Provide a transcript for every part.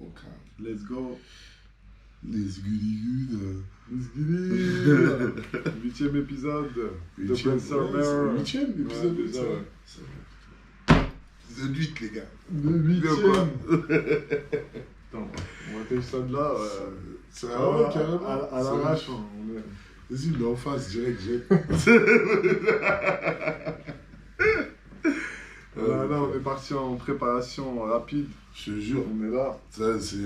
Ok. Let's go. Les goody good. Let's get it. 8e épisode de Spencer Mare. 8e épisode, déjà, ouais. C'est vrai. Épisode 8, les gars. Le 8e. Attends, on va tester ça de là. C'est vrai, carrément. À l'arrache, on est... Vas-y, mais en face, direct. Là, on est parti en préparation rapide. Je te jure. On est là. Ça, c'est,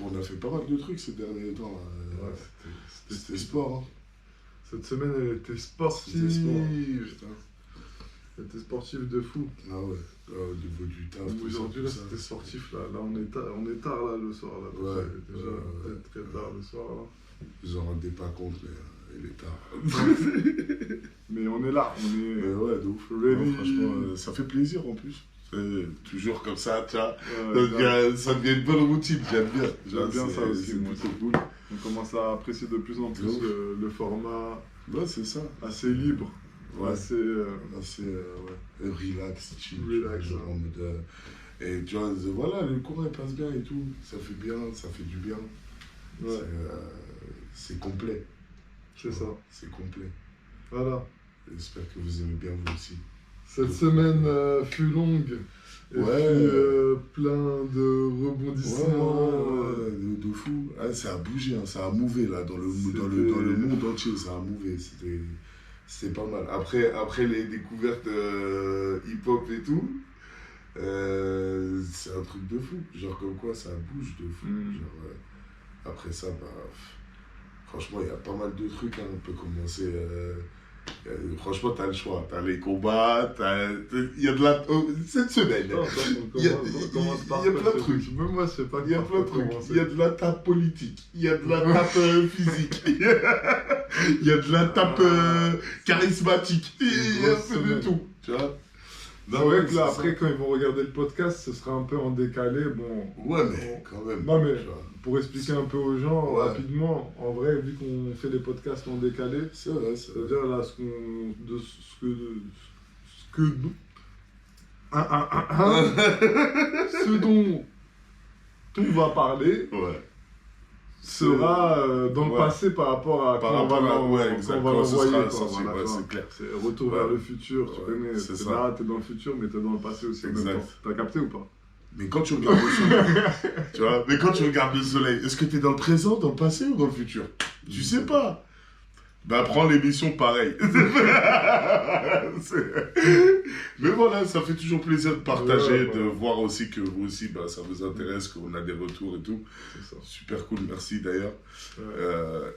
on a fait pas mal de trucs ces derniers temps. Ouais, c'était sport. Hein. Cette semaine, elle était sportive. C'était sport. Putain. Elle était sportive de fou. Ah ouais, au niveau du taf. Aujourd'hui, là, c'était sportif. Là, on est tard là, le soir. Là, ouais, c'est déjà peut-être très tard le soir. Là. Vous en rendez pas compte, mais il est tard. Mais on est là. On est ouais, de ouf. ready. Non, franchement, ça fait plaisir en plus. Toujours comme ça, tu vois. Ça devient une bonne routine, j'aime bien. J'aime bien ça aussi, moi. C'est cool. On commence à apprécier de plus en plus le format. Ouais, c'est ça. Assez libre. Ouais. Assez relax, chill. Relax, genre, en mode, et tu vois, voilà, le cours il passe bien et tout. Ça fait bien, ça fait du bien. Ouais. C'est complet. C'est ça. C'est complet. Voilà. J'espère que vous aimez bien vous aussi. Cette semaine fut longue. Et puis, plein de rebondissements. Ouais, de fou. Ah, ça a bougé, hein, ça a mouvé là, dans le monde entier, ça a mouvé. C'était pas mal. Après les découvertes hip-hop et tout, c'est un truc de fou. Genre comme quoi ça bouge de fou. Genre, après ça, franchement, il y a pas mal de trucs. Hein. On peut commencer... franchement, t'as le choix. T'as les combats, il y a de la... cette semaine, il y a plein de trucs. Même moi, je sais pas. Il y a plein de trucs. Il y a de la tape politique. Il y a de la tape physique. Il y a de la tape charismatique. Il y a un peu de tout. Tu vois? C'est vrai que là, après, quand ils vont regarder le podcast, ce sera un peu en décalé. Bon, ouais, mais quand même. Non, mais pour expliquer un peu aux gens, rapidement, en vrai, vu qu'on fait des podcasts en décalé, c'est vrai. C'est-à-dire là, ce dont on va parler sera dans le passé par rapport à quand on va l'envoyer. C'est clair. C'est retour vers le futur, tu connais. C'est là, t'es dans le futur, mais t'es dans le passé aussi en même temps. T'as capté ou pas? Mais quand tu regardes le soleil, tu vois, mais quand tu regardes le soleil, est-ce que t'es dans le présent, dans le passé ou dans le futur? Tu sais pas. Bah, prends l'émission pareil. Mais voilà, ça fait toujours plaisir de partager, de voir aussi que vous aussi, bah, ça vous intéresse, qu'on a des retours et tout. C'est ça. Super cool, merci d'ailleurs.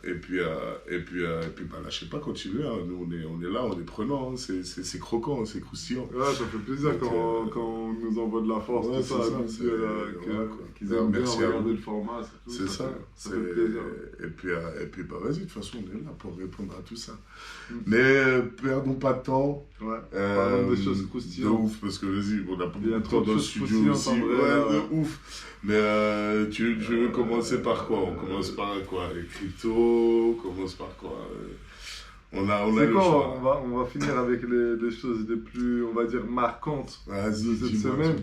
Et puis bah, lâchez pas, continuez. Hein. Nous, on est là, on est prenants. Hein. C'est croquant, c'est croustillant. Ouais, ça fait plaisir quand on nous envoie de la force, tout ça, qu'ils aiment bien regarder le format. C'est ça. Ça fait plaisir. Et puis bah, vas-y, de toute façon, on est là pour répondre à tout ça. Mais perdons pas de temps. Parlons des choses croustillantes. De ouf, parce que vas-y, on a pas beaucoup de temps dans le studio aussi. De ouf. Mais tu veux commencer par quoi? On commence par quoi? Les cryptos, on commence par quoi? On a le choix. On va finir avec les choses les plus, on va dire, marquantes de cette semaine.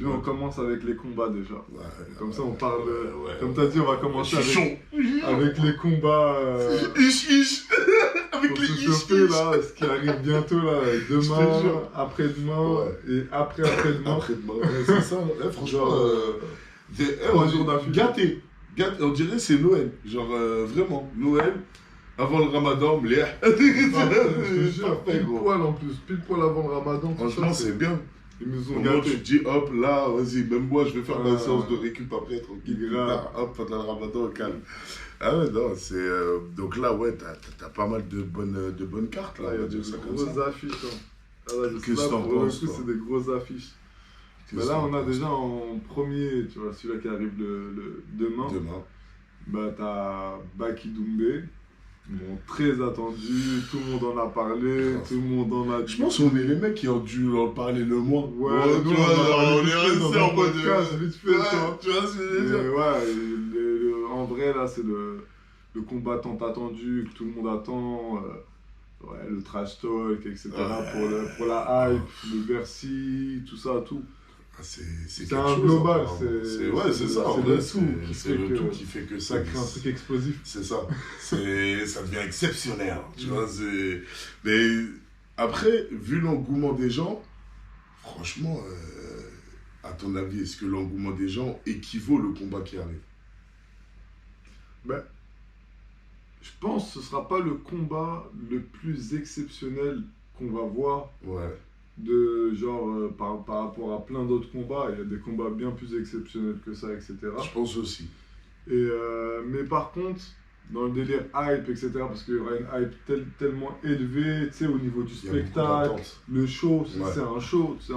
On commence avec les combats déjà. Comme ça, on parle. Comme tu as dit, on va commencer avec les combats. Avec les chauffer, là, ce qui arrive bientôt, là, demain, après-demain et après-après-demain. C'est ça, franchement. 3 jours d'affilée. Gâté. On dirait c'est Noël. Genre, vraiment, Noël. Avant le ramadan, je te jure, pile poil avant le ramadan. Franchement, c'est bien. Ils nous ont gâtés. gâtés. Tu te dis, hop, là, vas-y, même moi, je vais faire ma séance de récup après, tranquille. Hop, pendant le ramadan, au calme. Ah ouais, non, c'est... donc là, ouais, t'as pas mal de bonnes cartes, là. Il y a des grosses affiches. Qu'est-ce que t'en penses? Pour le coup, c'est des grosses affiches. Mais là, on a déjà en premier, tu vois, celui-là qui arrive demain. Bah, t'as Baki Doumbé. Bon, très attendu, tout le monde en a parlé, tout le monde en a dit. Je pense qu'on est les mecs qui ont dû en parler le moins. Ouais, nous, on est restés en mode vite fait, tu vois ce que je veux dire. Ouais, en vrai, là, c'est le combattant attendu, que tout le monde attend. Le trash talk, etc. Pour la hype, le Bercy, tout ça, tout. C'est un global, c'est ça, en vrai, c'est le tout qui fait que ça crée un truc explosif. C'est ça, ça devient exceptionnel, tu vois, mais après, vu l'engouement des gens, franchement, à ton avis, est-ce que l'engouement des gens équivaut le combat qui arrive? Ben, je pense que ce sera pas le combat le plus exceptionnel qu'on va voir. Ouais. De genre, par rapport à plein d'autres combats, il y a des combats bien plus exceptionnels que ça, etc. Je pense aussi. Mais par contre, dans le délire hype, etc., parce qu'il y aura une hype tellement élevée, tu sais, au niveau du spectacle, le show, c'est un show. C'est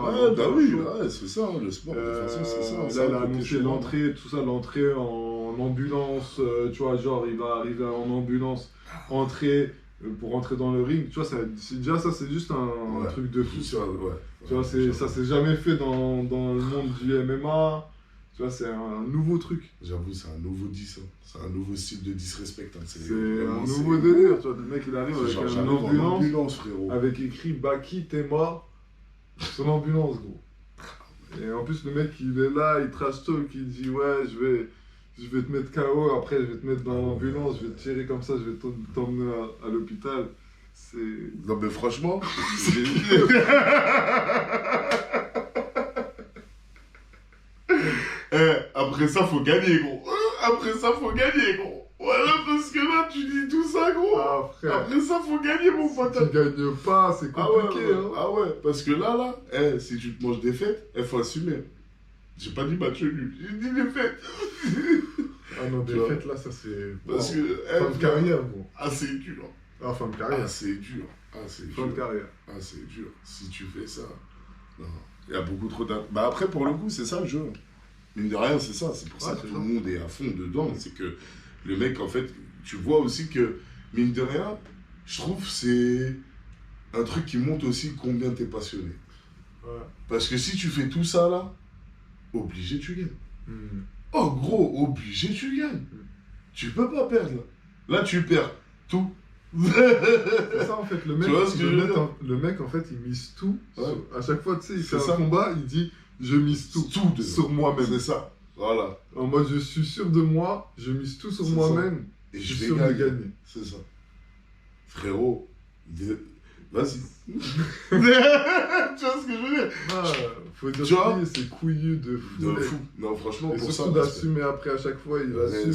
ça, le sport, de toute façon, c'est ça. Là, il a annoncé l'entrée, tout ça, l'entrée en ambulance, tu vois, genre, il va arriver en ambulance, entrer pour rentrer dans le ring, tu vois, déjà ça c'est juste un truc de fou. Tu vois, ça s'est jamais fait dans le monde du MMA. Tu vois, c'est un nouveau truc. J'avoue, c'est un nouveau 10. C'est un nouveau style de disrespect. Hein. C'est un nouveau délire. Tu vois, le mec il arrive avec une ambulance frérot. avec écrit Baki, t'es mort. Son ambulance, gros. Et en plus, le mec il est là, il trash talk, il dit ouais, je vais te mettre KO, après je vais te mettre dans l'ambulance, je vais te tirer comme ça, je vais t'emmener à l'hôpital. Non mais franchement... après ça, faut gagner, gros. Voilà, parce que là, tu dis tout ça, gros. Ah, frère. Après ça, faut gagner, mon pote. Si tu gagnes pas, c'est compliqué. Ah ouais, parce que là, si tu te manges des fêtes, il faut assumer. J'ai pas dit match nul, j'ai dit des fêtes. Ah non, des fêtes là, ça c'est. Parce que. Fin de carrière, bon. Ah, c'est dur. Ah, fin de carrière. Ah, c'est dur. Fin de carrière. Ah, c'est dur. Si tu fais ça. Non. Il y a beaucoup trop d'intérêt. Bah, après, pour le coup, c'est ça le jeu. Mine de rien, c'est ça. C'est pour ça que tout le monde est à fond dedans. C'est que le mec, en fait, tu vois aussi que, mine de rien, je trouve c'est un truc qui montre aussi combien t'es passionné. Ouais. Parce que si tu fais tout ça là, obligé tu gagnes. Oh gros, obligé tu gagnes. Tu peux pas perdre là. Là tu perds tout. C'est ça en fait, le mec, tu vois ce que le mec en fait il mise tout. À chaque fois tu sais, il fait un combat, il dit je mise tout sur moi-même. C'est ça, voilà. En mode je suis sûr de moi, je mise tout sur moi-même et je suis sûr de gagner. C'est ça. Frérot, vas-y. Tu vois ce que je veux dire? Faut dire que c'est couillu de fou. Non, franchement, et pour surtout ça. d'assumer après à chaque fois, il assume.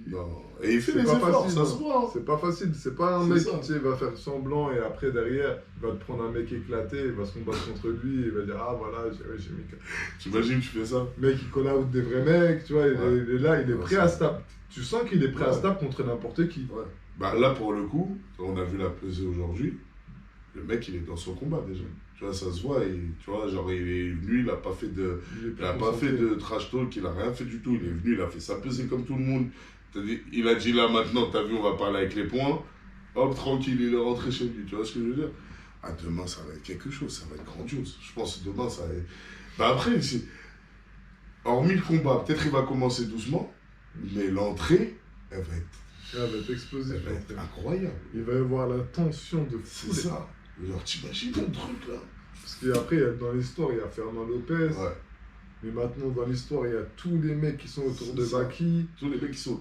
Non. Et il fait des efforts, ça se voit. C'est pas facile, c'est pas un mec qui va faire semblant et après derrière, il va te prendre un mec éclaté, il va se combattre contre lui, il va dire ah voilà, j'ai mis. T'imagines, tu fais ça? Le mec il call out des vrais mecs, tu vois, il est là, il est prêt à se taper. Tu sens qu'il est prêt à se taper contre n'importe qui. Ouais. Bah là pour le coup, on a vu la pesée aujourd'hui. Le mec, il est dans son combat déjà. Tu vois, ça se voit. Et, tu vois, genre, lui, il n'a pas fait de trash talk, il n'a rien fait du tout. Il est venu, il a fait sa pesée comme tout le monde. Il a dit là, maintenant, t'as vu, on va parler avec les points. Hop, tranquille, il est rentré chez lui. Tu vois ce que je veux dire? Ah, demain, ça va être quelque chose, ça va être grandiose. Je pense que demain, ça va être... Bah après, hormis le combat, peut-être il va commencer doucement, mais l'entrée, elle va être explosive. Elle va être incroyable. Il va y avoir la tension de fou. C'est ça. Alors t'imagines le truc là? Parce qu'après, dans l'histoire, il y a Fernand Lopez. Ouais. Mais maintenant, dans l'histoire, il y a tous les mecs qui sont autour de Baki. Tous les mecs qui sont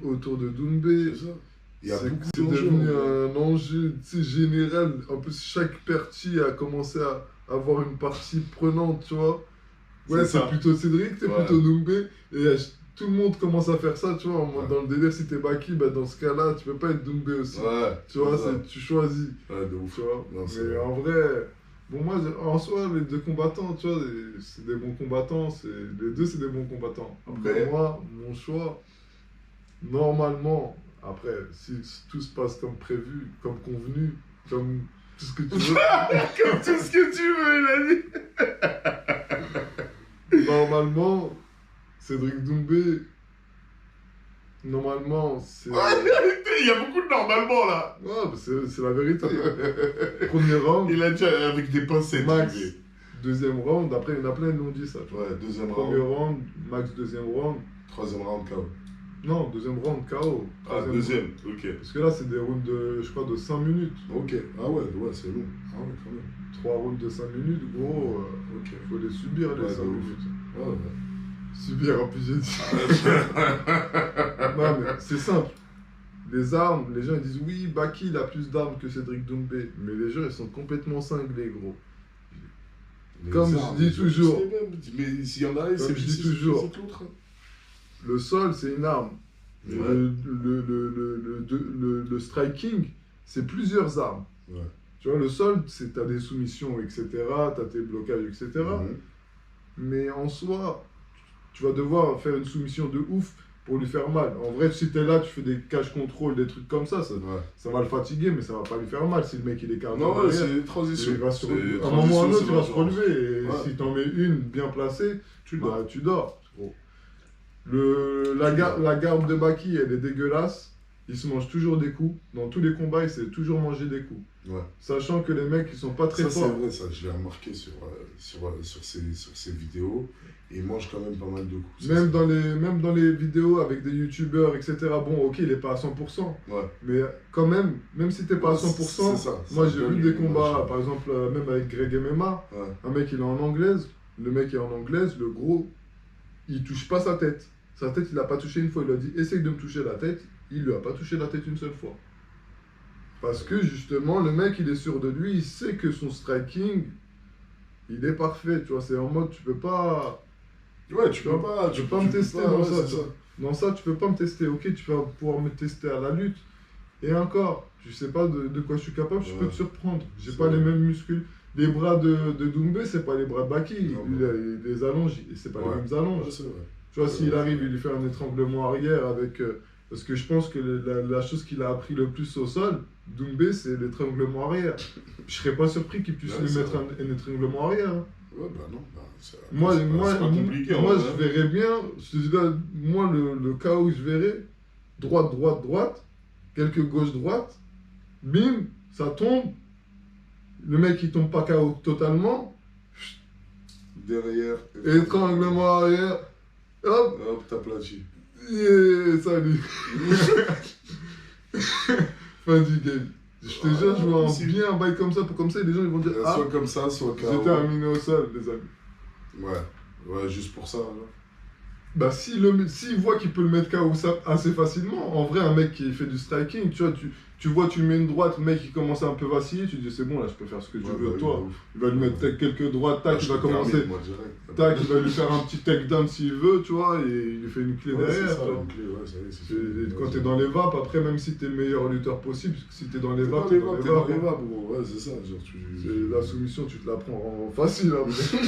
autour de Doumbé. C'est ça. C'est devenu un enjeu général. En plus, chaque partie a commencé à avoir une partie prenante, tu vois. Ouais, c'est plutôt Cédric, c'est plutôt Doumbé. Et tout le monde commence à faire ça, tu vois. Dans le délire, si t'es Baki, bah, dans ce cas-là, tu peux pas être Doumbé aussi. Tu vois, tu choisis. Ouais, de ouf. Tu vois. Mais en vrai, bon, moi, en soi, les deux combattants, tu vois, c'est des bons combattants. Les deux, c'est des bons combattants. Après, moi, mon choix, normalement, après, si tout se passe comme prévu, comme convenu, comme tout ce que tu veux. Comme tout ce que tu veux, il a dit. Normalement, Cédric Doumbé, normalement, c'est... Il y a beaucoup de normalement, là. Ouais, bah c'est la vérité. Premier round... Il a dit avec des pincettes. Max, deuxième round. Après, il y en a plein qui l'ont dit, ça. Ouais, deuxième round. Premier round, Max, deuxième round. Troisième round, KO. Non, deuxième round, KO. Deuxième, ok. Parce que là, c'est des rounds de, je crois, de 5 minutes. Ok. Ah ouais, c'est long. Ah ouais, quand même. 3 rounds de 5 minutes, gros, faut les subir les 5 minutes. Ouais. Subir, en plus j'ai dit. Non, mais c'est simple. Les armes, les gens ils disent oui, Baki il a plus d'armes que Cédric Doumbé. Mais les gens ils sont complètement cinglés, gros. Comme je dis toujours. Mais s'il y en a, c'est toujours. Le sol, c'est une arme. Ouais. Le striking, c'est plusieurs armes. Ouais. Tu vois, le sol, tu as des soumissions, etc. Tu as tes blocages, etc. Mais en soi, tu vas devoir faire une soumission de ouf pour lui faire mal. En vrai, si tu es là, tu fais des cache contrôle, des trucs comme ça, ça va le fatiguer, mais ça va pas lui faire mal si le mec il est carré. Non, c'est une transition. À un moment ou à un autre, il va se relever. Et si tu en mets une bien placée, tu dors. La garde de Baki, elle est dégueulasse. Il se mange toujours des coups. Dans tous les combats, il s'est toujours mangé des coups. Ouais. Sachant que les mecs, ils sont pas très forts. Ça, c'est vrai, ça. Je l'ai remarqué sur ces vidéos. Il mange quand même pas mal de coups. Même dans les vidéos avec des youtubeurs, etc. Bon, ok, il est pas à 100%. Ouais. Mais quand même si t'es pas à 100%, moi j'ai vu des combats, par exemple, même avec Greg MMA. Ouais. Un mec, il est en anglaise. Le mec est en anglaise. Le gros, il touche pas sa tête. Sa tête, il l'a pas touché une fois. Il lui a dit, essaye de me toucher la tête. Il lui a pas touché la tête une seule fois. Parce que justement, le mec, il est sûr de lui. Il sait que son striking, il est parfait. Tu vois, c'est en mode, tu peux pas... Ouais, tu peux pas me tester dans ça. Dans ça, tu peux pas me tester. Ok, tu vas pouvoir me tester à la lutte. Et encore, je sais pas de quoi je suis capable, je peux te surprendre. J'ai pas les mêmes muscles. Les bras de Doumbé, c'est pas les bras de Baki. Il les allonge, et c'est pas les mêmes allonges. Tu vois, s'il arrive, il lui fait un étranglement arrière avec... parce que je pense que la chose qu'il a appris le plus au sol, Doumbé, c'est l'étranglement arrière. Je serais pas surpris qu'il puisse lui mettre un étranglement arrière. Hein. Ouais, bah non, moi, pas compliqué. Moi, je verrais bien, je te dis là, moi, le KO que je verrais, droite, quelques gauche-droite, bim, ça tombe, le mec il tombe pas KO totalement, derrière, étranglement arrière, hop, t'aplatis. Yeah, salut. Fin du game. Je te jure, je vois bien un bail comme ça, et les gens ils vont dire soit comme ça, soit KO. J'ai terminé au sol, les amis. Ouais, juste pour ça. Là. Bah, s'il voit qu'il peut le mettre KO assez facilement, en vrai, un mec qui fait du striking, tu vois, tu lui mets une droite, le mec il commence à un peu vaciller, tu dis c'est bon, là je peux faire ce que tu veux, toi. Il va lui mettre quelques droites, tac, il va commencer. Tac, il va lui faire un petit takedown s'il veut, tu vois, et il lui fait une clé derrière. C'est ça, une clé, quand t'es dans les vapes, après, même si t'es le meilleur lutteur possible, si t'es dans les vapes, t'es dans les vapes, gros. Ouais, c'est ça. Genre, la soumission, tu te la prends facile, après.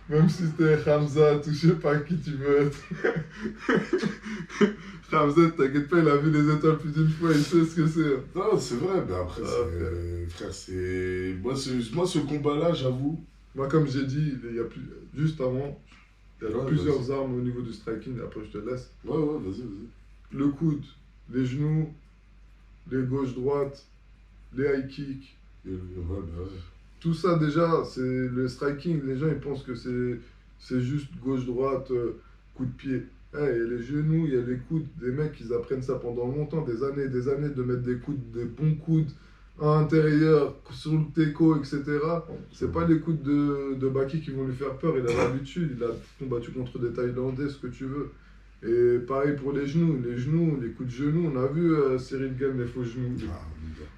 Même si c'était Hamza, tu sais pas qui tu veux être. Hamza, t'inquiète pas, il a vu les étoiles plus d'une fois, il sait ce que c'est. Non, c'est vrai, mais après, frère, c'est... Moi, ce combat-là, j'avoue... Moi, comme j'ai dit, il y a juste avant, il y a plusieurs armes au niveau du striking, après je te laisse. Ouais, vas-y. Le coude, les genoux, les gauche-droite, les high kicks. Tout ça déjà, c'est le striking, les gens ils pensent que c'est juste gauche-droite, coup de pied. Il y a les genoux, il y a les coudes, des mecs ils apprennent ça pendant longtemps, des années de mettre des bons coudes à l'intérieur, sur le teco, etc. C'est pas les coudes de Baki qui vont lui faire peur, il a l'habitude, il a combattu contre des Thaïlandais, ce que tu veux. Et pareil pour les genoux, les coups de genoux, on a vu Cyril Gane, les faux genoux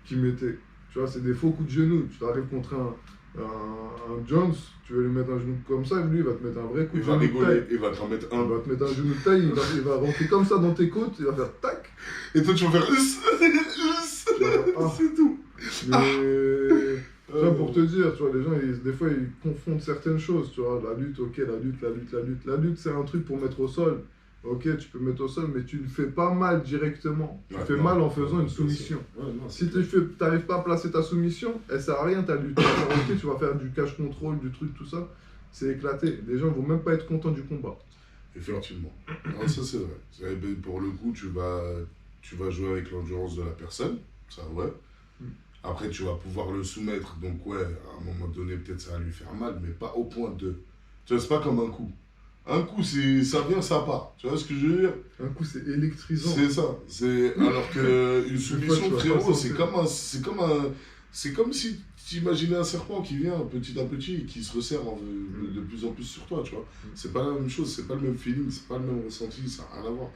qu'il mettait. Tu vois, c'est des faux coups de genoux. Tu arrives contre un Jones, tu veux lui mettre un genou comme ça, lui il va te mettre un vrai coup de genou de taille. Il va t'en mettre un. Il va te mettre un genou de taille, il va rentrer comme ça dans tes côtes, il va faire tac. Et toi tu vas faire c'est tout. Mais tu vois, pour te dire, tu vois, les gens, des fois ils confondent certaines choses. Tu vois, la lutte, ok, la lutte c'est un truc pour mettre au sol. Ok, tu peux mettre au sol, mais tu ne fais pas mal directement. Tu fais mal en faisant une soumission. Si tu n'arrives pas à placer ta soumission, elle ne sert à rien ta lutte. Ok, tu vas faire du cash control, du truc, tout ça. C'est éclaté. Les gens ne vont même pas être contents du combat. Effectivement. Non, ça c'est vrai. Pour le coup, tu vas jouer avec l'endurance de la personne. Ça, ouais. Après, tu vas pouvoir le soumettre. Donc, ouais, à un moment donné, peut-être ça va lui faire mal, mais pas au point de... Tu vois, c'est pas comme un coup. Un coup, ça vient, ça part. Tu vois ce que je veux dire? Un coup, c'est électrisant. C'est ça. Alors qu'une soumission, frérot, c'est comme si t'imagines un serpent qui vient petit à petit et qui se resserre de plus en plus sur toi, tu vois. C'est pas la même chose, c'est pas le même feeling, c'est pas le même ressenti, ça n'a rien à voir.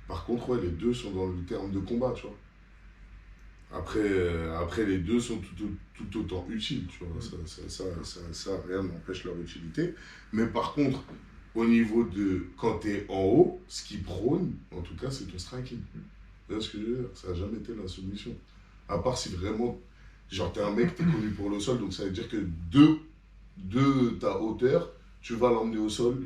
Par contre, ouais, les deux sont dans le terme de combat, tu vois. Après, les deux sont tout autant utiles, tu vois. Ça, rien n'empêche leur utilité. Mais par contre, au niveau de quand tu es en haut, ce qui prône, en tout cas, c'est ton striking. Tu vois ce que je veux dire? Ça n'a jamais été la soumission. À part si vraiment, genre, t'es un mec, t'es connu pour le sol, donc ça veut dire que de ta hauteur, tu vas l'emmener au sol.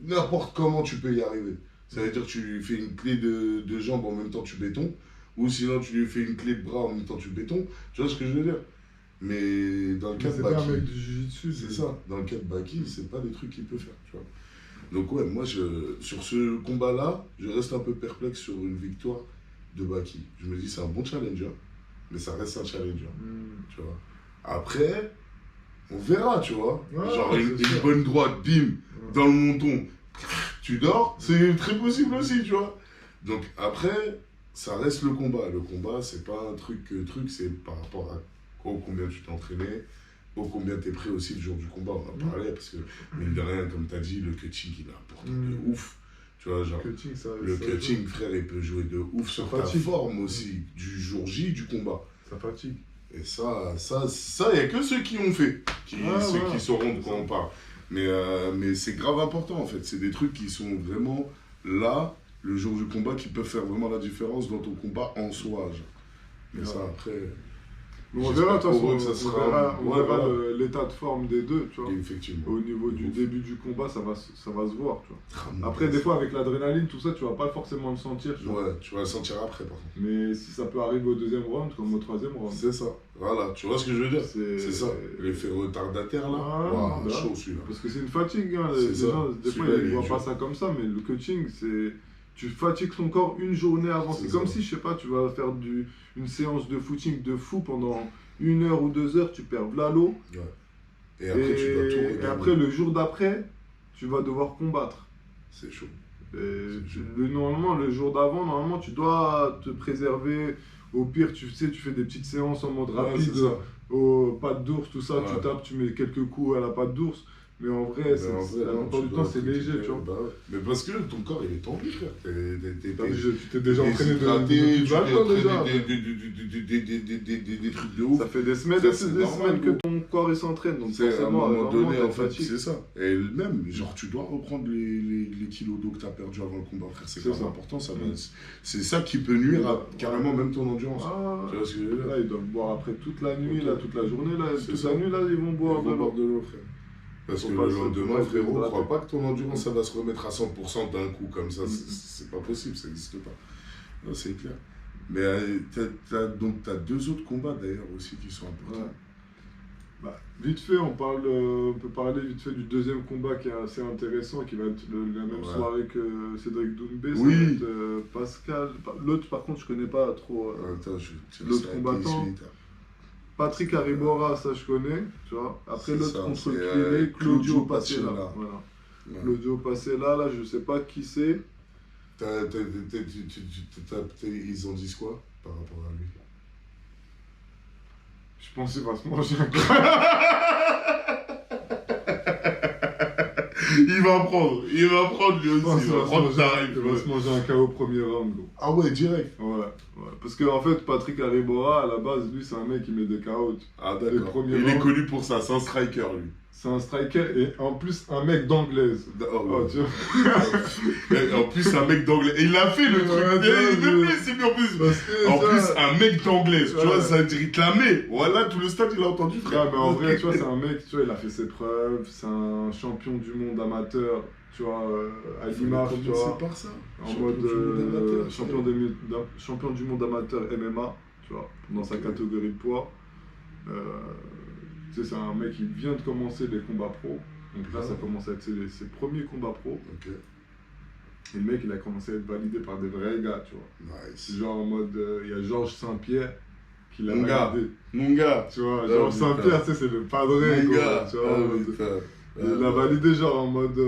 N'importe comment tu peux y arriver. Ça veut dire que tu lui fais une clé de jambe en même temps tu béton, ou sinon tu lui fais une clé de bras en même temps tu béton. Tu vois ce que je veux dire? Mais dans le cas de Baki, c'est pas un mec du jiu-jitsu, c'est ça. Dans le cas de Baki, c'est pas des trucs qu'il peut faire, tu vois. Donc ouais, moi sur ce combat-là, je reste un peu perplexe sur une victoire de Baki. Je me dis c'est un bon challenger, mais ça reste un challenger, tu vois. Après, on verra, tu vois. Ouais, genre une bonne droite, bim, dans le menton. Tu dors, c'est très possible aussi, tu vois. Donc après, ça reste le combat. Le combat, c'est pas un truc, c'est par rapport à combien tu t'es entraîné, combien tu es prêt aussi le jour du combat. On en parlait parce que, mine de rien, comme tu as dit, le cutting, il est important de ouf. Tu vois, genre, le cutting, frère, il peut jouer de ouf sur ta forme aussi, du jour J, du combat. Ça fatigue. Et ça, il n'y a que ceux qui ont fait, qui sauront de quoi on parle. Mais c'est grave important en fait, c'est des trucs qui sont vraiment là, le jour du combat, qui peuvent faire vraiment la différence dans ton combat en soi. Genre. Mais ça après... On verra de toute façon, on verra l'état de forme des deux, tu vois. Effectivement. Au niveau du début du combat, ça va se voir, tu vois. Après, des fois, avec l'adrénaline, tout ça, tu vas pas forcément le sentir, tu vois. Ouais, tu vas le sentir après, par contre. Mais si ça peut arriver au deuxième round, comme au troisième round. C'est ça, voilà, tu vois ce que je veux dire? C'est ça, l'effet retardataire, là. Chaud, celui-là. Parce que c'est une fatigue, hein. Les gens, des fois, ils ne voient pas ça comme ça, mais le coaching, c'est... Tu fatigues ton corps une journée avant. C'est comme si, je sais pas, tu vas faire une séance de footing de fou pendant 1 heure ou 2 heures, tu perds là l'eau. Ouais. Et après, tu dois tout regagner. Et après, le jour d'après, tu vas devoir combattre. C'est chaud. Normalement, le jour d'avant, normalement, tu dois te préserver. Au pire, tu sais, tu fais des petites séances en mode rapide, aux pattes d'ours, tout ça. Tu tapes, tu mets quelques coups à la patte d'ours. Mais en vrai, la plupart du temps, c'est léger, tu vois. Mais parce que ton corps, il est tendu, frère. Tu t'es déjà entraîné des trucs de ouf. Ça fait des semaines que ton corps, il s'entraîne. Donc forcément, à un moment donné, en fait, c'est ça. Et même, genre, tu dois reprendre les kilos d'eau que tu as perdu avant le combat, frère. C'est grave important. C'est ça qui peut nuire à carrément même ton endurance. Tu vois ce que je veux dire? Là, ils doivent boire après toute la nuit, toute la journée. Toute la nuit, là, ils vont boire de l'eau, frère. Parce que le lendemain, frérot, je crois pas que ton endurance, ça va se remettre à 100% d'un coup comme ça. C'est pas possible, ça n'existe pas. Non, c'est clair. Mais donc, tu as 2 autres combats d'ailleurs aussi qui sont importants. Ouais. Bah, vite fait, on peut parler vite fait du deuxième combat qui est assez intéressant, qui va être la même soirée que Cédric Doumbé. Oui. Ça va être Pascal. L'autre, par contre, je connais pas trop. L'autre combattant. Patrick Aribora, ça je connais, tu vois. Après l'autre contre le Claudio Pacella. Voilà. Ouais. Claudio Pacella, là, je sais pas qui c'est. Ils ont dit quoi par rapport à lui? Je pense qu'il va se manger un Il va prendre lui aussi. Il va se manger un KO au premier round, gros. Ah ouais, direct. Ouais. Parce qu'en fait, Patrick Aribora, à la base, lui, c'est un mec qui met des KO. Ah d'accord. Il est connu pour ça, c'est un striker, lui. C'est un striker et en plus un mec d'anglaise. Oh, tu vois. En plus un mec d'anglaise. Et il a fait le truc. C'est bien en plus. En plus un mec d'anglaise. Tu vois, ça il te la met. Voilà, tout le stade il a entendu, frère. Ouais, mais en vrai, tu vois, c'est un mec, tu vois, il a fait ses preuves. C'est un champion du monde amateur. Tu vois, à l'image, tu vois. Par ça. En mode champion du monde amateur MMA, tu vois, dans sa catégorie de poids. Tu sais, c'est un mec qui vient de commencer les combats pro. Donc là, ça commence à être ses premiers combats pro. Okay. Et le mec, il a commencé à être validé par des vrais gars, tu vois. Nice. Genre en mode, il y a Georges Saint-Pierre qui l'a validé. Mon gars. Tu vois, Georges Saint-Pierre, tu sais, c'est le padré, quoi. Tu vois, Il a validé genre en mode...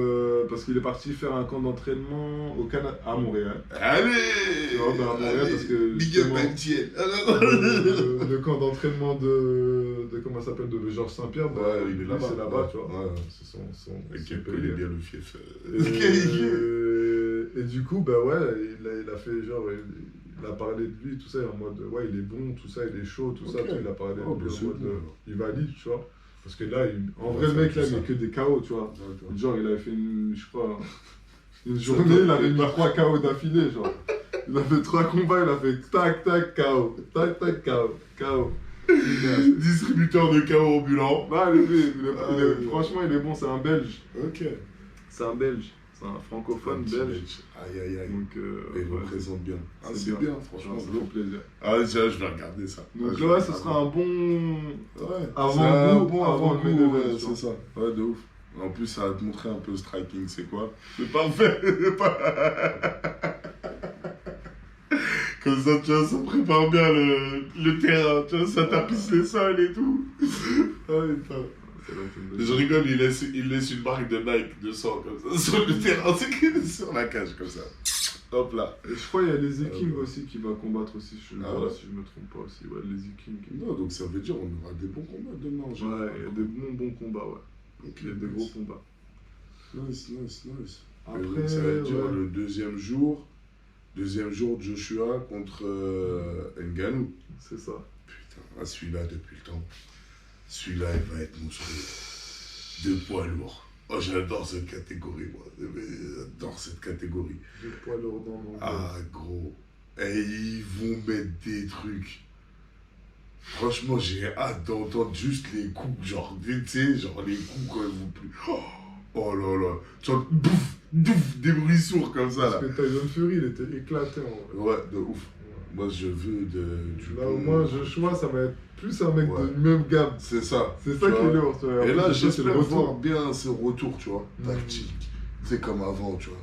parce qu'il est parti faire un camp d'entraînement au Canada, à Montréal. Allez, à Montréal parce que... Big up le camp d'entraînement de comment ça s'appelle, de Georges Saint-Pierre, il est là-bas. C'est là-bas, tu vois. Ouais. C'est son il connaît bien le fief. Et du coup, bah ouais, il a fait genre... Il a parlé de lui, tout ça, en mode, ouais, il est bon, tout ça, il est chaud, tout ça. Il a parlé de lui en mode, il valide, tu vois. Parce que là, en vrai, le mec, là, il met que des KO, tu vois. Genre, il avait fait je crois, une journée, il avait mis 3 KO d'affilée, genre. Il a fait 3 combats, il a fait tac, tac, KO, tac, tac, KO, KO. Distributeur de KO ambulant. Non, franchement, il est bon, c'est un Belge. Ok. C'est un Belge. C'est un francophone belge. Aïe. Donc, il représente bien. C'est bien, franchement. Ça fait plaisir. Ah, tiens, je vais regarder ça. Donc là, ce sera un bon. Ouais. Avant le main event, c'est ça. Ouais, de ouf. En plus, ça va te montrer un peu le striking, c'est quoi. C'est parfait. Comme ça, tu vois, ça prépare bien le terrain. Tu vois, ça tapisse les sols et tout. Ah, putain. Je rigole, il laisse une marque de Nike de sang comme ça sur le terrain, sur la cage comme ça. Hop là. Et je crois qu'il y a les King aussi qui va combattre aussi, si je me trompe pas aussi. Ouais, les King. Non, donc ça veut dire qu'on aura des bons combats demain. Ouais, il y a des bons combats, ouais. Il y a des gros combats. Nice. Après, ça veut dire le deuxième jour, Joshua contre Ngannou. C'est ça. Putain, celui-là depuis le temps. Celui-là, il va être monstrueux. 2 poids lourds. Oh, j'adore cette catégorie, moi. J'adore cette catégorie. 2 poids lourds dans mon Ah, gros. Et ils vont mettre des trucs. Franchement, j'ai hâte d'entendre juste les coups. Genre, tu sais, genre les coups quand ils vont plus. Oh là là. Genre, bouf, des bruits sourds comme ça, là. Parce que Tyson Fury, il était éclaté, en vrai. Ouais, de ouf. Moi, je veux du là, au moins, Joshua, ça va être plus un mec de même gamme. C'est ça. C'est ça qui est lourd, tu vois. Et là, j'espère voir bien ce retour, tu vois, tactique. C'est comme avant, tu vois.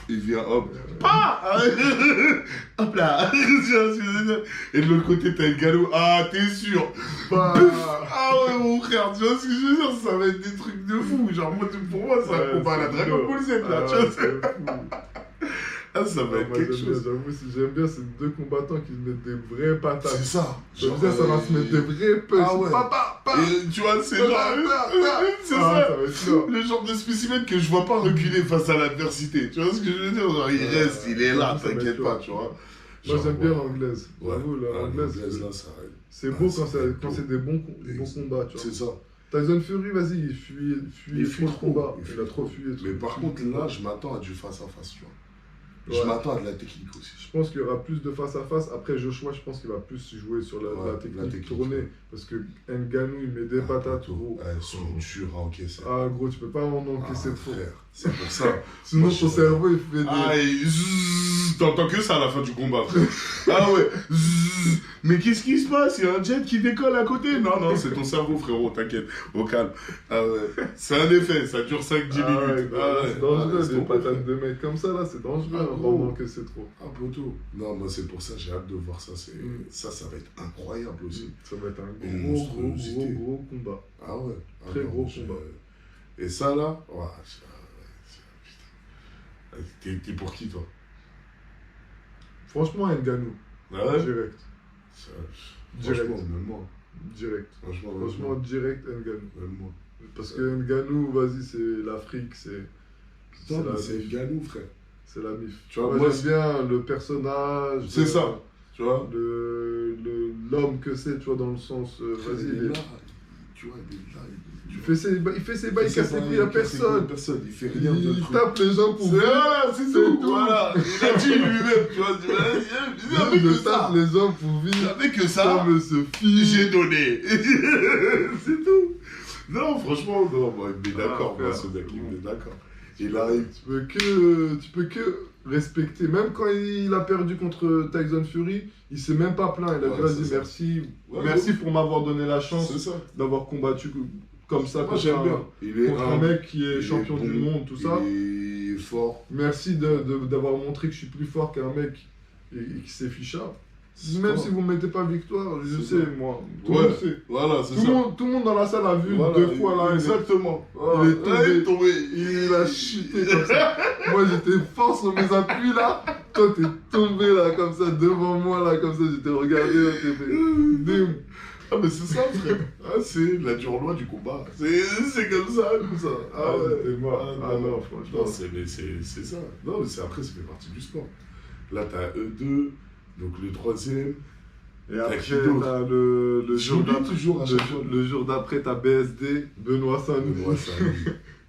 Il vient, hop, hop là. Et de l'autre côté, t'as le galop. Ah, t'es sûr. Ah ouais, mon frère, tu vois ce que je veux dire, ça va être des trucs de fou. Genre, pour moi, c'est un combat à la Dragon Ball Z, là, tu vois. Ah, ça va être quelque chose. J'avoue, j'aime bien ces 2 combattants qui se mettent des vraies patates. C'est ça. Ça veut dire ça va se mettre des vrais punch. Ah ouais. Et tu vois, c'est genre. C'est ça. Le genre de spécimen que je vois pas reculer face à l'adversité. Tu vois ce que je veux dire? Genre, il reste, il est là, t'inquiète pas, tu vois. Moi, j'aime bien l'anglaise. J'avoue, l'anglaise, là, ça. C'est beau quand c'est des bons combats, tu vois. C'est ça. Tyson Fury, vas-y, il fuit trop de combats. Il a trop fui. Mais par contre, là, je m'attends à du face-à-face, tu vois. Je m'attends à de la technique aussi. Je pense qu'il y aura plus de face-à-face. Après, Joshua, je pense qu'il va plus jouer sur la technique tournée. Parce que Ngannou, il met des patates, gros. Elles sont dures à encaisser. Ah, gros, tu peux pas en encaisser trop. C'est pour ça. Sinon, ton cerveau, il fait des... Ah, t'entends que ça à la fin du combat, frère. Ah ouais. Mais qu'est-ce qui se passe? Il y a un jet qui décolle à côté. Non, c'est ton cerveau, frérot, t'inquiète. Au calme. Ah ouais. C'est un effet, ça dure 5-10 minutes. C'est dangereux, des patates de mecs comme ça, là, c'est dangereux. Pendant que c'est trop. Ah, poteau. Non, moi, c'est pour ça, j'ai hâte de voir ça. Ça va être incroyable aussi. Ça va être un gros combat. Ah ouais. Très gros combat. Et ça, là, putain. T'es pour qui, toi? Franchement, Ngannou. Ah ouais? Direct. Franchement, même moi. Direct. Franchement, direct, Ngannou. Même moi. Parce que Ngannou, vas-y, c'est l'Afrique, c'est Ngannou, frère. C'est la mif. Tu vois, moi, j'aime bien le personnage. C'est ça. Tu vois? L'homme que c'est, tu vois, dans le sens. Vas-y, il est là. Tu vois, il est là. Il fait ses bails, il casse les couilles à personne. Il fait rien de truc. Il tape les gens pour vivre. C'est tout. Voilà. Il a dit lui-même, tu vois. Il avait que ça. Tape les gens pour vivre. Il avait que ça. J'ai donné. C'est tout. Non, franchement, non. Mais d'accord, moi, ce mec, il est d'accord. Il arrive. Tu peux que respecter. Même quand il a perdu contre Tyson Fury, il s'est même pas plaint. Il a dit vas-y, merci. Merci pour m'avoir donné la chance d'avoir combattu comme ça. Moi, j'aime bien. Contre un mec qui est champion du monde, tout ça. Il est fort. Merci d'avoir montré que je suis plus fort qu'un mec qui s'est fichard. Même si vous ne mettez pas victoire, je sais, moi. Tout le monde sait. Voilà, c'est ça. Tout le monde dans la salle a vu 2 fois là. Exactement. Il est tombé. Il a chuté comme ça. Moi, j'étais fort sur mes appuis là. Toi, t'es tombé là, comme ça, devant moi là, comme ça. J'étais regardé là, t'es fait. Dim. Ah, mais c'est ça, frère. Ah, c'est la dure loi du combat. C'est comme ça, comme ça. Ah ouais, t'es mort. Ah non, franchement. Non, c'est ça. Non, mais après, ça fait partie du sport. Là, t'as E2, donc le troisième. Et après, t'as le jour d'après. Le jour d'après, t'as BSD, Benoît Saint-Denis.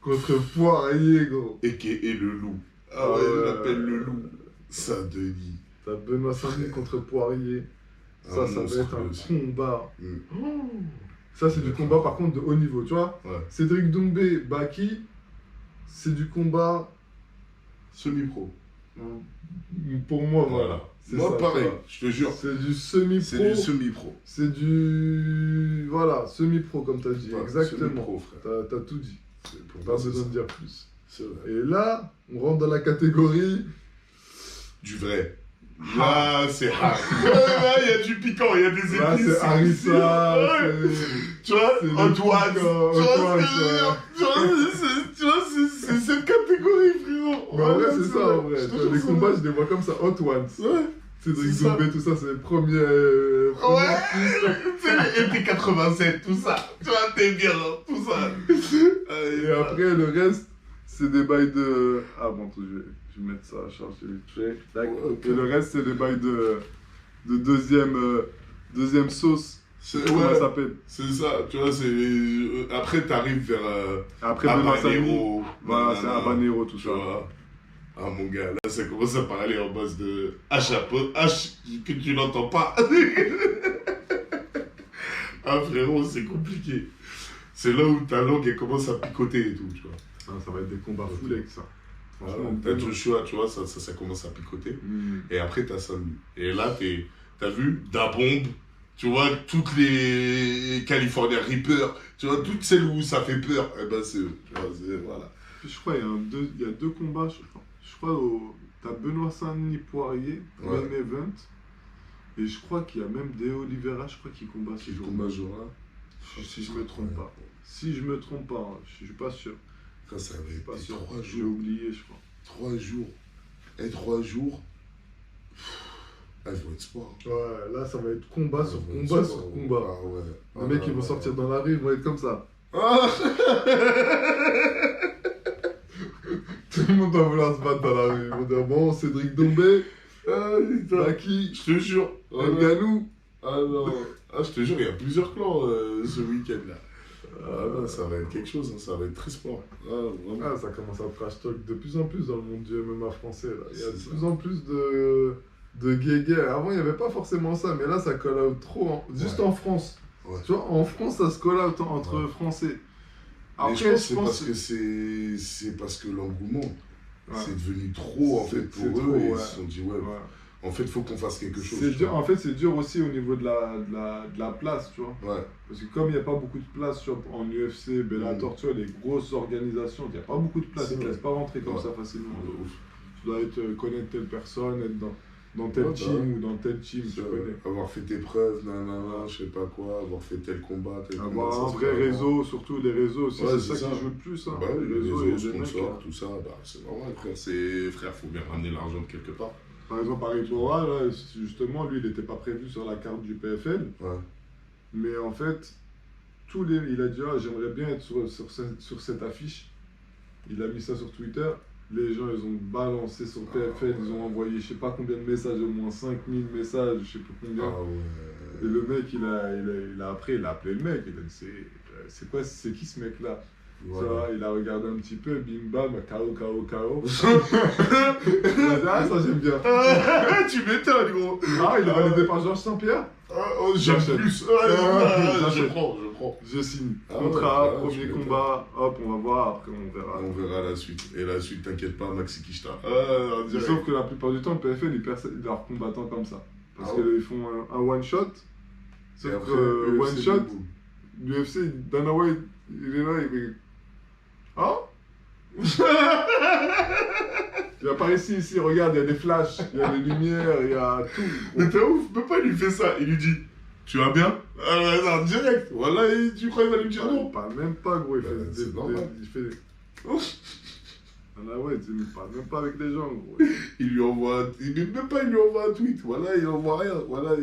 Contre Poirier, gros. Et le loup. Ah ouais, je l'appelle le loup. Saint-Denis. T'as Benoît Saint-Denis contre Poirier. Ça va être un combat. Oh. Ça, c'est du combat, par contre, de haut niveau, tu vois. Ouais. Cédric Doumbé, Baki, c'est du combat... Semi-pro. Pour moi, voilà. Moi, ça, pareil, je te jure. C'est du semi-pro. C'est du semi-pro. C'est du... Voilà, semi-pro, comme tu as dit. Ouais, exactement. Semi-pro, frère. T'as tout dit. Pas besoin de dire plus. C'est vrai. Et là, on rentre dans la catégorie... Du vrai. Là, c'est hard. Là, il y a du piquant, il y a des épices. Là, c'est harissa. Tu vois, Antoine. Tu vois, c'est cette catégorie, frérot. Mais en vrai, c'est ça, en vrai. Les combats, je les vois comme ça. Hot Ones. Ouais. Cédric Doumbé, tout ça, c'est les premiers. Ouais. C'est les EP87, tout ça. Tu vois, t'es bien, tout ça. Et après, le reste, c'est des bails de. Ah bon, je vais mettre ça à charger vite fait. Et le reste, c'est des bails de deuxième sauce. Comment ça s'appelle? C'est ça, tu vois, c'est... Après, t'arrives vers... Après, Habanero. Voilà, c'est Habanero, tout ça. Vois. Ah, mon gars, là, ça commence à parler en base de H que tu n'entends pas. Ah, frérot, c'est compliqué. C'est là où ta langue, elle commence à picoter et tout, tu vois. Ah, ça va être des combats fous avec ça. Franchement, t'as Joshua, tu vois, ça commence à picoter. Et après, t'as Samu. Et là, t'as vu, Da-Bomb, tu vois, toutes les California Reaper, tu vois, toutes celles où ça fait peur, eh ben c'est eux. Voilà. Je crois qu'il y a deux combats, je crois, t'as Benoît Saint-Denis Poirier, main event. Et je crois qu'il y a même Deo Oliveira, je crois qu'il combat ce jour. Si je me trompe pas. Si je me trompe pas, hein, je suis pas sûr. Ça va être 3 jours. J'ai oublié, je crois. 3 jours. Et 3 jours. Ah, ils vont être sport. Ouais, là, ça va être combat sur combat sur combat. Ah ouais. Les mecs, ils vont sortir dans la rue, ils vont être comme ça. Ah. Tout le monde va vouloir se battre dans la rue. Ils vont dire, bon, Cédric Doumbé, Baki, je te jure. Nganou. Ah non. Ah, je te jure, il y a plusieurs clans ce week-end-là. Ah non, ça va être quelque chose, hein, ça va être très sport. Ah, ça commence à trash talk de plus en plus dans le monde du MMA français. Là. Il y a de plus en plus de guéguerres. Avant, il n'y avait pas forcément ça, mais là, ça call out trop. Juste en France. Ouais. Tu vois, en France, ça se call out entre Français. Après, je pense que c'est parce que l'engouement, c'est devenu trop en fait pour eux. Et ils se sont dit, en fait, il faut qu'on fasse quelque chose. En fait, c'est dur aussi au niveau de la place, tu vois. Ouais. Parce que comme il n'y a pas beaucoup de place en UFC, Bellator, tu vois, les grosses organisations, il n'y a pas beaucoup de place, ils ne te laissent pas rentrer comme ça facilement. Tu dois connaître telle personne, être dans tel team ou dans tel team, tu connais. Avoir fait tes preuves, je sais pas quoi, avoir fait tel combat, avoir un vrai réseau, surtout les réseaux aussi, c'est ça qui joue le plus. Hein. Bah, les réseaux, sponsors, tout ça, bah, c'est normal, frère, faut bien ramener l'argent de quelque part. Par exemple, Paris-Toura, là, justement, lui, il n'était pas prévu sur la carte du PFL. Ouais. Mais en fait, il a dit, j'aimerais bien être sur cette affiche. Il a mis ça sur Twitter. Les gens, ils ont balancé sur PFL, ils ont envoyé je sais pas combien de messages, au moins 5000 messages, je sais pas combien. Et le mec, il a appelé le mec, il a dit, c'est qui ce mec-là? Voilà. Ça va, il a regardé un petit peu, bim bam, KO. Ah, ça j'aime bien. Tu m'étonnes, gros. Ah, il est validé par Georges Saint-Pierre? J'aime plus. Je prends. Je signe. Contrat, premier combat, hop, on va voir, après on verra. On verra la suite. Et la suite, t'inquiète pas, Maxi Kishta. Sauf que la plupart du temps, le PFL, ils perdent leurs combattants comme ça. Parce qu'ils font un one-shot. Sauf que one-shot, l'UFC, Dana White, il est là, il fait... Ah. Il viens par ici, regarde, il y a des flashs, il y a des lumières, il y a tout. Mais t'es ouf, même pas il lui fait ça, il lui dit, tu vas bien? Alors, direct, voilà, tu crois qu'il va lui dire non? Il parle même pas, gros, il c'est normal. il fait Ah ouais, il parle même pas avec des gens, gros. Il lui envoie, il lui envoie un tweet, voilà, il envoie rien, voilà,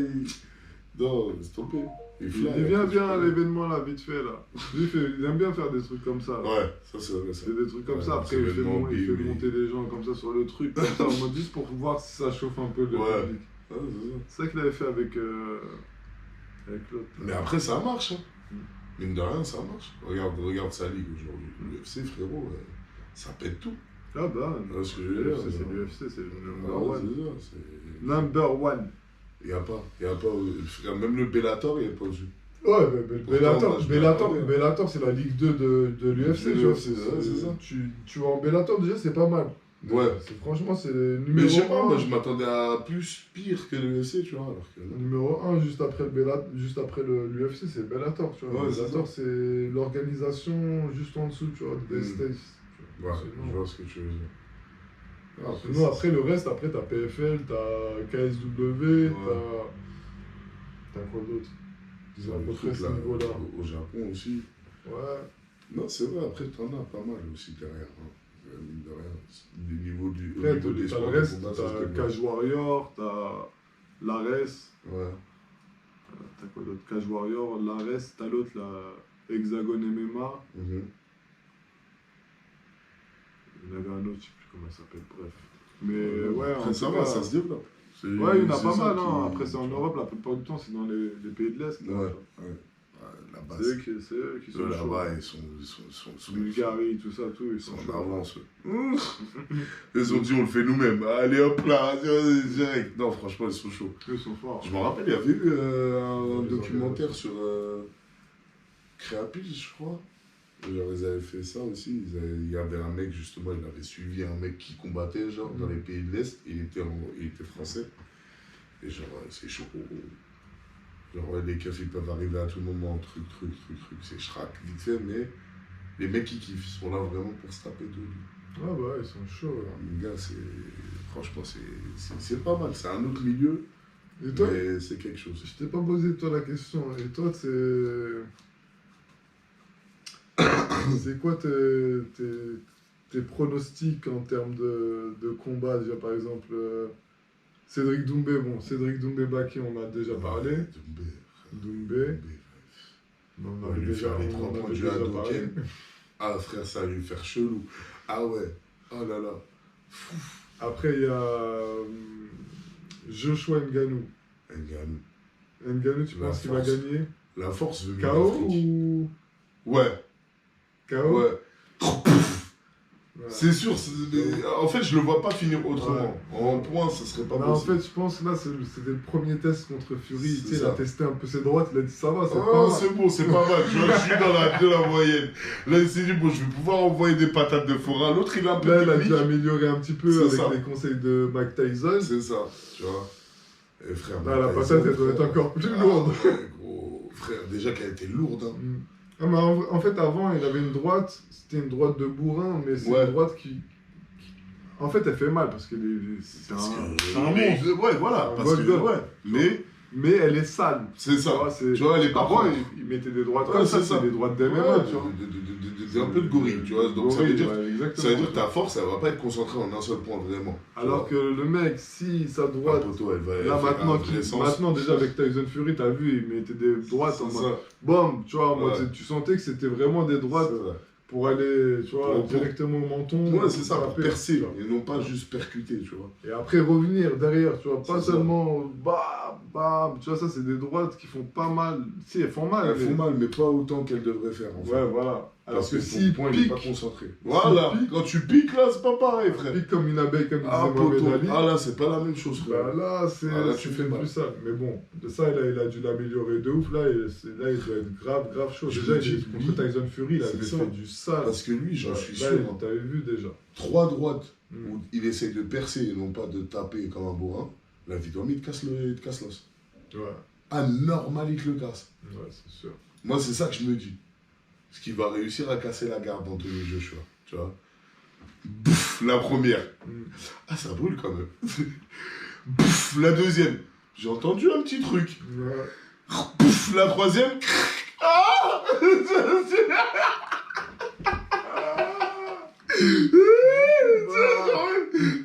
non, c'est tombé. Il vient à l'événement là, vite fait là. Lui, il aime bien faire des trucs comme ça. Là. Ouais, ça c'est vrai. C'est des trucs comme ça, après il fait monter les gens comme ça sur le truc, comme ça, en mode juste pour voir si ça chauffe un peu le public. Ouais, c'est ça qu'il avait fait avec l'autre. Mais après ça marche, hein. Mine de rien, ça marche. Regarde sa ligue aujourd'hui. L'UFC, frérot, ça pète tout. Ah bah, c'est l'UFC, c'est le number one. C'est number one. Il n'y a pas. Même le Bellator, il n'y a pas dessus. Ouais, mais Bellator, c'est la Ligue 2 de l'UFC. C'est ça. Tu vas en Bellator, déjà, c'est pas mal. Ouais. Franchement, c'est le numéro 1. Mais je sais pas, moi, je m'attendais à pire que l'UFC, tu vois. Alors que... Numéro 1, juste après l'UFC, c'est Bellator, tu vois. Ouais, Bellator, c'est l'organisation juste en dessous, tu vois, des States. Ouais, je vois ce que tu veux dire. Sinon, après le reste, t'as PFL, t'as KSW, t'as quoi d'autre? Ils ont à peu près ce niveau-là. Au Japon aussi. Ouais. Non, c'est vrai, après t'en as pas mal aussi derrière. Hein. Mine de rien. Des niveaux du. Après, t'as le reste, t'as Cage Warrior, t'as Lares. Ouais. T'as quoi d'autre? Cage Warrior, Lares, t'as l'autre là, Hexagon MMA. Il y en avait un autre, je sais plus comment il s'appelle, bref. Mais ouais, après, ça va, ça se développe. Ouais, il y en a pas mal, hein. Après, c'est en Europe, la plupart du temps, c'est dans les pays de l'Est. Ouais. C'est eux qui sont là-bas, ils sont Bulgarie, tout ça, tout, ils sont en avance. Ils ont dit, on le fait nous-mêmes. Allez hop là, direct. Non, franchement, ils sont chauds. Ils sont forts. Je me rappelle, il y avait eu un documentaire sur Créapil, je crois. Genre, ils avaient fait ça aussi. Il y avait un mec, justement, il avait suivi un mec qui combattait, genre, dans les pays de l'Est. Il était français. Et genre, c'est chaud. Genre, les keufs, ils peuvent arriver à tout moment, truc. C'est schrack, vite fait, mais les mecs, ils kiffent. Ils sont là vraiment pour se taper tout. Ah bah, ils sont chauds. Les gars, franchement, c'est pas mal. C'est un autre milieu, et toi, mais c'est quelque chose. Je t'ai pas posé, toi, la question. Et toi, c'est quoi tes pronostics en termes de combat? Déjà, par exemple, Cédric Doumbé Baki, on en a déjà parlé. Doumbé. On va lui faire les 3 points du Hadoken. Ah frère, ça va lui faire chelou. Ah ouais, oh là là. Après, il y a Joshua Ngannou. Ngannou, tu penses qu'il va gagner? La force veut KO ou... Ouais. KO? Ouais. C'est sûr, en fait, je le vois pas finir autrement. Ouais. En point, ça serait pas possible. En fait, je pense que là, c'était le premier test contre Fury. Tu sais, il a testé un peu ses droites, il a dit ça va, c'est pas mal. C'est bon, c'est pas mal. Je suis dans la moyenne. Là, il s'est dit, bon, je vais pouvoir envoyer des patates de forain. L'autre, il a un peu technique. Là, il a dû améliorer un petit peu avec les conseils de Mike Tyson. C'est ça, tu vois. Et frère, là, la patate, elle doit être encore plus lourde. Gros, frère, déjà qu'elle était lourde, hein. Ah, mais en fait, avant, il avait une droite, c'était une droite de bourrin, mais c'est une droite qui... En fait, elle fait mal, parce que c'est un monstre. Ouais, voilà, parce que... Mais elle est sale. C'est ça. Tu vois, elle est pas avant, il mettait des droites comme ça, c'est des droites d'MMA, tu vois. Un peu de gorille, tu vois. Donc ça veut dire que ta force, elle va pas être concentrée en un seul point, vraiment. Alors que le mec, si sa droite... Là, maintenant, déjà, avec Tyson Fury, t'as vu, il mettait des droites en mode... Bam, tu vois, en mode, tu sentais que c'était vraiment des droites pour aller, tu vois, directement au menton. Ouais, c'est ça, pour percer, et non pas juste percuter, tu vois. Et après, revenir derrière, tu vois, pas seulement... Bam, tu vois, ça, c'est des droites qui font pas mal. Si, elles font mal. Elles font mal, mais pas autant qu'elles devraient faire, en fait. Ouais, voilà. Alors que si point, il est pas concentré. Voilà, quand tu piques, là, c'est pas pareil, frère. Pique comme une abeille, comme disait Mohamed Ali. Ah là, c'est pas la même chose, frère. Bah là, tu fais plus ça. Mais bon, de ça, il a dû l'améliorer de ouf. Là, il doit être grave chaud. Déjà, contre Tyson Fury, il avait fait du sale. Parce que lui, j'en suis sûr. T'avais vu déjà. 3 droites où il essaie de percer et non pas de taper comme un bourrin. La victoire, il te casse l'os. Ouais. Ah, normal, il te le casse. Ouais, c'est sûr. Moi, c'est ça que je me dis. Parce qu'il va réussir à casser la garde d'Anthony Joshua, tu vois. Bouf, la première. Ah, ça brûle quand même. Pouf, la deuxième. J'ai entendu un petit truc. Ouais. Pouf, la troisième. Ah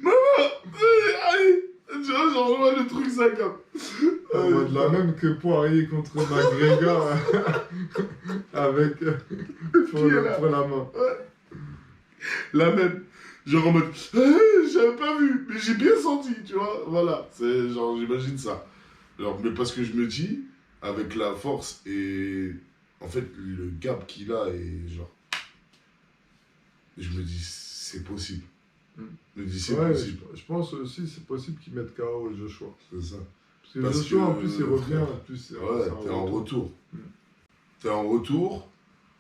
maman, allez, tu vois, genre, le truc, ça comme. En mode la même que Poirier contre McGregor avec pour la main. La même. Genre en mode, j'avais pas vu, mais j'ai bien senti, tu vois. Voilà, c'est genre, j'imagine ça. Alors, mais parce que je me dis, avec la force et en fait, le gap qu'il a et genre, je me dis, c'est possible. Je me dis, c'est possible. Je pense aussi c'est possible qu'ils mettent KO Joshua. C'est ça. Parce que Joshua, en plus, il revient. Plus, ouais, t'es en retour. T'es en retour.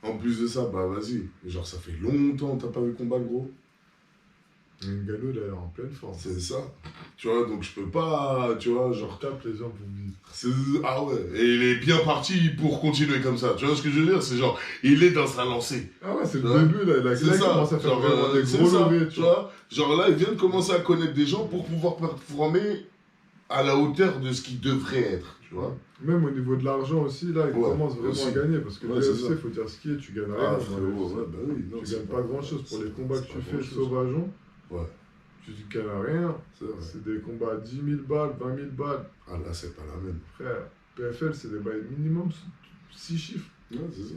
En plus de ça, bah vas-y. Genre, ça fait longtemps que t'as pas vu combat, gros. Ngannou, il est en pleine forme. C'est ça. Tu vois, donc je peux pas, tu vois, genre... tape les gens pour vivre. Ah ouais, et il est bien parti pour continuer comme ça. Tu vois ce que je veux dire? C'est genre, il est dans sa lancée. Ah ouais, c'est le début, là. Il commence à faire vraiment des gros levées, tu vois. Genre là, il vient de commencer à connaître des gens pour pouvoir performer à la hauteur de ce qu'il devrait être, tu vois. Même au niveau de l'argent aussi, là, il commence vraiment aussi. À gagner. Parce que l'UFC, il faut dire ce qui est, tu gagnes rien. Bah oui, non, tu gagnes pas grand-chose pour les combats que tu fais, sauvageons. Ouais. Tu gagnes rien. C'est des combats à 10 000 balles, 20 000 balles. Ah là, c'est pas la même. Frère, PFL, c'est des bails minimum 6 chiffres. Ouais, c'est ça.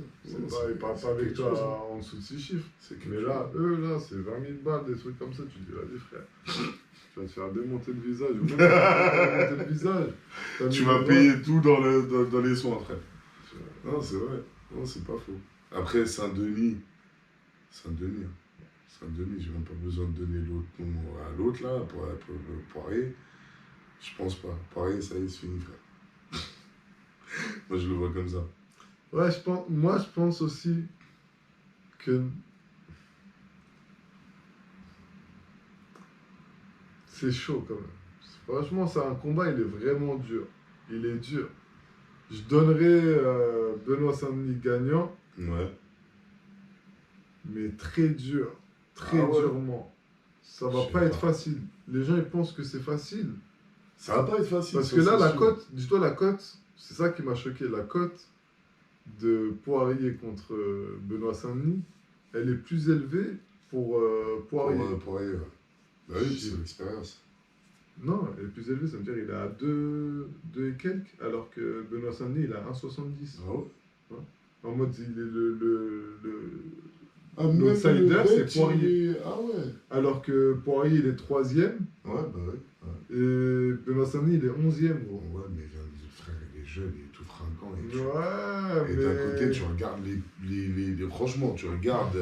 Ils parlent pas avec toi en dessous de 6 chiffres. Mais là, c'est 20 000 balles, des trucs comme ça. Tu te dis, vas-y, frère. Tu vas te faire démonter le visage. Ou même démonter le visage. Tu vas payer tout dans les soins après. Non, c'est vrai. Non, c'est pas faux. Après, Saint-Denis, j'ai même pas besoin de donner l'autre nom à l'autre, là, pour Poirier. Je pense pas. Poirier, ça y est, c'est fini, frère. Moi, je le vois comme ça. Ouais, moi, je pense aussi que c'est chaud, quand même. Franchement, c'est un combat, il est vraiment dur. Il est dur. Je donnerais Benoît Saint-Denis gagnant. Ouais. Mais très dur. Très durement. Ça va pas être facile. Les gens, ils pensent que c'est facile. Ça va pas être facile. Parce que là, la cote, dis-toi, la cote, c'est ça qui m'a choqué. La cote de Poirier contre Benoît Saint-Denis, elle est plus élevée pour Poirier. Poirier, ouais. Bah oui, c'est l'expérience. Non, elle est plus élevée, ça veut dire qu'il est à 2 et quelques, alors que Benoît Saint-Denis, il est à 1,70. Ah ouais. En mode, il est l'outsider, c'est Poirier. Ah ouais. Alors que Poirier, il est 3e. Ouais, bah ouais. Et Benoît Saint-Denis, il est 11e, gros. Ouais, mais frère, il est jeune, il est tout fringant. Et d'un côté, tu regardes franchement, tu regardes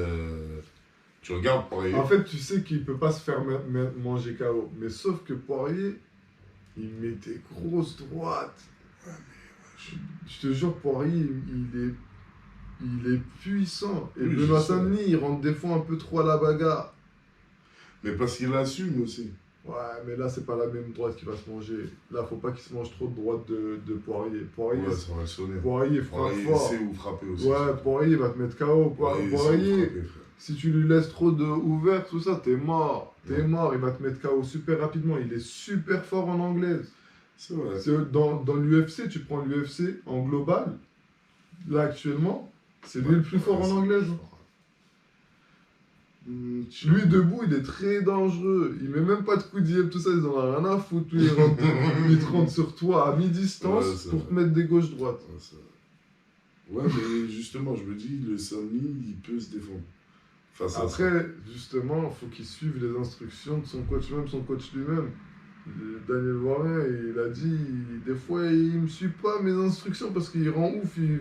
Poirier. En fait, tu sais qu'il peut pas se faire manger KO. Mais sauf que Poirier, il met des grosses droites. Ouais, mais je te jure, Poirier, il est puissant. Et oui, Benoît Saint-Denis, il rentre des fois un peu trop à la bagarre. Mais parce qu'il assume aussi. Ouais, mais là, c'est pas la même droite qui va se manger. Là, faut pas qu'il se mange trop de droite de Poirier. Ouais, ça va le sonner. Poirier frappe fort. Il sait où frapper aussi. Ouais, Poirier va te mettre KO. Poirier, si tu lui laisses trop de ouvert, tout ça, t'es mort. T'es mort, il va te mettre KO super rapidement. Il est super fort en anglaise. C'est vrai. Dans l'UFC, tu prends l'UFC en global. Là, actuellement, c'est lui le plus fort en anglaise. Lui, debout, il est très dangereux. Il met même pas de coup d'IM, tout ça, ils en ont rien à foutre. Lui, il te rentre sur toi à mi-distance pour te mettre des gauches-droites. Ouais, mais justement, je me dis, le Saint-Denis, il peut se défendre. Après, justement, il faut qu'il suive les instructions de son coach, même son coach lui-même. Daniel Warren, il a dit, des fois, il me suit pas mes instructions parce qu'il rend ouf, il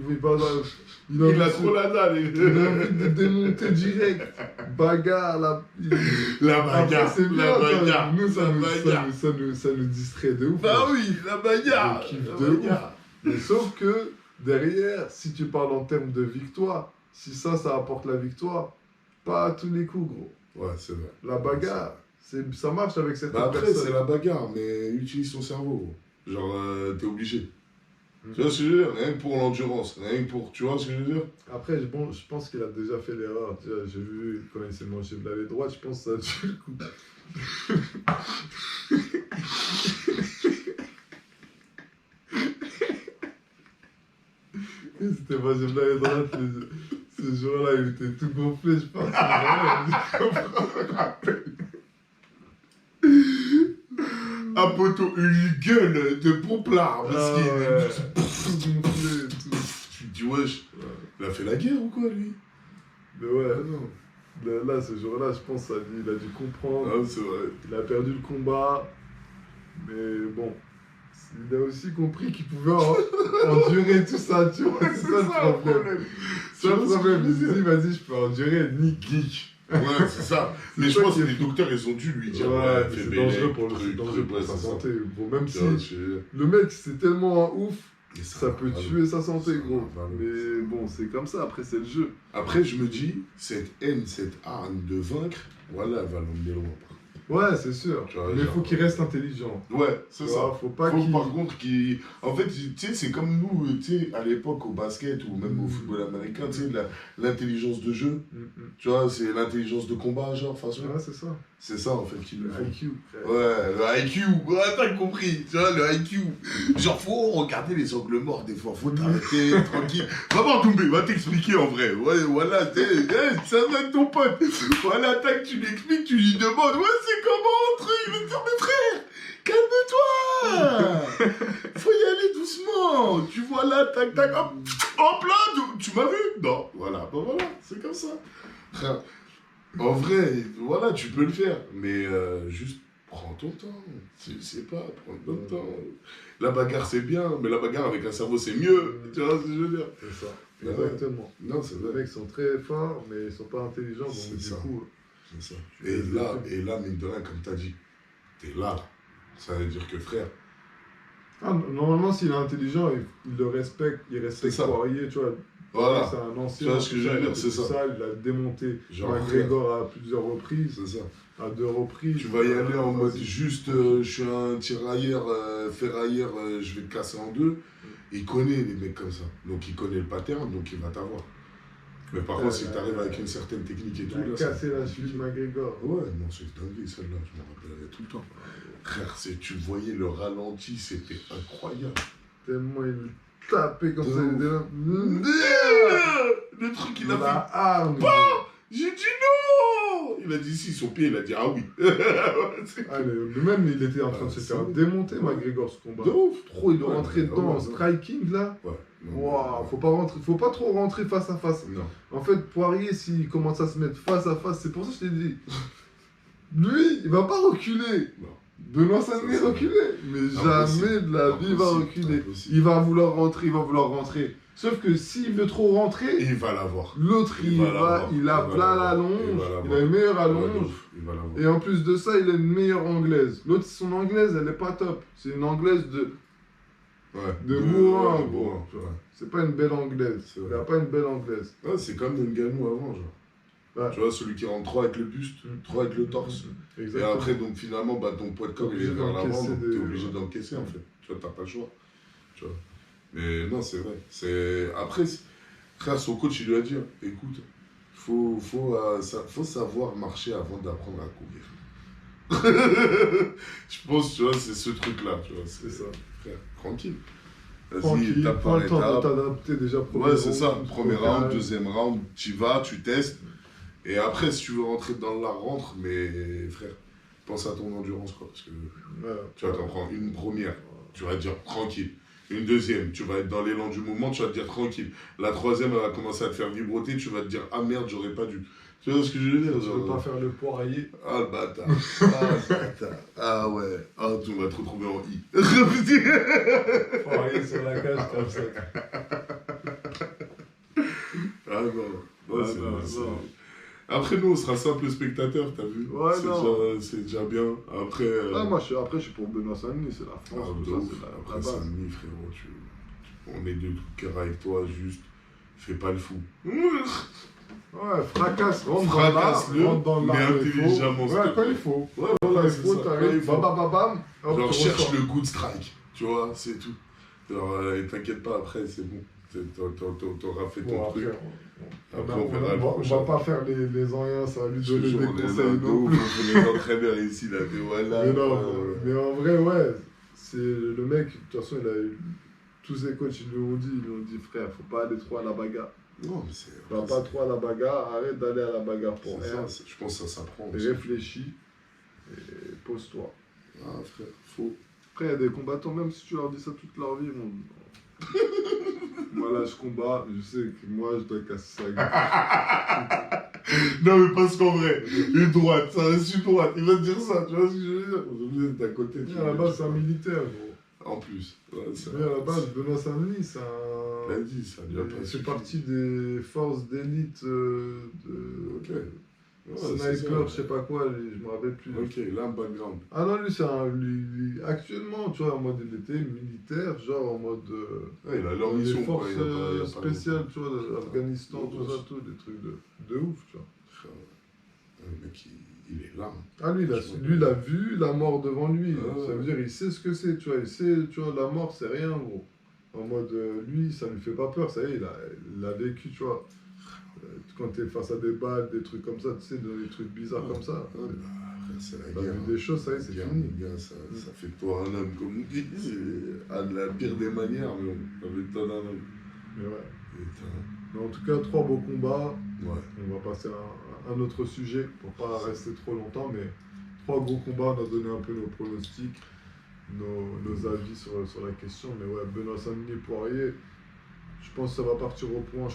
a trop la dalle. Il a envie de démonter direct. Bagarre, la bagarre. C'est bien, la bagarre. Nous, ça nous distrait de ouf. Bah oui, la bagarre. Mais sauf que, derrière, si tu parles en termes de victoire, si ça apporte la victoire, pas à tous les coups, gros. Ouais, c'est vrai. La bagarre. Ça marche avec cette personne. Après, c'est la bagarre, mais utilise ton cerveau. Genre, t'es obligé. Tu vois ce que je veux dire? Rien que pour l'endurance, rien que pour. Tu vois ce que je veux dire? Après, bon, je pense qu'il a déjà fait l'erreur. J'ai vu quand il s'est mangé de l'allée droite, je pense que ça a dû le coup. Il s'était mangé de l'allée droite. Ce jour-là, il était tout gonflé, je pense. Un poteau, une gueule de pomplard, parce qu'il est tout gonflé et tout. Tu te dis, wesh, il a fait la guerre ou quoi, lui? Mais ouais, non. Là, ce jour-là, je pense qu'il a dû comprendre. Ah, c'est vrai. Il a perdu le combat. Mais bon, il a aussi compris qu'il pouvait endurer tout ça, tu vois. C'est ça le problème. C'est le problème. Il se dit, vas-y, je peux endurer, nique. Ouais, c'est ça. Mais je pense que les docteurs, ils ont dû lui dire, ouais, c'est dangereux pour sa santé, gros. Même si le mec, c'est tellement un ouf, ça peut tuer sa santé, gros. Mais bon, c'est comme ça, après, c'est le jeu. Après, je me dis, cette haine, cette hargne de vaincre, voilà, elle va l'emmener loin. Ouais, c'est sûr. Mais il faut qu'il reste intelligent. Ouais, c'est ça. Faut pas qu'il... par contre, qu'il... En fait, tu sais, c'est comme nous, tu sais, à l'époque, au basket ou même au football américain, tu sais, l'intelligence de jeu. Tu vois, c'est l'intelligence de combat, genre, façon. Ouais, c'est ça. C'est ça, en fait, qu'il nous faut. Le IQ. Ouais, le IQ. Ouais, t'as compris. Tu vois, le IQ. Genre, faut regarder les angles morts, des fois. Faut t'arrêter, tranquille. Va voir Doumbé, va t'expliquer, en vrai. Ouais, voilà, ça va être ton pote. Voilà, tac, tu l'expliques, tu lui demandes, ouais, c'est comment, truc. Il va te dire, mais frère, calme-toi. Faut y aller doucement. Tu vois là, tac, tac, hop là, tu m'as vu? Non, voilà, ben voilà, c'est comme ça. Frère, en vrai, voilà, tu peux le faire, mais juste prends ton temps. C'est pas, prends ton temps. La bagarre, c'est bien, mais la bagarre avec un cerveau, c'est mieux. Tu vois ce que je veux dire? C'est ça. Exactement. Non, c'est vrai. Les mecs sont très forts, mais ils sont pas intelligents, donc du coup... C'est ça. Et là, mine de rien, comme t'as dit, t'es là. Ça veut dire que frère... Ah, normalement, s'il est intelligent, il le respecte, il respecte Poirier, tu vois. Voilà. C'est un ancien. Tu vois ce que je veux dire, c'est ça. Il a démonté McGregor à plusieurs reprises. C'est ça. À 2 reprises. Tu vas y aller en mode juste, je suis un tirailleur, ferrailleur, je vais te casser en deux. Il connaît les mecs comme ça. Donc il connaît le pattern, donc il va t'avoir. Mais par contre, si tu arrives avec une certaine technique et tout, il a cassé la cheville de McGregor. Ouais, non, c'est dingue celle-là, je m'en rappellerai tout le temps. Frère, tu voyais le ralenti, c'était incroyable. Tellement il tapait comme ça, il était là. Le truc, il a fait. Ah, j'ai dit non. Il a dit si, son pied, il a dit ah oui. Lui-même, il était en train de se faire démonter, McGregor, ce combat. De ouf. Trop, il est rentré dedans en striking, là. Ouais. Wow, faut pas trop rentrer face à face. Non. En fait, Poirier, s'il commence à se mettre face à face, c'est pour ça que je t'ai dit. Lui, il va pas reculer. Non. Benoît Saint-Denis reculer. Mais jamais de la vie il va reculer. Il va vouloir rentrer. Sauf que s'il veut trop rentrer, il va l'avoir. L'autre, il a plein l'allonge, il a une meilleure allonge. Et en plus de ça, il a une meilleure anglaise. L'autre, son anglaise, elle est pas top. C'est une anglaise de Mourin, gros. C'est pas une belle anglaise. Il a pas une belle anglaise. Ouais, c'est comme Ngannou avant, genre. Ouais. Tu vois, celui qui rentre trop avec le buste, trop avec le torse. Exactement. Et après, donc finalement, ton poids de corps, il est vers l'avant, donc t'es obligé d'encaisser, en fait. Tu vois, t'as pas le choix. Tu vois. Mais non, c'est vrai. Après, frère, son coach, il lui a dit, écoute, faut savoir marcher avant d'apprendre à courir. Je pense, tu vois, c'est ce truc-là, tu vois. C'est ça. Frère, tranquille. Vas-y, étape par étape. Temps de t'adapter déjà. Ouais, c'est ça. Premier round, deuxième round, tu vas, tu testes. Et après, si tu veux rentrer dans la rentre, mais frère, pense à ton endurance, quoi. Parce que tu vas t'en prendre une première, tu vas te dire tranquille. Une deuxième, tu vas être dans l'élan du mouvement, tu vas te dire tranquille. La troisième, elle va commencer à te faire vibroter, tu vas te dire ah merde, j'aurais pas dû. Tu vois ce que je veux dire? Tu veux pas faire le Poirier. Ah le bâtard. Ah ouais. Ah, tu vas te retrouver en I. Poirier sur la cage comme ça. Ah non. Non. Après, nous, on sera simple spectateur, t'as vu? Ouais, c'est déjà bien. Après, moi, je suis pour Benoît Saint-Denis, c'est la France. Après, Saint-Denis, frérot, on est de tout cœur avec toi, juste, fais pas le fou. Ouais, rentre dans mais intelligemment. Ouais, quand il faut. Ouais, voilà, quand il faut, t'arrives, bam. Genre, cherche le good strike, tu vois, c'est tout. T'inquiète pas, après, c'est bon. T'auras fait ton truc. Après, on verra on va pas faire les anciens, ça va lui donner des conseils. On fait les entraîneurs ici, là, voilà. Mais non, mais en vrai, ouais, c'est le mec, de toute façon, il a eu. Tous ses coachs, ils lui ont dit, frère, faut pas aller trop à la bagarre. Non, mais c'est. Va pas trop à la bagarre, arrête d'aller à la bagarre pour rien. Je pense que ça s'apprend. Réfléchis et pose-toi. Ah, frère, faut. Après, il y a des combattants, même si tu leur dis ça toute leur vie, moi là, je combats, je sais que moi, je dois casser ça. Non, mais parce qu'en vrai, une droite, ça reste une droite. Il va te dire ça, tu vois ce que je veux dire? Aujourd'hui, d'être à côté. À la base, c'est un militaire, gros. En plus. Ouais, mais à la base, Benoît Saint-Denis, c'est un. L'a dit, ça lui a pas fait partie des forces d'élite Ok. Ouais, sniper, je sais pas quoi, je me rappelle plus. Ok, là, un background. Ah non, lui, c'est un. Actuellement, tu vois, en mode il était militaire, genre en mode. Ouais, il a leur mission. Les forces spéciales, tu vois, Afghanistan, tout ça, tout, des trucs de ouf, tu vois. Le mec, il est là. Ah, lui, il a vu la mort devant lui. Ça veut dire, il sait ce que c'est, tu vois. Il sait, tu vois, la mort, c'est rien, gros. En mode, lui, ça lui fait pas peur, ça y est, il a vécu, tu vois. Quand t'es face à des balles, des trucs comme ça, tu sais, des trucs bizarres comme ça. C'est la guerre. guerre. Vu des choses, ça y est, c'est fini. Ça fait de toi un homme, comme on dit. C'est à la pire des manières, mais ça fait de toi un homme. Mais ouais. Mais en tout cas, 3 beaux combats. Ouais. On va passer à un autre sujet pour pas rester trop longtemps, mais 3 gros combats, on a donné un peu nos pronostics, nos avis sur la question. Mais ouais, Benoît Saint-Denis, Poirier, je pense que ça va partir au point,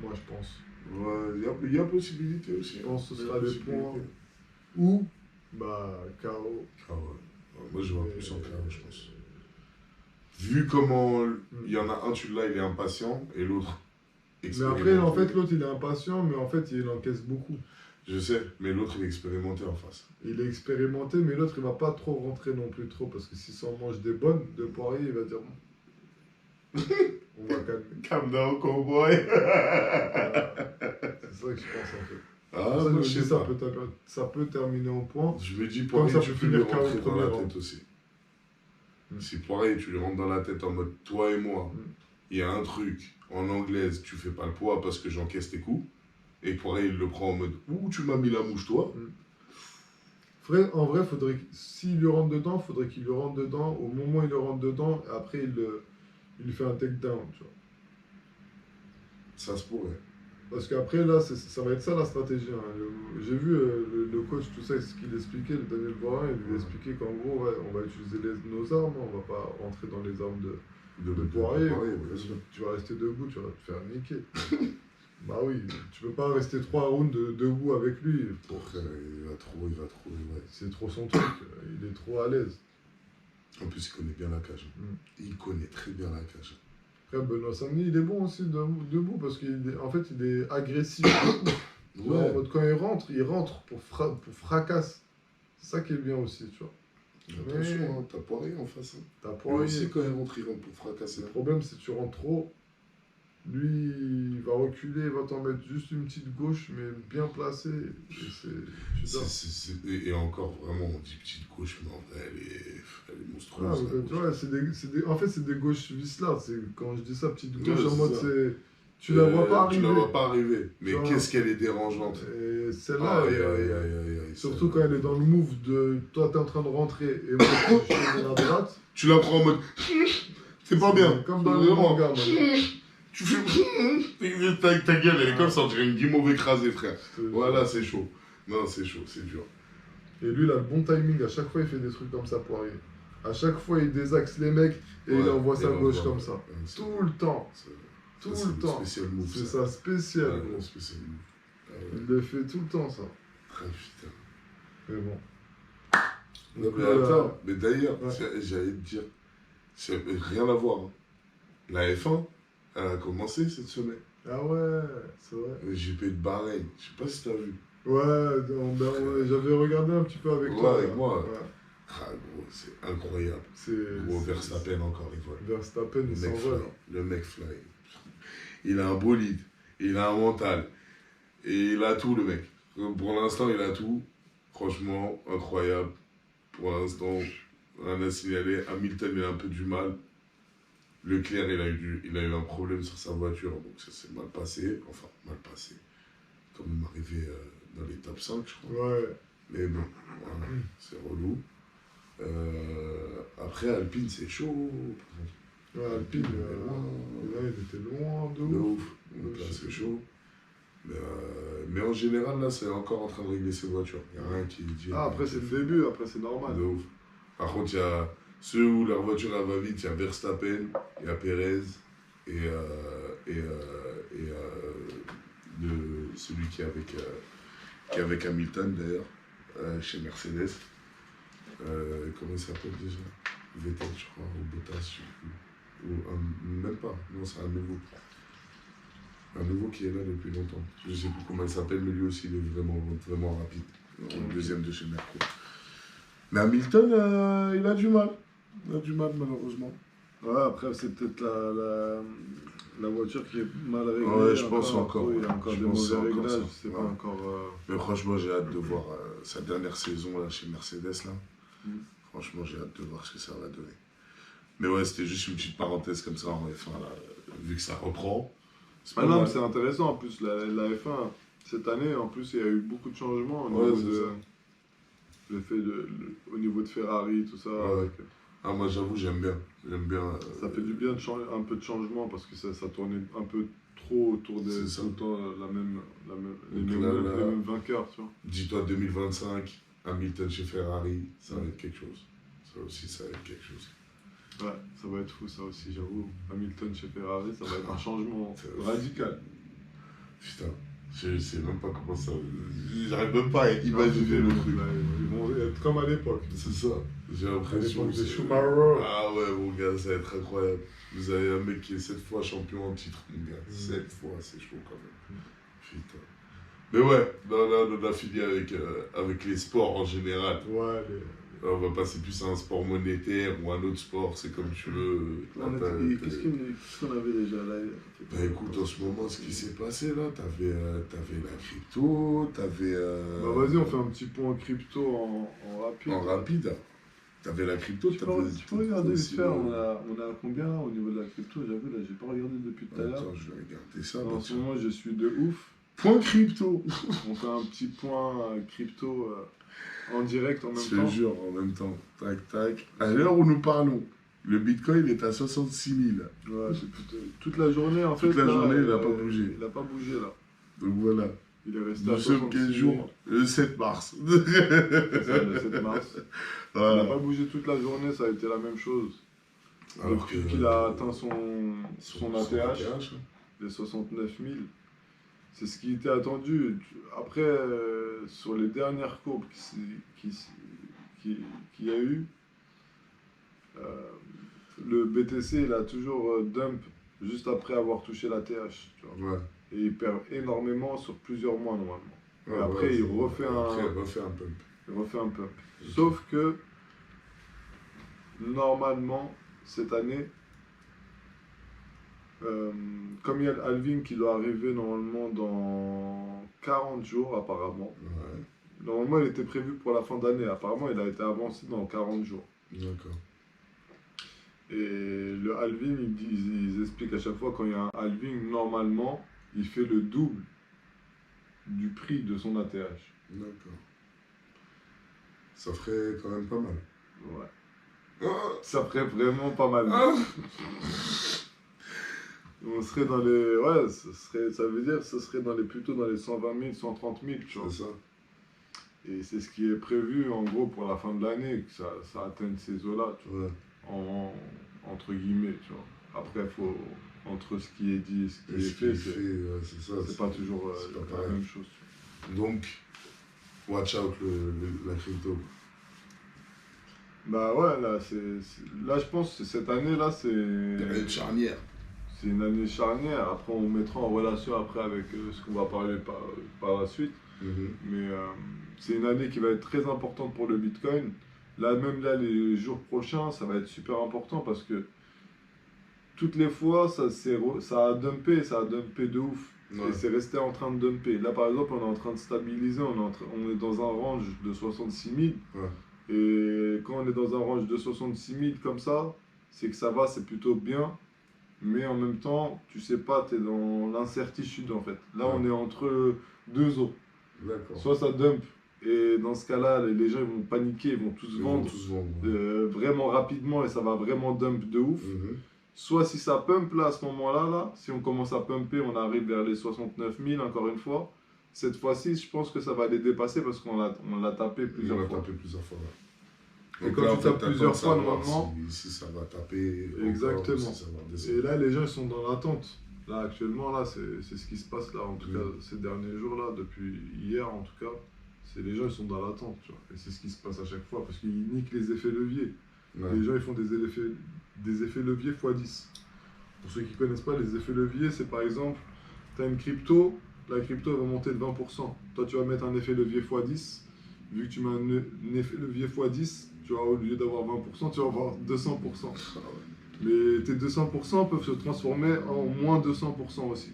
moi je pense. Ouais, il y a possibilité aussi. Je pense que ce sera des points. Ou, bah, KO. Ah ouais. Moi je vois plus en KO, je pense. Vu comment il y en a un, celui-là, il est impatient, et l'autre. Mais après, en fait, l'autre, il est impatient, mais en fait, il encaisse beaucoup. Je sais, mais l'autre, il est expérimenté en face. Il est expérimenté, mais l'autre, il va pas trop rentrer non plus trop, parce que s'il s'en mange des bonnes de Poirier, il va dire... On va calmer. Calm down, cowboy. Voilà. C'est ça que je pense, en fait. Ah, ça, moi, je sais pas. Ça peut terminer au point. Je me dis, Poirier, tu peux lui rentrer dans la tête aussi. Mm. Si Poirier, tu lui rentres dans la tête en mode, toi et moi, il y a un truc, en anglaise, tu fais pas le poids parce que j'encaisse tes coups. Et Poirier, il le prend en mode, ouh, tu m'as mis la mouche, toi. En vrai, s'il lui rentre dedans, faudrait qu'il lui rentre dedans. Au moment où il le rentre dedans, après, il fait un takedown, tu vois. Ça se pourrait. Parce qu'après, là, ça va être ça la stratégie. Hein. J'ai vu le coach, tout ça, ce qu'il expliquait, le Daniel Borin, il lui expliquait qu'en gros, ouais, on va utiliser nos armes, on va pas rentrer dans les armes de Poirier. Tu vas rester debout, tu vas te faire niquer. Bah oui, tu peux pas rester 3 rounds debout avec lui. Frère, il va trop, ouais. C'est trop son truc, il est trop à l'aise. En plus, il connaît bien la cage. Il connaît très bien la cage. Après, Benoît Saint-Denis, il est bon aussi debout parce qu'en fait, il est agressif. Ouais. En mode, quand il rentre pour fracasse. C'est ça qui est bien aussi, tu vois. Attention, t'as Poirier en face. T'as Poirier. Lui aussi, quand il rentre pour fracasser. Le problème, c'est que tu rentres trop. Lui, il va reculer, il va t'en mettre juste une petite gauche, mais bien placée. Et encore, vraiment, on dit petite gauche, mais en vrai, elle est monstrueuse. Tu vois, en fait, c'est des gauches vislards. Quand je dis ça, petite gauche, en mode, tu la vois pas arriver. Tu la vois pas arriver. Mais qu'est-ce qu'elle est dérangeante. Et celle-là, surtout quand elle est dans le move de toi, t'es en train de rentrer et moi, je suis à la droite. Tu la prends en mode. C'est pas bien. Comme dans le manga, tu fais. Ta gueule, elle est comme ça, on dirait une guimauve écrasée, frère. Voilà, c'est chaud. Non, c'est chaud, c'est dur. Et lui, il a le bon timing. À chaque fois, il fait des trucs comme ça, Poirier. À chaque fois, il désaxe les mecs et il envoie sa gauche comme ça. Tout le temps. Tout le temps. C'est sa spéciale. Il le fait tout le temps, ça. Ah putain. Mais bon. Non, mais attends, mais d'ailleurs, j'allais te dire, c'est rien à voir. Hein. La F1, elle a commencé cette semaine. Ah ouais, c'est vrai. Le GP de Bahreïn, je sais pas si t'as vu. Ouais, j'avais regardé un petit peu avec toi. Avec moi. Ouais. Ah gros, c'est incroyable. Gros Verstappen encore, il vole. Verstappen, il s'envole. Le mec fly. Il a un bolide, il a un mental. Et il a tout, le mec. Pour l'instant, il a tout. Franchement, incroyable. Pour l'instant, on a signalé. Hamilton, il a un peu du mal. Leclerc, il a eu un problème sur sa voiture, donc ça s'est mal passé. Enfin, mal passé. Quand même arrivé dans les top 5, je crois. Ouais. Mais bon, voilà, c'est relou. Après, Alpine, c'est chaud. Ouais, Alpine, là, il était loin de ouf. Donc là, c'est chaud. Mais en général, là, c'est encore en train de régler ses voitures. Il n'y a rien qui dit. Ah, après, c'est le début, après, c'est normal. De ouf. Par contre, il y a ceux où leur voiture elle va vite, il y a Verstappen, il y a Perez et celui qui est avec Hamilton d'ailleurs, chez Mercedes. Comment il s'appelle déjà? Vettel, je crois, ou Bottas, je sais plus. Même pas, non, c'est un nouveau. Un nouveau qui est là depuis longtemps. Je sais plus comment il s'appelle, mais lui aussi, il est vraiment, vraiment rapide. Le deuxième de chez Merco. Mais Hamilton, il a du mal. Il a du mal, malheureusement. Ouais, après, c'est peut-être la voiture qui est mal réglée. Ouais, je pense encore. Il y a encore des mauvais réglages, c'est pas encore... Mais franchement, j'ai hâte de voir sa dernière saison là, chez Mercedes. Là. Franchement, j'ai hâte de voir ce que ça va donner. Mais ouais, c'était juste une petite parenthèse comme ça en F1, là, vu que ça reprend. Non, mais c'est intéressant. En plus, la F1, cette année, en plus, il y a eu beaucoup de changements au niveau de Ferrari, tout ça. Ouais. Ah, moi, j'avoue, j'aime bien. Ça fait du bien un peu de changement parce que ça tournait un peu trop autour des tout le temps les mêmes vainqueurs. Tu vois. Dis-toi, 2025, Hamilton chez Ferrari, ça va être quelque chose. Ça aussi, ça va être quelque chose. Ouais, ça va être fou, ça aussi, j'avoue. Hamilton chez Ferrari, ça va être un changement radical. Putain, je sais même pas comment ça. J'arrive même pas à imaginer le truc. Ils vont être comme à l'époque. C'est ça, j'ai l'impression. Des Schumacher. Ah ouais, mon gars, ça va être incroyable. Vous avez un mec qui est 7 fois champion en titre, mon gars. 7 fois, c'est chaud quand même. Putain. Mais ouais, là, on a fini avec les sports en général. Ouais, on va passer plus à un sport monétaire ou à un autre sport, c'est comme tu veux. Qu'est-ce qu'on avait déjà là? Bah écoute, en ce moment, ce qui s'est passé là, t'avais la crypto, t'avais... Bah vas-y, on fait un petit point crypto en rapide. En rapide. T'avais la crypto, tu peux regarder vite fait, on a combien là, au niveau de la crypto? J'avoue, là, j'ai pas regardé depuis tout à l'heure. Attends, je vais regarder ça. En ce moment, je suis de ouf. Point crypto. On fait un petit point crypto en direct en même temps. Je te jure, en même temps. Tac, tac. À l'heure où nous parlons, le Bitcoin est à 66 000. Ouais, c'est toute la journée en fait. Toute la journée, il n'a pas bougé. Il n'a pas bougé là. Donc voilà. Il est resté à 66 000. Quel jour? Le 7 mars. C'est ça, le 7 mars. Voilà. Il n'a pas bougé toute la journée, ça a été la même chose. Alors qu'il a atteint son ATH, les 69 000. C'est ce qui était attendu. Après, sur les dernières courbes qu'il y a eu, le BTC, il a toujours dump juste après avoir touché la TH. Tu vois. Ouais. Et il perd énormément sur plusieurs mois, normalement. Ouais, et après, il refait un pump. Il refait un pump. Okay. Sauf que, normalement, cette année, comme il y a l'halving qui doit arriver normalement dans 40 jours apparemment. Ouais. Normalement il était prévu pour la fin d'année, apparemment il a été avancé dans 40 jours. D'accord. Et le halving, ils expliquent à chaque fois quand il y a un halving, normalement il fait le double du prix de son ATH. D'accord. Ça ferait quand même pas mal. Ouais. Ah. Ça ferait vraiment pas mal. Ah. On serait dans les... Ouais, ça veut dire que ce serait plutôt dans les 120 000, 130 000, tu vois. C'est ça. Et c'est ce qui est prévu, en gros, pour la fin de l'année, que ça atteigne ces eaux-là, tu vois. Ouais. Entre guillemets, tu vois. Après, il faut... Entre ce qui est dit et ce qui est fait, c'est pas toujours la même chose. Donc, watch out la crypto. Bah ouais, là, là je pense que cette année-là, c'est... Une charnière. C'est une année charnière. Après, on mettra en relation après avec ce qu'on va parler par la suite. Mais c'est une année qui va être très importante pour le Bitcoin. Là, même là, les jours prochains, ça va être super important parce que toutes les fois, ça a dumpé de ouf. Ouais. Et c'est resté en train de dumper. Là, par exemple, on est en train de stabiliser. On est dans un range de 66 000. Ouais. Et quand on est dans un range de 66 000 comme ça, c'est que ça va, c'est plutôt bien. mais en même temps, tu sais pas, tu es dans l'incertitude en fait. Là, on est entre deux eaux. Soit ça dump, et dans ce cas-là, les gens ils vont paniquer, ils vont tous vendre, vraiment rapidement et ça va vraiment dump de ouf. Soit si ça pump là, à ce moment-là, là, si on commence à pumper, on arrive vers les 69 000 encore une fois. Cette fois-ci, je pense que ça va les dépasser parce qu'on l'a tapé plusieurs fois. Et quand tu tapes plusieurs fois, normalement. Si ça va taper. Exactement. Si ça va descendre. Et là, les gens ils sont dans l'attente. Là, actuellement, là, c'est ce qui se passe là, en tout cas, ces derniers jours-là, depuis hier en tout cas. Les gens ils sont dans l'attente, tu vois. Et c'est ce qui se passe à chaque fois parce qu'ils niquent les effets leviers. Les gens ils font des effets leviers x10. Pour ceux qui ne connaissent pas, les effets leviers, c'est par exemple, tu as une crypto, la crypto va monter de 20%. Toi, tu vas mettre un effet levier x10. Vu que tu mets un effet levier x10, tu vas, au lieu d'avoir 20%, tu vas avoir 200%. Mais tes 200% peuvent se transformer en moins 200% aussi.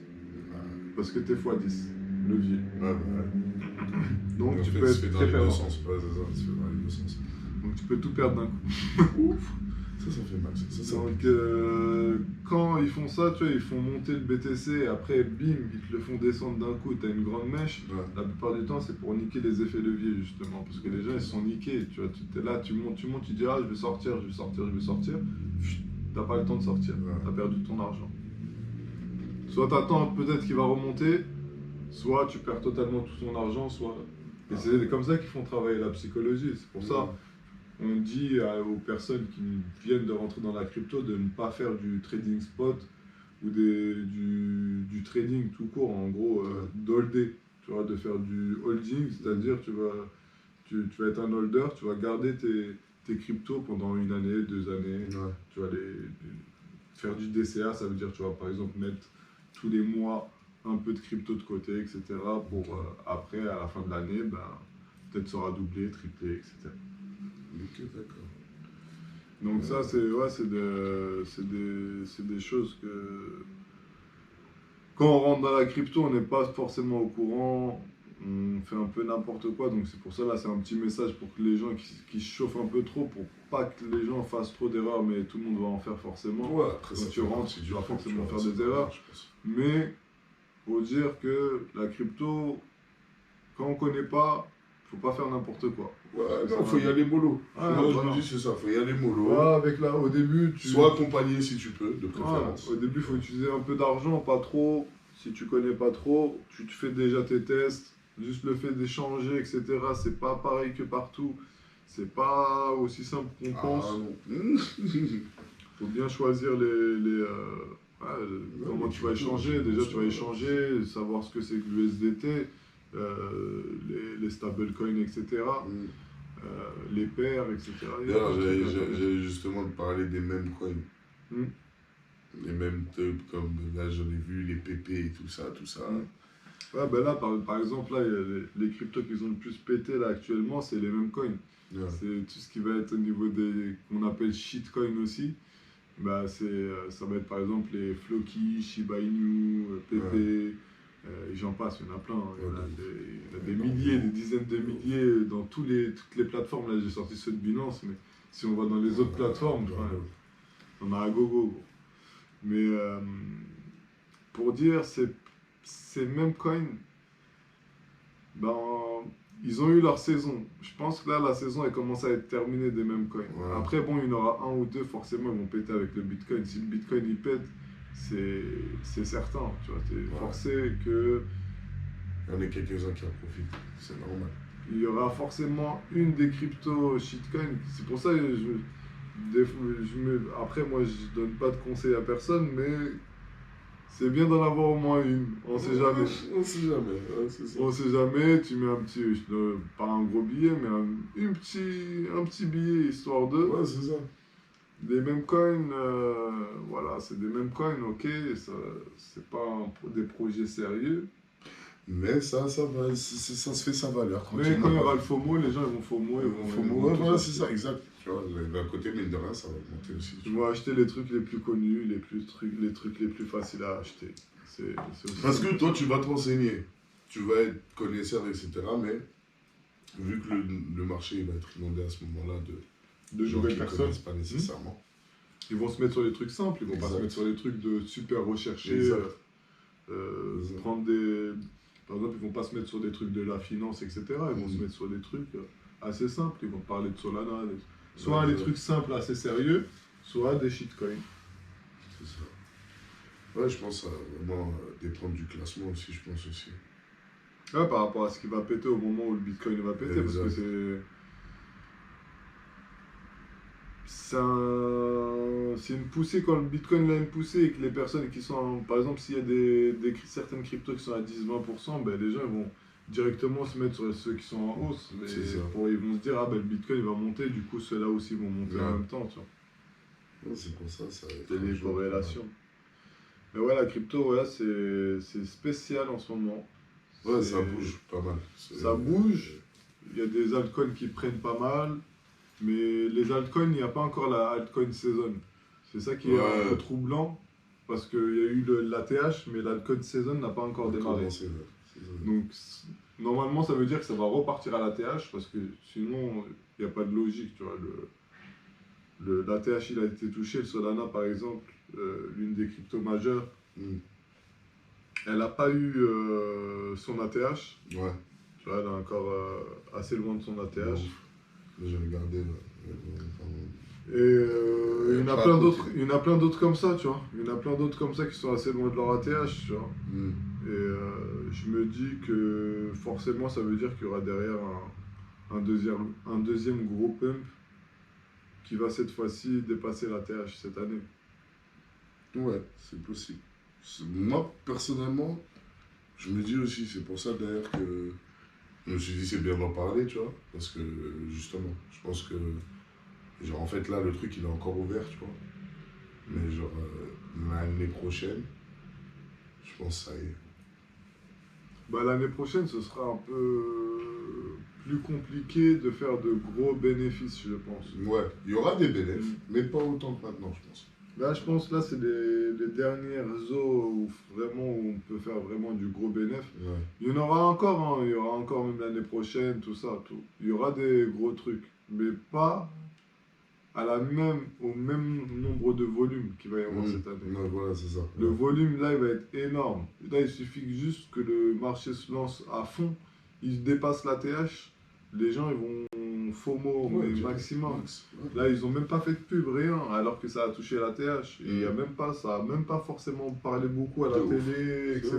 Parce que t'es x10, levier. Donc tu peux être très perdant. Donc tu peux tout perdre d'un coup. Ouf. Ça fait mal. Donc quand ils font ça, tu vois, ils font monter le BTC et après, bim, ils te le font descendre d'un coup, tu as une grande mèche. La plupart du temps, c'est pour niquer les effets leviers, justement. Parce que les gens, ils sont niqués. Tu vois, tu es là, tu montes, tu dis, ah, je vais sortir. T'as pas le temps de sortir. Tu as perdu ton argent. Soit tu attends peut-être qu'il va remonter, soit tu perds totalement tout ton argent, soit... Et c'est comme ça qu'ils font travailler la psychologie. C'est pour ça on dit aux personnes qui viennent de rentrer dans la crypto de ne pas faire du trading spot ou du trading tout court, en gros, d'holder. Tu vois, de faire du holding, c'est-à-dire tu vas être un holder, tu vas garder tes cryptos pendant 1 année, 2 années. Tu vas faire du DCA, ça veut dire tu vas par exemple mettre tous les mois un peu de crypto de côté, etc. pour après, à la fin de l'année, peut-être ça aura doublé, triplé, etc. Ok, d'accord. Donc ça, c'est des choses que... Quand on rentre dans la crypto, on n'est pas forcément au courant, on fait un peu n'importe quoi, donc c'est pour ça, là, c'est un petit message pour que les gens qui se chauffent un peu trop, pour pas que les gens fassent trop d'erreurs, mais tout le monde va en faire forcément. Après, quand tu rentres, tu vas forcément faire des erreurs, mais faut dire que la crypto, quand on connaît pas, faut pas faire n'importe quoi. Non, faut y aller mollo. Je me dis, c'est ça, faut y aller mollo. Au début, sois accompagné si tu peux, de préférence. Au début, il faut utiliser un peu d'argent, pas trop. Si tu connais pas trop, tu te fais déjà tes tests. Juste le fait d'échanger, etc., c'est pas pareil que partout. C'est pas aussi simple qu'on pense. Faut bien choisir comment tu vas échanger. Déjà, tu vas échanger, savoir ce que c'est que l'USDT. Les stablecoins, etc., les paires, etc. D'ailleurs, j'allais justement te parler des mêmes coins. Les mêmes comme là, j'en ai vu, les PP et tout ça. Ouais, là, par exemple, là, les cryptos qui ont le plus pété là, actuellement, c'est les mêmes coins. C'est tout ce qui va être au niveau des qu'on appelle shitcoins aussi. Ça va être par exemple les Floki, Shiba Inu, PP. J'en passe, il y en a plein. Il y en a des milliers, des dizaines de milliers dans toutes les plateformes. Là, j'ai sorti ceux de Binance, mais si on va dans les autres plateformes, on a à gogo. Mais pour dire, ces mêmes coins, ils ont eu leur saison. Je pense que là, la saison, elle commence à être terminée des mêmes coins. Après, bon, il y en aura un ou deux, forcément, ils vont péter avec le Bitcoin. Si le Bitcoin, il pète, c'est certain, tu vois, t'es forcé que... Il y en a quelques-uns qui en profitent, c'est normal. Il y aura forcément une des cryptos shitcoins, c'est pour ça que après moi je donne pas de conseils à personne, mais c'est bien d'en avoir au moins une, on sait jamais. On sait jamais, c'est ça. On sait jamais, tu mets un petit, pas un gros billet, mais un petit billet histoire de... Ouais, c'est ça. Des mêmes coins, voilà, c'est des mêmes coins, ok, c'est pas des projets sérieux. Mais ça se fait sa valeur. Mais quand il y aura le FOMO, les gens ils vont FOMO. Ouais, voilà, c'est ça, exact. Tu vois, d'un côté, mine de rien, ça va augmenter aussi. Tu vas acheter les trucs les plus connus, les trucs les plus faciles à acheter. Parce que toi, tu vas te renseigner, tu vas être connaisseur, etc. Mais vu que le marché va être inondé à ce moment-là de gens qui ne connaissent pas nécessairement, Ils vont se mettre sur les trucs simples, ils vont pas se mettre sur les trucs de super recherchés. Prendre des... Par exemple, ils vont pas se mettre sur des trucs de la finance, etc. Ils vont se mettre sur des trucs assez simples. Ils vont parler de Solana. Soit les trucs simples assez sérieux, soit des shitcoins. C'est ça. Ouais, je pense que ça va vraiment dépendre du classement aussi, je pense aussi. Ouais, par rapport à ce qui va péter au moment où le Bitcoin va péter, parce que c'est une poussée. Quand le Bitcoin a une poussée et que les personnes qui sont, par exemple, s'il y a certaines cryptos qui sont à 10-20%, ben, les gens ils vont directement se mettre sur ceux qui sont en hausse. Ils vont se dire, ah ben le Bitcoin il va monter, du coup ceux-là aussi vont monter en même temps. Tu vois. Ouais, c'est pour ça. C'est des corrélations. Mais ouais, la crypto, ouais, c'est spécial en ce moment. Ouais, ça bouge pas mal. Ça bouge. Il y a des altcoins qui prennent pas mal. Mais les altcoins, il n'y a pas encore la altcoin season. C'est ça qui est un peu troublant. Parce qu'il y a eu l'ATH, mais l'altcoin season n'a pas encore démarré. Donc, normalement, ça veut dire que ça va repartir à l'ATH. Parce que sinon, il n'y a pas de logique. Tu vois. L'ATH, il a été touché. Le Solana, par exemple, l'une des cryptos majeures, elle n'a pas eu son ATH. Ouais. Tu vois, elle est encore assez loin de son ATH. J'ai regardé. Et il y en a plein d'autres comme ça, tu vois. Il y en a plein d'autres comme ça qui sont assez loin de leur ATH, tu vois. Et je me dis que forcément, ça veut dire qu'il y aura derrière un deuxième gros pump qui va cette fois-ci dépasser l'ATH cette année. Ouais, c'est possible. Moi, personnellement, je me dis aussi, c'est pour ça d'ailleurs que je me suis dit c'est bien d'en parler, tu vois, parce que justement, je pense que, genre en fait là, le truc il est encore ouvert, tu vois, mais genre l'année prochaine, je pense que ça y est. Bah, l'année prochaine, ce sera un peu plus compliqué de faire de gros bénéfices, je pense. Ouais, il y aura des bénéfices, mais pas autant que maintenant, je pense. Là, je pense là c'est les dernières eaux où on peut faire vraiment du gros bénéfice. Ouais. Il y en aura encore, hein, il y aura encore même l'année prochaine, tout ça, tout. Il y aura des gros trucs, mais pas au même nombre de volumes qu'il va y avoir cette année. Ouais, voilà, c'est ça. Le volume là, il va être énorme. Là, il suffit juste que le marché se lance à fond, il dépasse l'ATH, les gens ils vont FOMO maximum. Là, ils n'ont même pas fait de pub, rien, alors que ça a touché l'ATH. Et ça n'a même pas forcément parlé beaucoup à la télé, etc.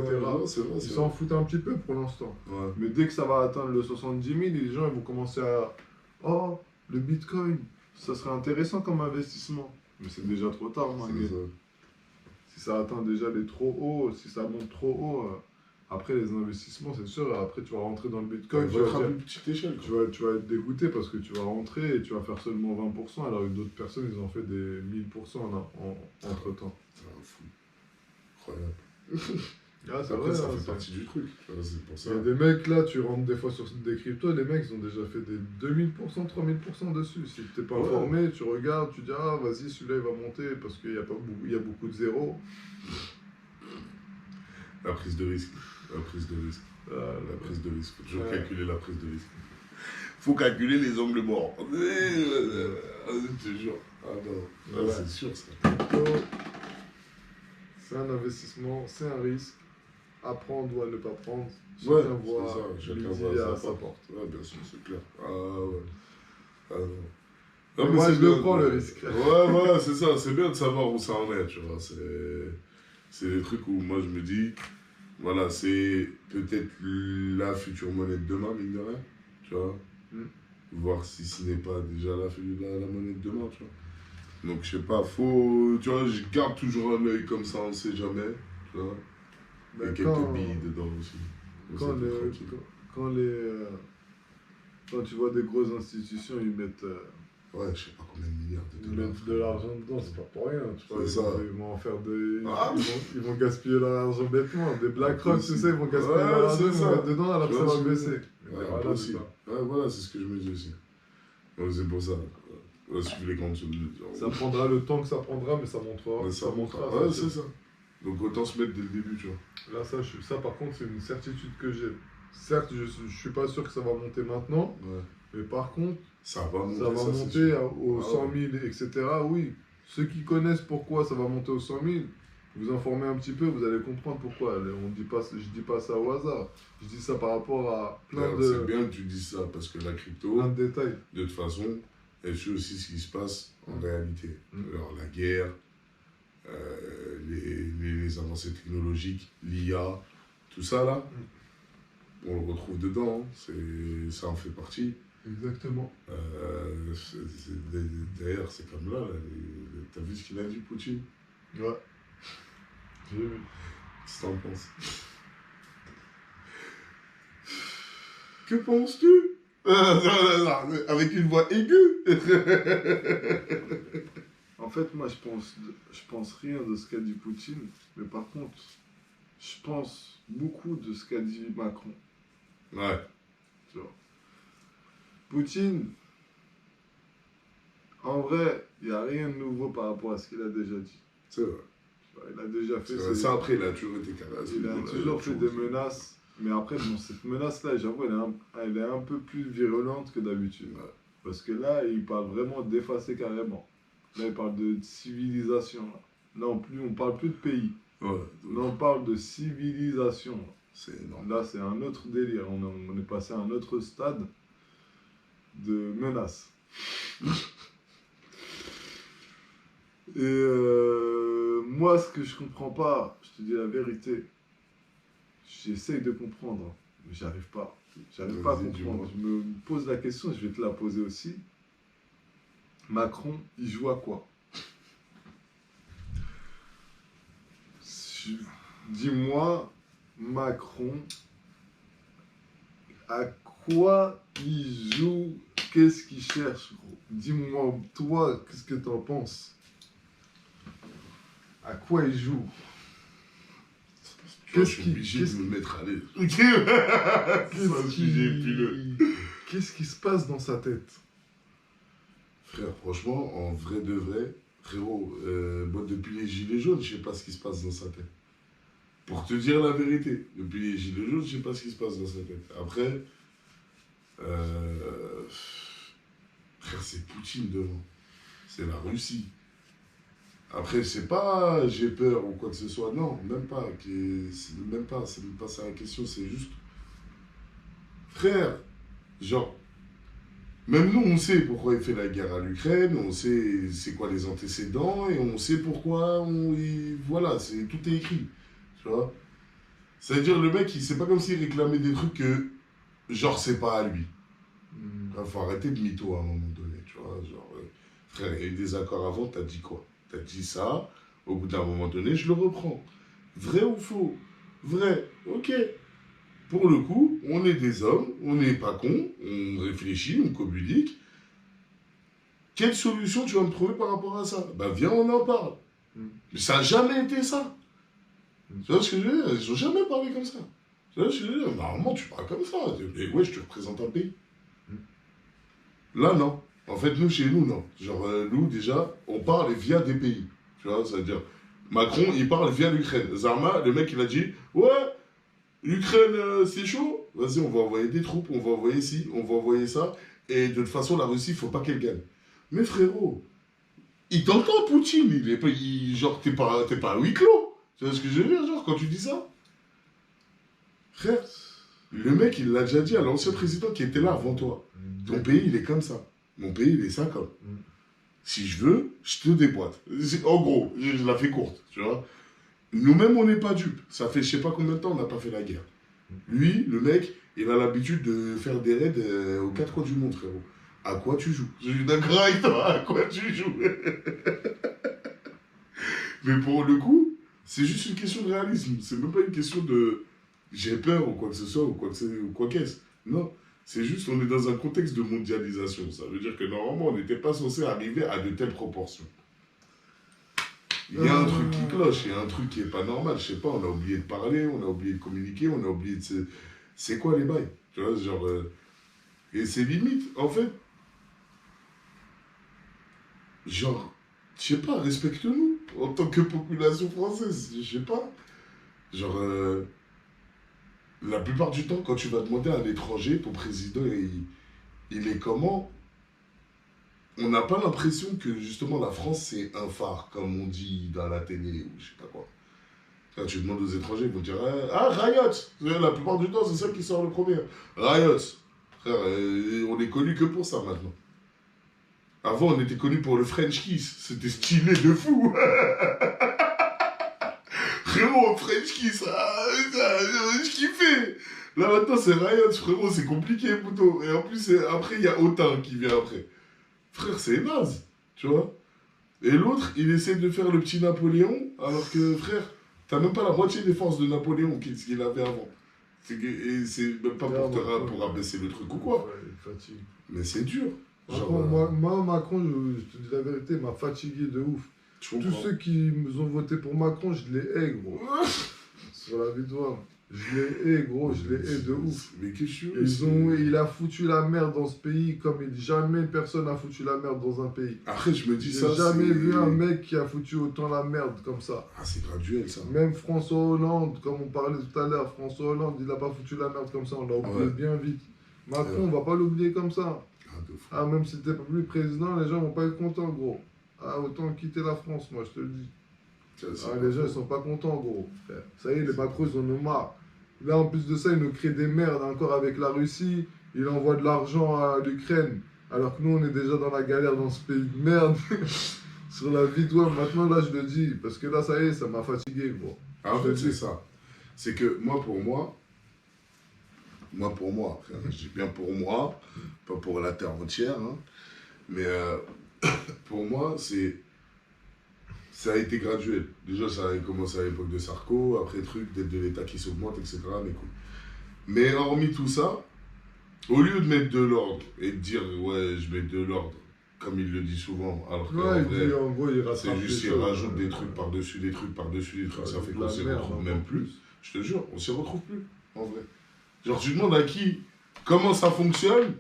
Ils s'en foutent un petit peu pour l'instant. Ouais. Mais dès que ça va atteindre le 70 000, les gens ils vont commencer à... Oh, le Bitcoin, ça serait intéressant comme investissement. Mais c'est déjà trop tard, si ça atteint déjà les trop hauts, si ça monte trop haut... Après les investissements, c'est sûr, après tu vas rentrer dans le Bitcoin, tu vas être dégoûté parce que tu vas rentrer et tu vas faire seulement 20%, alors que d'autres personnes, ils ont fait des 1000% entre temps. C'est un fou. Incroyable. C'est après, vrai, ça fait partie du truc. C'est pour ça. Il y a des mecs là, tu rentres des fois sur des cryptos, les mecs ils ont déjà fait des 2000%, 3000% dessus. Si tu n'es pas informé, tu regardes, tu dis ah vas-y, celui-là il va monter parce qu'il y a beaucoup de zéros. La prise de risque. La prise de risque. Faut toujours calculer la prise de risque. Faut calculer les angles morts. Je te jure. Ah non. C'est sûr ça. C'est un investissement, c'est un risque. Apprendre ou à ne pas prendre. Chacun voit sa porte. Ouais, bien sûr, c'est clair. Ah ouais. Ah non. Non, mais moi je le prends le risque. Ouais, c'est ça. C'est bien de savoir où ça en est, tu vois. C'est des trucs où moi je me dis, voilà, c'est peut-être la future monnaie de demain, mine de rien, tu vois. Voir si ce n'est pas déjà la monnaie de demain, tu vois. Donc je sais pas, tu vois, je garde toujours un œil comme ça, on sait jamais, tu vois. Il y a quelques billes dedans aussi. Quand tu vois des grosses institutions, ils mettent... Ouais, je sais pas combien de milliards de dollars. Ils mettent de l'argent dedans, c'est pas pour rien. Tu vois, ils vont en faire ils vont gaspiller leur argent bêtement. Des BlackRock, tu sais, ils vont gaspiller leur argent, ils vont mettre dedans alors que ça va baisser. Voilà, c'est ce que je me dis aussi. Donc c'est pour ça. Suivez les grandes sommes. Ça prendra le temps que ça prendra, mais ça montera. Ça montera. Ouais, c'est ça. Donc autant se mettre dès le début, tu vois. Là, ça par contre, c'est une certitude que j'ai. Certes, je suis pas sûr que ça va monter maintenant, mais par contre, ça va monter aux 100 000, etc. Oui, Ceux qui connaissent pourquoi ça va monter aux 100 000, vous informez un petit peu, vous allez comprendre pourquoi. Je dis pas ça au hasard. Je dis ça par rapport à plein de... C'est bien que tu dises ça, parce que la crypto, plein de détails. De toute façon, elle suit aussi ce qui se passe en réalité. Alors la guerre, les avancées technologiques, l'IA, tout ça là, on le retrouve dedans, ça en fait partie. Exactement. D'ailleurs, c'est comme là, t'as vu ce qu'il a dit, Poutine? Ouais. J'ai vu. Qu'est-ce que t'en penses? Que penses-tu? Avec une voix aiguë. En fait, moi, je pense rien de ce qu'a dit Poutine, mais par contre, je pense beaucoup de ce qu'a dit Macron. Ouais. Tu vois. Poutine, en vrai, il n'y a rien de nouveau par rapport à ce qu'il a déjà dit. C'est vrai. Il a déjà fait... Ça, après, il a toujours été calme. Il a toujours fait des menaces. Mais après, bon, cette menace-là, j'avoue, elle est un peu plus virulente que d'habitude. Ouais. Parce que là, il parle vraiment d'effacer carrément. Là, il parle de civilisation. Là, on parle plus de pays. Ouais, là, on parle de civilisation. C'est énorme. Là, c'est un autre délire. On est passé à un autre stade de menace. Et moi, ce que je comprends pas, je te dis la vérité, j'essaye de comprendre, mais j'arrive pas. J'arrive pas à comprendre. Je me pose la question, je vais te la poser aussi. Macron, il joue à quoi? Dis-moi, Macron, à quoi il joue? Qu'est-ce qu'il cherche, gros? Dis-moi, toi, qu'est-ce que t'en penses? À quoi il joue? Je suis obligé de me mettre à l'aise. Qu'est-ce qui se passe dans sa tête? Frère, franchement, en vrai de vrai, frérot, moi depuis les Gilets jaunes, je sais pas ce qui se passe dans sa tête. Pour te dire la vérité, depuis les Gilets jaunes, je sais pas ce qui se passe dans sa tête. Après, frère, c'est Poutine devant. C'est la Russie. Après, c'est pas j'ai peur ou quoi que ce soit. Non, même pas. C'est même pas ça la question. C'est juste, frère, genre, même nous, on sait pourquoi il fait la guerre à l'Ukraine, on sait c'est quoi les antécédents, et on sait pourquoi, voilà, tout est écrit, tu vois. C'est-à-dire, le mec, c'est pas comme s'il réclamait des trucs que, genre, c'est pas à lui. Faut arrêter de mytho à un moment donné, tu vois. Genre, frère, il y a eu des accords avant, t'as dit quoi? T'as dit ça, au bout d'un moment donné, je le reprends. Vrai ou faux? Vrai, ok. Pour le coup, on est des hommes, on n'est pas cons, on réfléchit, on communique. Quelle solution tu vas me trouver par rapport à ça? Ben viens, on en parle. Mais ça n'a jamais été ça. Tu vois ce que je veux dire? Ils n'ont jamais parlé comme ça. Tu vois ce que je veux dire? Normalement, tu parles comme ça. Mais ouais, je te représente un pays. Là, non. En fait, nous, chez nous, non. Genre, nous, déjà, on parle via des pays. Tu vois, c'est-à-dire, Macron, il parle via l'Ukraine. Zarma, le mec, il a dit, ouais, l'Ukraine, c'est chaud. Vas-y, on va envoyer des troupes, on va envoyer ci, on va envoyer ça. Et de toute façon, la Russie, il faut pas qu'elle gagne. Mais frérot, il t'entend, Poutine. Il est pas, genre, t'es pas à huis clos. Tu vois ce que je veux dire, genre, quand tu dis ça? Frère, le mec, il l'a déjà dit à l'ancien président qui était là avant toi. Ton pays, il est comme ça. Mon pays, il est ça comme. Si je veux, je te déboîte. En gros, je la fais courte, tu vois. Nous-mêmes, on n'est pas dupes. Ça fait je sais pas combien de temps on n'a pas fait la guerre. Lui, le mec, il a l'habitude de faire des raids aux quatre coins du monde, frérot. À quoi tu joues? Je suis d'accord avec toi, à quoi tu joues? Mais pour le coup, c'est juste une question de réalisme. C'est même pas une question de j'ai peur ou quoi que ce soit ou quoi qu'est-ce. Non. C'est juste qu'on est dans un contexte de mondialisation. Ça veut dire que normalement, on n'était pas censé arriver à de telles proportions. Il y a un truc qui cloche, il y a un truc qui n'est pas normal. Je sais pas, on a oublié de parler, on a oublié de communiquer, on a oublié de... C'est quoi les bails? Tu vois, genre... Et c'est limite, en fait... Genre, je sais pas, respecte-nous en tant que population française. Je sais pas. Genre... La plupart du temps, quand tu vas demander à un étranger, ton président, il est comment? on n'a pas l'impression que justement la France c'est un phare, comme on dit dans la télé ou je sais pas quoi. Quand tu demandes aux étrangers, ils vont dire ah, Riot. La plupart du temps, c'est ça qui sort le premier. Riot. Frère, on est connu que pour ça maintenant. Avant, on était connu pour le French Kiss. C'était stylé de fou. Frérot, French Kiss, je kiffais. Là maintenant, c'est Riot, frérot, c'est compliqué, plutôt. Et en plus, après, il y a Autain qui vient après. Frère, c'est naze, tu vois. Et l'autre, il essaie de faire le petit Napoléon, alors que, frère, t'as même pas la moitié des forces de Napoléon qu'il avait avant. Et c'est même pas pour abaisser le truc ou quoi. Ouais, mais c'est dur. Genre, moi, Macron, je te dis la vérité, m'a fatigué de ouf. Tous ceux qui ont voté pour Macron, je les hais, gros. Sur la vie de toi. Je les hais, gros, je les hais de ouf. Mais qu'est-ce que il a foutu la merde dans ce pays comme jamais personne n'a foutu la merde dans un pays. Après, je me dis ça. J'ai jamais vu un mec qui a foutu autant la merde comme ça. Ah, c'est graduel ça. Même François Hollande, comme on parlait tout à l'heure, François Hollande, il n'a pas foutu la merde comme ça, on l'a oublié bien vite. Macron, on va pas l'oublier comme ça. Ah, même si t'es pas plus président, les gens vont pas être contents, gros. Ah, autant quitter la France, moi, je te le dis. Les gens, ils sont pas contents, gros, frère. Ça y est, les Macron, ils en ont marre. Là, en plus de ça, il nous crée des merdes encore avec la Russie. Il envoie de l'argent à l'Ukraine. Alors que nous, on est déjà dans la galère dans ce pays de merde. Sur la vie de maintenant, là, je le dis. Parce que là, ça y est, ça m'a fatigué, gros. En fait, c'est ça. C'est que moi, pour moi, frère, je dis bien pour moi, pas pour la terre entière, hein, mais pour moi, ça a été graduel. Déjà, ça a commencé à l'époque de Sarko, après dette de l'État qui s'augmente, etc. Mais cool. Mais hormis tout ça, au lieu de mettre de l'ordre et de dire ouais, je mets de l'ordre, comme il le dit souvent, alors qu'en vrai, c'est juste qu'il rajoute des trucs par-dessus des trucs, ça fait qu'on s'y retrouve même plus. Je te jure, on s'y retrouve plus, en vrai. Genre, tu demandes à qui, comment ça fonctionne,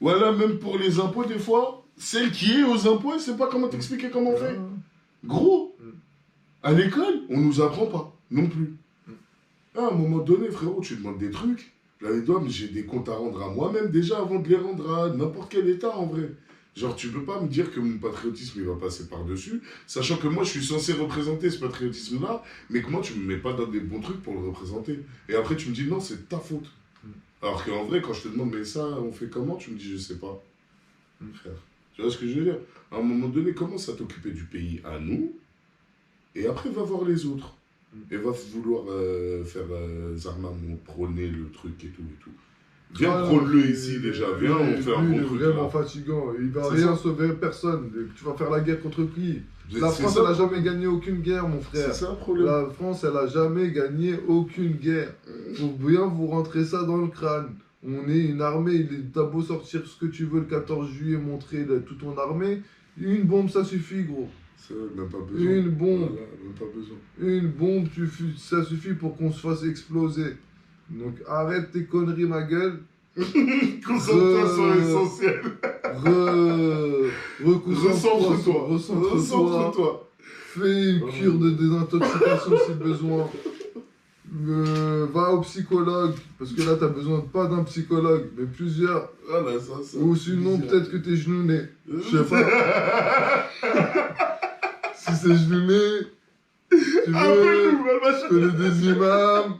voilà, même pour les impôts, des fois, celle qui est aux impôts, elle sait pas comment t'expliquer comment on fait. Gros, à l'école, on nous apprend pas, non plus. À un moment donné, frérot, tu demandes des trucs, là, les doigts, mais j'ai des comptes à rendre à moi-même, déjà, avant de les rendre à n'importe quel État, en vrai. Genre, tu peux pas me dire que mon patriotisme, il va passer par-dessus, sachant que moi, je suis censé représenter ce patriotisme-là, mais que moi, tu me mets pas dans des bons trucs pour le représenter. Et après, tu me dis, non, c'est ta faute. Alors qu'en vrai, quand je te demande, mais ça, on fait comment, tu me dis, je sais pas. Frère. Tu vois ce que je veux dire? À un moment donné, commence à t'occuper du pays à nous, et après, va voir les autres. Et va vouloir faire Zarmam, prôner le truc et tout et tout. Viens prône-le ici déjà, viens, on fait un bon truc. C'est vraiment fatigant, il va rien sauver personne. Tu vas faire la guerre contre qui? La France, elle n'a jamais gagné aucune guerre, mon frère. C'est ça le problème. La France, elle n'a jamais gagné aucune guerre. Faut bien vous rentrer ça dans le crâne. On est une armée, t'as beau sortir ce que tu veux le 14 juillet, montrer toute ton armée, une bombe, ça suffit, gros. C'est vrai, même pas besoin. Une bombe. Voilà, même pas besoin. Une bombe, ça suffit pour qu'on se fasse exploser. Donc arrête tes conneries, ma gueule. Concentre-toi sur l'essentiel. Recentre-toi. Fais une cure de désintoxication si besoin. Va au psychologue, parce que là t'as besoin pas d'un psychologue, mais plusieurs. Voilà, ça. Ou sinon peut-être que t'es genouné. Je sais pas. Si c'est genouné, tu veux, je connais des imams,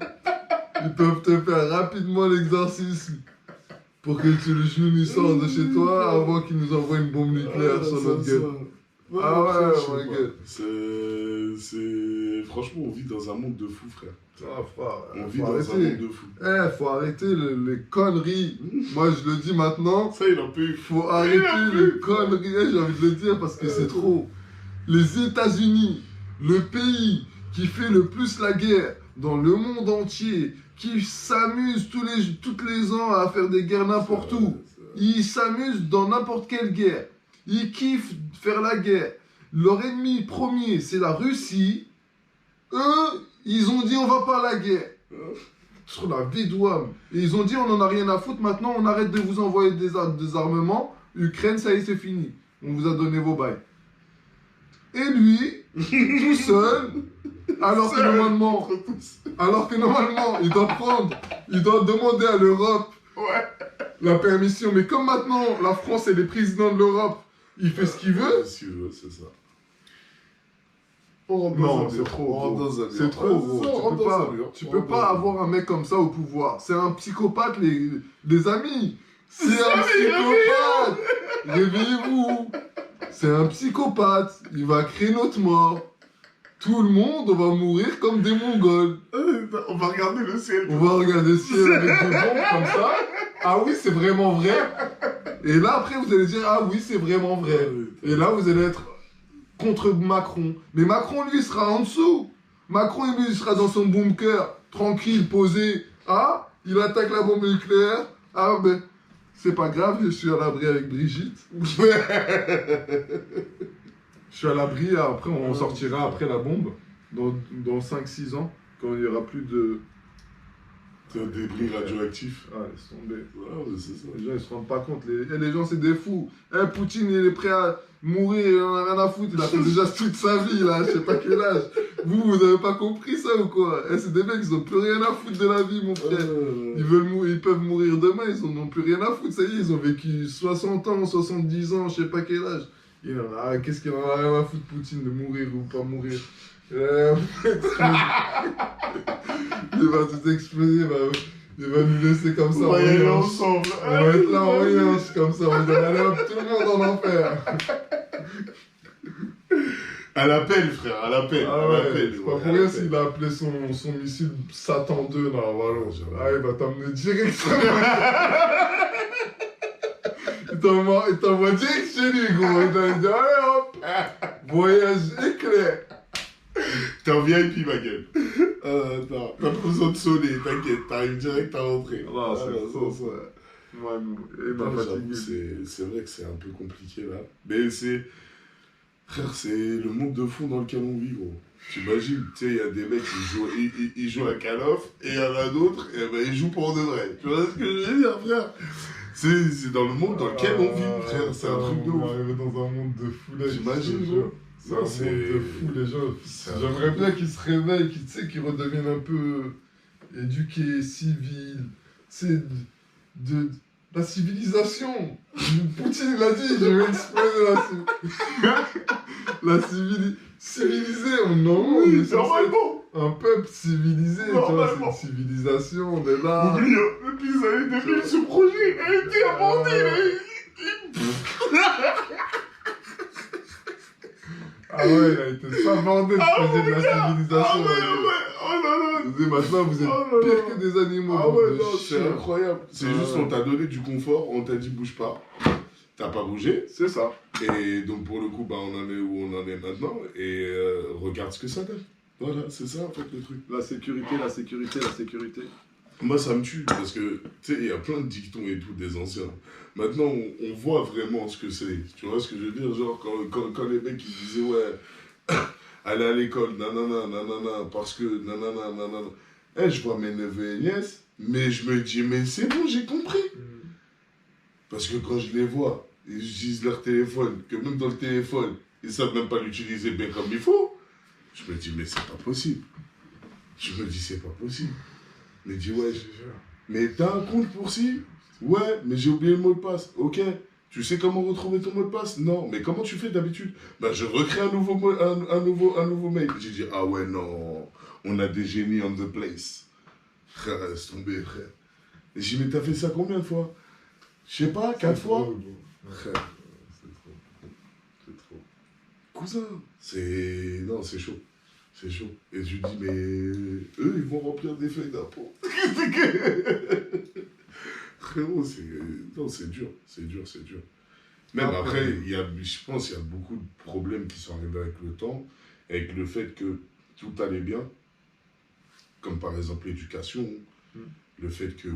ils peuvent te faire rapidement l'exorcisme pour que le genou sorte de chez toi avant qu'ils nous envoient une bombe nucléaire sur notre gueule. Ah ouais, ma gueule. Franchement, on vit dans un monde de fous, frère. Ah, frère, on vit dans un monde de fous. Faut arrêter les conneries. Moi, je le dis maintenant. Ça, il en peut. Faut arrêter les conneries. J'ai envie de le dire parce que c'est trop. Les États-Unis, le pays qui fait le plus la guerre dans le monde entier, qui s'amuse toutes les ans à faire des guerres n'importe où. Ils s'amusent dans n'importe quelle guerre. Ils kiffent faire la guerre. Leur ennemi premier, c'est la Russie. Eux, ils ont dit on va pas à la guerre. Sur la vie d'Ouam. Et ils ont dit on en a rien à foutre, maintenant on arrête de vous envoyer des armements. Ukraine, ça y est, c'est fini. On vous a donné vos bails. Et lui, tout seul, alors que normalement, il doit demander à l'Europe la permission. Mais comme maintenant, la France est les présidents de l'Europe, il fait ce qu'il veut. Ce qu'il veut, c'est ça. Non, c'est trop. C'est trop, gros. Tu peux pas avoir un mec comme ça au pouvoir. C'est un psychopathe, les amis. C'est un psychopathe. Réveillez-vous. C'est un psychopathe. Il va créer notre mort. Tout le monde, on va mourir comme des Mongols. On va regarder le ciel. On va regarder le ciel avec des bombes comme ça. Ah oui, c'est vraiment vrai. Et là, après, vous allez dire, ah oui, c'est vraiment vrai. Et là, vous allez être contre Macron. Mais Macron, lui, sera en dessous. Macron, lui, il sera dans son bunker, tranquille, posé. Ah, il attaque la bombe nucléaire. Ah, ben, c'est pas grave, je suis à l'abri avec Brigitte. Je suis à l'abri, après on sortira après la bombe, dans 5-6 ans, quand il n'y aura plus de... Un débris radioactif. Ah, laisse tomber. Ouais, c'est ça. Les gens, ils se rendent pas compte. Les gens, c'est des fous. Poutine, il est prêt à mourir, il en a rien à foutre. Il a fait déjà toute sa vie, là, je sais pas quel âge. Vous avez pas compris ça ou quoi? C'est des mecs, ils ont plus rien à foutre de la vie, mon frère. Ils peuvent mourir demain, ils en ont plus rien à foutre. Ça y est, ils ont vécu 60 ans, 70 ans, je sais pas quel âge. Qu'est-ce qu'il en a rien à foutre, Poutine, de mourir ou pas mourir? Il va tout exploser, il va nous laisser comme ça. On va y aller ensemble. On va être là en rien, comme ça. On va dire, allez hop, tout le monde en enfer. À l'appel, frère, à l'appel. Ah ouais, c'est pas pour rien s'il a appelé son missile Satan 2 dans la ballon. Ah, il va t'emmener directement. Il t'envoie direct chez lui, gros. Il va dire, allez hop, voyage éclair. T'es en VIP, ma gueule. Non, t'as pas besoin de sonner, t'inquiète, t'arrives direct à rentrer. Non, c'est c'est vrai que c'est un peu compliqué là. Mais c'est. Frère, c'est le monde de fou dans lequel on vit, gros. T'imagines, tu sais, il y a des mecs qui jouent à Call of, et il y en a d'autres, et ben ils jouent pour de vrai. Tu vois ce que je veux dire, frère? C'est dans le monde dans lequel on vit, frère. C'est un truc de ouf. On est arrivé dans un monde de fou là. J'imagine, gros. C'est un monde de fou, les gens. J'aimerais bien qu'ils se réveillent, qu'ils redeviennent un peu éduqués, civils. C'est de la civilisation. Poutine l'a dit, je vais exploser la civilisé. Non, oui, normalement. Un peuple civilisé, tu vois, c'est une civilisation, on est là. Oublie, depuis les années 2000, ce projet a été abandonné. Ah ouais, il a été savandé de projet de la civilisation. Oh là là. Maintenant, vous êtes pire que des animaux. Ah ouais, non, c'est incroyable. C'est juste on t'a donné du confort, on t'a dit bouge pas. T'as pas bougé. C'est ça. Et donc pour le coup, bah, on en est où on en est maintenant. Et regarde ce que ça donne. Voilà, c'est ça en fait le truc. La sécurité, la sécurité, la sécurité. Moi ça me tue parce que tu sais, il y a plein de dictons et tout des anciens. Maintenant on voit vraiment ce que c'est. Tu vois ce que je veux dire? Genre quand les mecs ils disaient ouais, aller à l'école, nanana, nanana, parce que nanana, nanana. Je vois mes neveux et nièces, mais je me dis mais c'est bon, j'ai compris. Parce que quand je les vois, ils utilisent leur téléphone, que même dans le téléphone, ils savent même pas l'utiliser bien comme il faut. Je me dis, mais c'est pas possible. Je me dis, c'est pas possible. Je me dis, ouais, mais t'as un compte pour si? Ouais, mais j'ai oublié le mot de passe. Ok, tu sais comment retrouver ton mot de passe? Non, mais comment tu fais d'habitude? Bah, je recrée un nouveau mail. J'ai dit, ah ouais, non, on a des génies on the place. Frère, laisse tomber, frère. Et j'ai dit, mais t'as fait ça combien de fois? Je sais pas, 4 fois? Frère. C'est trop. Cousin, non, c'est chaud. C'est chaud. Et je lui dis, mais eux, ils vont remplir des feuilles d'impôt. Frérot, non, c'est dur. C'est dur. Même après, je pense qu'il y a beaucoup de problèmes qui sont arrivés avec le temps, avec le fait que tout allait bien, comme par exemple l'éducation, le fait que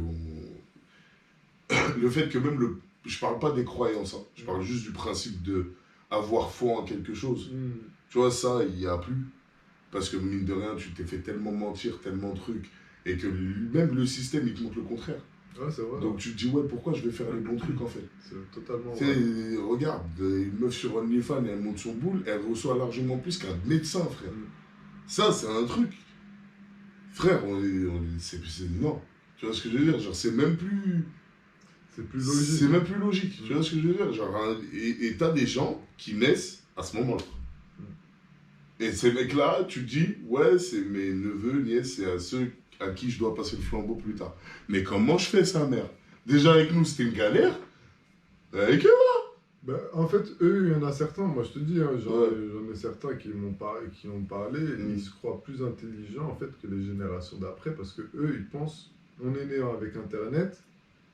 même je parle pas des croyances, hein. Je parle juste du principe de avoir foi en quelque chose. Tu vois, ça, il n'y a plus. Parce que mine de rien, tu t'es fait tellement mentir, tellement de trucs, et que même le système, il te montre le contraire. Ouais, c'est vrai. Donc tu te dis, ouais, pourquoi je vais faire les bons trucs en fait? C'est totalement vrai. Regarde, une meuf sur OnlyFans, elle monte son boule, elle reçoit largement plus qu'un médecin, frère. Ça, c'est un truc. Frère, non. Tu vois ce que je veux dire? Genre, c'est même plus... C'est plus logique. C'est même plus logique, tu vois ce que je veux dire, genre, et t'as des gens qui naissent à ce moment-là. Et ces mecs-là, tu te dis, ouais, c'est mes neveux, nièces, c'est à ceux à qui je dois passer le flambeau plus tard. Mais comment je fais ça, mère? Déjà avec nous, c'était une galère. Avec eux, là. Ben, en fait, eux, il y en a certains, moi je te dis, hein, j'en ai certains qui m'ont parlé, ils se croient plus intelligents en fait que les générations d'après, parce que eux, ils pensent, on est né avec Internet,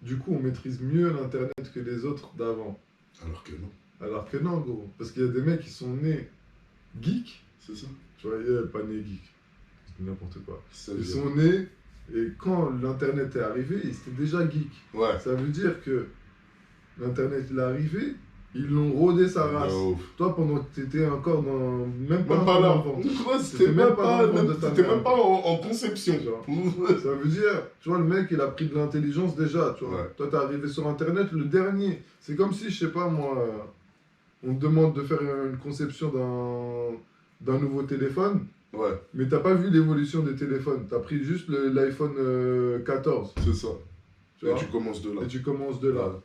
du coup on maîtrise mieux l'Internet que les autres d'avant. Alors que non. Alors que non, gros. Parce qu'il y a des mecs qui sont nés geeks. C'est ça. Tu vois, pas nés geeks. C'est n'importe quoi. Ils dire. sont nés, et quand l'Internet est arrivé, ils étaient déjà geeks. Ouais. Ça veut dire que l'Internet est arrivé, ils l'ont rodé sa race. Toi, pendant que tu étais encore dans... Même pas là. C'était même pas en conception. Ça veut dire, tu vois, le mec, il a pris de l'intelligence déjà, tu vois. Ouais. Toi, t'es arrivé sur Internet, le dernier. C'est comme si, je sais pas, moi, on te demande de faire une conception d'un nouveau téléphone. Ouais. Mais t'as pas vu l'évolution des téléphones. T'as pris juste l'iPhone 14. C'est ça. Et tu commences de là. Ouais.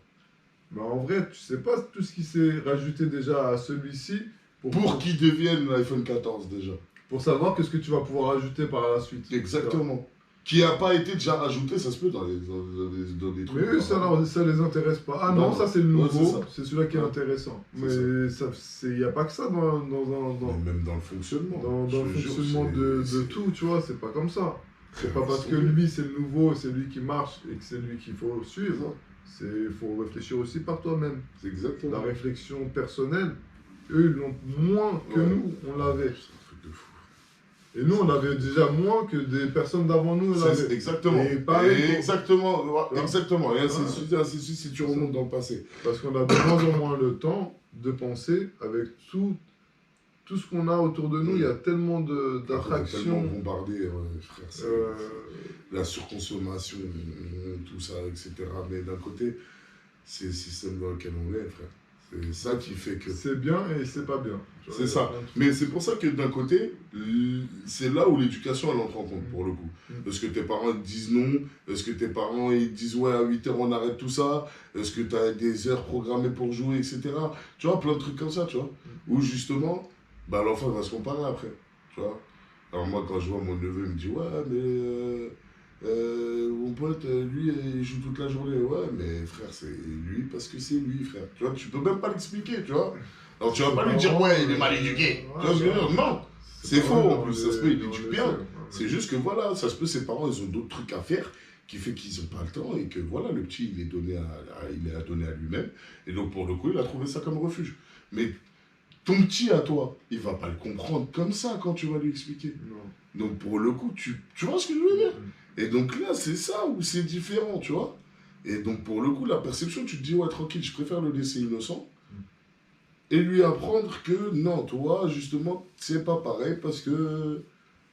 Mais en vrai, tu sais pas tout ce qui s'est rajouté déjà à celui-ci. Pour qu'il devienne l'iPhone 14 déjà. Pour savoir qu'est-ce que tu vas pouvoir rajouter par la suite. Exactement. Qui n'a pas été déjà rajouté, ça se peut dans les trucs. Mais eux, ça les intéresse pas. Ah non, ça c'est le nouveau, c'est celui-là qui est intéressant. Mais il n'y a pas que ça dans même dans le fonctionnement. Dans le fonctionnement de tout, tu vois, c'est pas comme ça. C'est pas parce que lui c'est le nouveau, c'est lui qui marche et que c'est lui qu'il faut suivre. Il faut réfléchir aussi par toi-même. C'est exactement. La réflexion personnelle, eux, ils l'ont moins que nous, on l'avait. C'est un truc de fou. Et nous, on avait déjà moins que des personnes d'avant nous. Exactement. Et pareil, exactement. Et ainsi de suite si tu remontes dans le passé. Parce qu'on a de moins en moins le temps de penser avec tout ce qu'on a autour de nous. Il y a tellement d'attractions. Tellement bombardé, frère. La surconsommation, tout ça, etc. Mais d'un côté, c'est le système dans lequel on est, frère. C'est ça qui fait que... C'est bien et c'est pas bien. C'est ça. Mais c'est pour ça que d'un côté, c'est là où l'éducation, elle entre en compte, pour le coup. Est-ce que tes parents te disent non? Est-ce que tes parents ils disent ouais, à 8h on arrête tout ça? Est-ce que tu as des heures programmées pour jouer, etc. Tu vois, plein de trucs comme ça, tu vois. Où justement, bah, l'enfant va se comparer après, tu vois. Alors moi, quand je vois mon neveu, il me dit ouais, mais... mon pote, lui, il joue toute la journée. Ouais, mais frère, c'est lui parce que c'est lui, frère. Tu vois, tu peux même pas l'expliquer, tu vois. Alors tu vas pas lui dire, ouais, il est mal éduqué. Tu vois ce que je veux dire? Non, c'est faux en plus. Ça se peut, il éduque bien. C'est juste que voilà, ça se peut, ses parents, ils ont d'autres trucs à faire qui fait qu'ils n'ont pas le temps et que voilà, le petit, il est donné à lui-même. Et donc, pour le coup, il a trouvé ça comme refuge. Mais ton petit à toi, il va pas le comprendre comme ça quand tu vas lui expliquer. Non. Donc, pour le coup, tu vois ce que je veux dire? Et donc là, c'est ça où c'est différent, tu vois. Et donc, pour le coup, la perception, tu te dis, ouais, tranquille, je préfère le laisser innocent et lui apprendre que non, toi, justement, c'est pas pareil parce que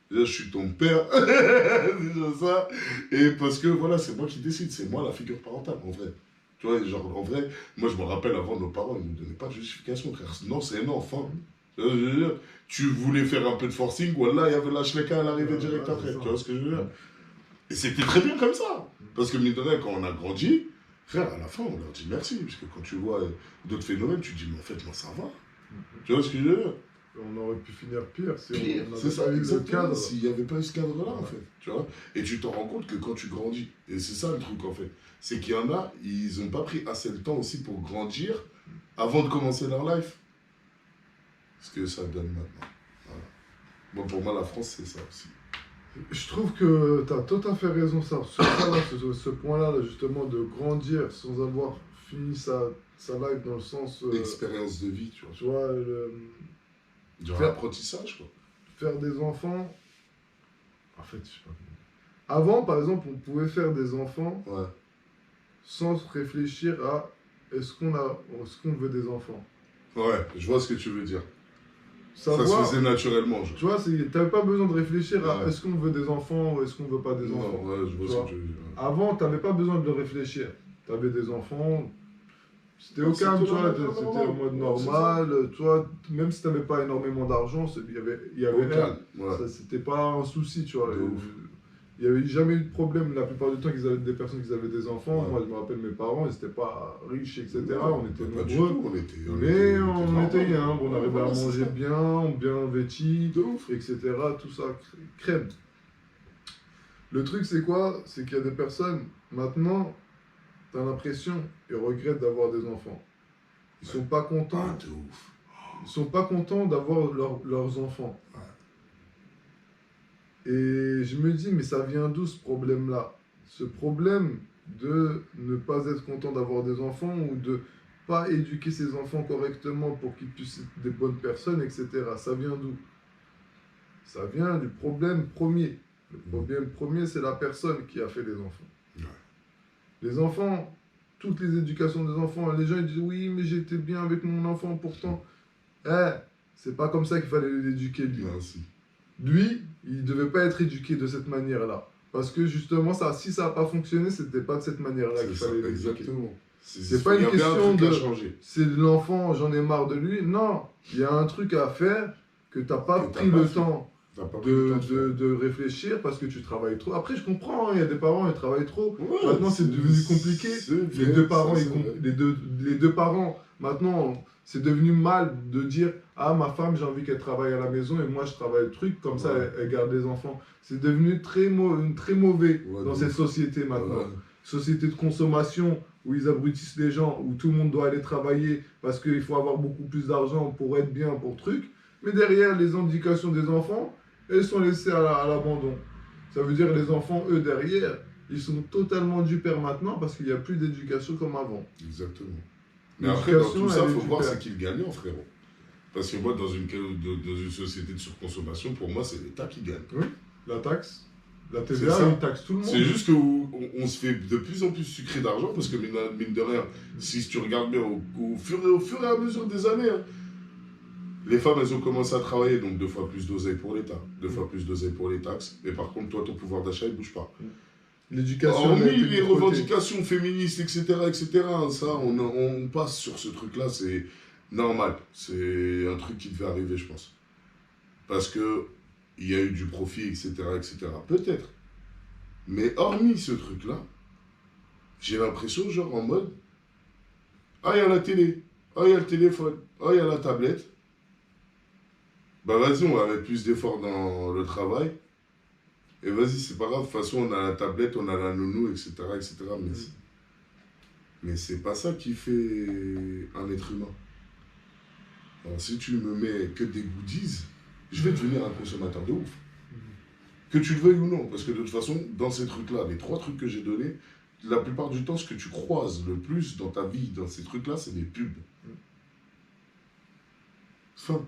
là, je suis ton père, déjà ça. Et parce que voilà, c'est moi qui décide, c'est moi la figure parentale, en vrai. Tu vois, genre, en vrai, moi, je me rappelle avant, nos parents, ils ne nous donnaient pas de justification, frère. Non, c'est un enfant. Tu voulais faire un peu de forcing, voilà, il y avait la Shleka, elle arrivait direct après. Tu vois ce que je veux dire? Et c'était très bien comme ça. Parce que, mine de rien, quand on a grandi, frère, à la fin, on leur dit merci. Parce que quand tu vois d'autres phénomènes, tu te dis, mais en fait, moi, ça va. Tu vois ce que je veux dire? On aurait pu finir pire si on c'est ça, exactement. S'il n'y avait pas eu ce cadre-là, en fait. Tu vois? Et tu t'en rends compte que quand tu grandis, et c'est ça le truc, en fait, c'est qu'il y en a, ils n'ont pas pris assez de temps aussi pour grandir avant de commencer leur life. Ce que ça donne maintenant. Voilà. Bon, pour moi, la France, c'est ça aussi. Je trouve que tu as tout à fait raison sur ça, là, ce point-là, justement, de grandir sans avoir fini sa life dans le sens... Expérience de vie, tu vois. Tu vois, genre apprentissage, quoi. Faire des enfants... En fait, je sais pas. Avant, par exemple, on pouvait faire des enfants sans réfléchir à est-ce qu'on veut des enfants. Ouais, je vois ce que tu veux dire. Ça se faisait naturellement. Tu vois, t'avais pas besoin de réfléchir à est-ce qu'on veut des enfants ou est-ce qu'on veut pas des enfants. Ouais, je vois ce que tu veux dire. Avant, t'avais pas besoin de réfléchir. T'avais des enfants, c'était au calme, tu vois, c'était en mode normal. Tu vois, même si t'avais pas énormément d'argent, il y avait calme. Ça, c'était pas un souci, tu vois. il n'y avait jamais eu de problème. La plupart du temps, qu'ils avaient des personnes qui avaient des enfants. Ouais. Moi, je me rappelle mes parents, ils n'étaient pas riches, etc. Non, on était pas du nombreux. tout, Mais on était normal. humbles, on arrivait Voilà, à c'est manger ça. bien vêtis, De ouf. etc. Tout ça, crème. Le truc, c'est quoi? C'est qu'il y a des personnes, maintenant, tu as l'impression, ils regrettent d'avoir des enfants. Ils sont pas contents. Ah, de ouf. Ils sont pas contents d'avoir leurs enfants. Ouais. Et je me dis, mais ça vient d'où ce problème-là? Ce problème de ne pas être content d'avoir des enfants ou de pas éduquer ses enfants correctement pour qu'ils puissent être des bonnes personnes, etc. Ça vient d'où? Ça vient du problème premier. Le problème premier, c'est la personne qui a fait les enfants. Ouais. Les enfants, toutes les éducations des enfants, les gens ils disent oui, mais j'étais bien avec mon enfant pourtant. C'est pas comme ça qu'il fallait l'éduquer lui. Merci. Lui, il ne devait pas être éduqué de cette manière-là. Parce que justement, si ça n'a pas fonctionné, c'était pas de cette manière-là qu'il fallait l'éduquer. Exactement. C'est pas une question de changer. c'est l'enfant, j'en ai marre de lui. Non, il y a un truc à faire que tu n'as pas pris le temps de réfléchir parce que tu travailles trop. Après, je comprends, il y a des parents, ils travaillent trop. Ouais, maintenant, c'est devenu compliqué. Les deux parents, les deux parents, maintenant, c'est devenu mal de dire ah, ma femme, j'ai envie qu'elle travaille à la maison et moi, je travaille le truc, comme ça, elle garde les enfants. C'est devenu très mauvais dans cette société maintenant. Ouais. Société de consommation où ils abrutissent les gens, où tout le monde doit aller travailler parce qu'il faut avoir beaucoup plus d'argent pour être bien, pour truc. Mais derrière, les éducations des enfants, elles sont laissées à l'abandon. Ça veut dire que les enfants, eux, derrière, ils sont totalement du père maintenant parce qu'il n'y a plus d'éducation comme avant. Exactement. Mais après, dans tout ça, il faut voir c'est qui le gagnant, frérot. Parce que moi, dans une société de surconsommation, pour moi, c'est l'État qui gagne. Oui, la taxe. La TVA, il taxe tout le monde. C'est juste qu'on se fait de plus en plus sucrer d'argent parce que, mine de rien, si tu regardes bien, au fur et à mesure des années, hein, les femmes, elles ont commencé à travailler, donc 2 fois plus d'oseille pour l'État, 2 fois plus d'oseille pour les taxes. Mais par contre, toi, ton pouvoir d'achat, il ne bouge pas. L'éducation. Hormis les revendications féministes, etc., ça, on passe sur ce truc-là, c'est normal. C'est un truc qui devait arriver, je pense. Parce que il y a eu du profit, etc., etc. Peut-être. Mais hormis ce truc-là, j'ai l'impression, genre en mode, ah, il y a la télé, ah, il y a le téléphone, ah, il y a la tablette. Bah vas-y, on va mettre plus d'efforts dans le travail. Et vas-y, c'est pas grave, de toute façon, on a la tablette, on a la nounou, etc., etc. Mais c'est pas ça qui fait un être humain. Alors si tu me mets que des goodies, je vais devenir un consommateur de ouf. Que tu le veuilles ou non. Parce que de toute façon, dans ces trucs-là, les 3 trucs que j'ai donnés, la plupart du temps, ce que tu croises le plus dans ta vie, dans ces trucs-là, c'est des pubs. Fin.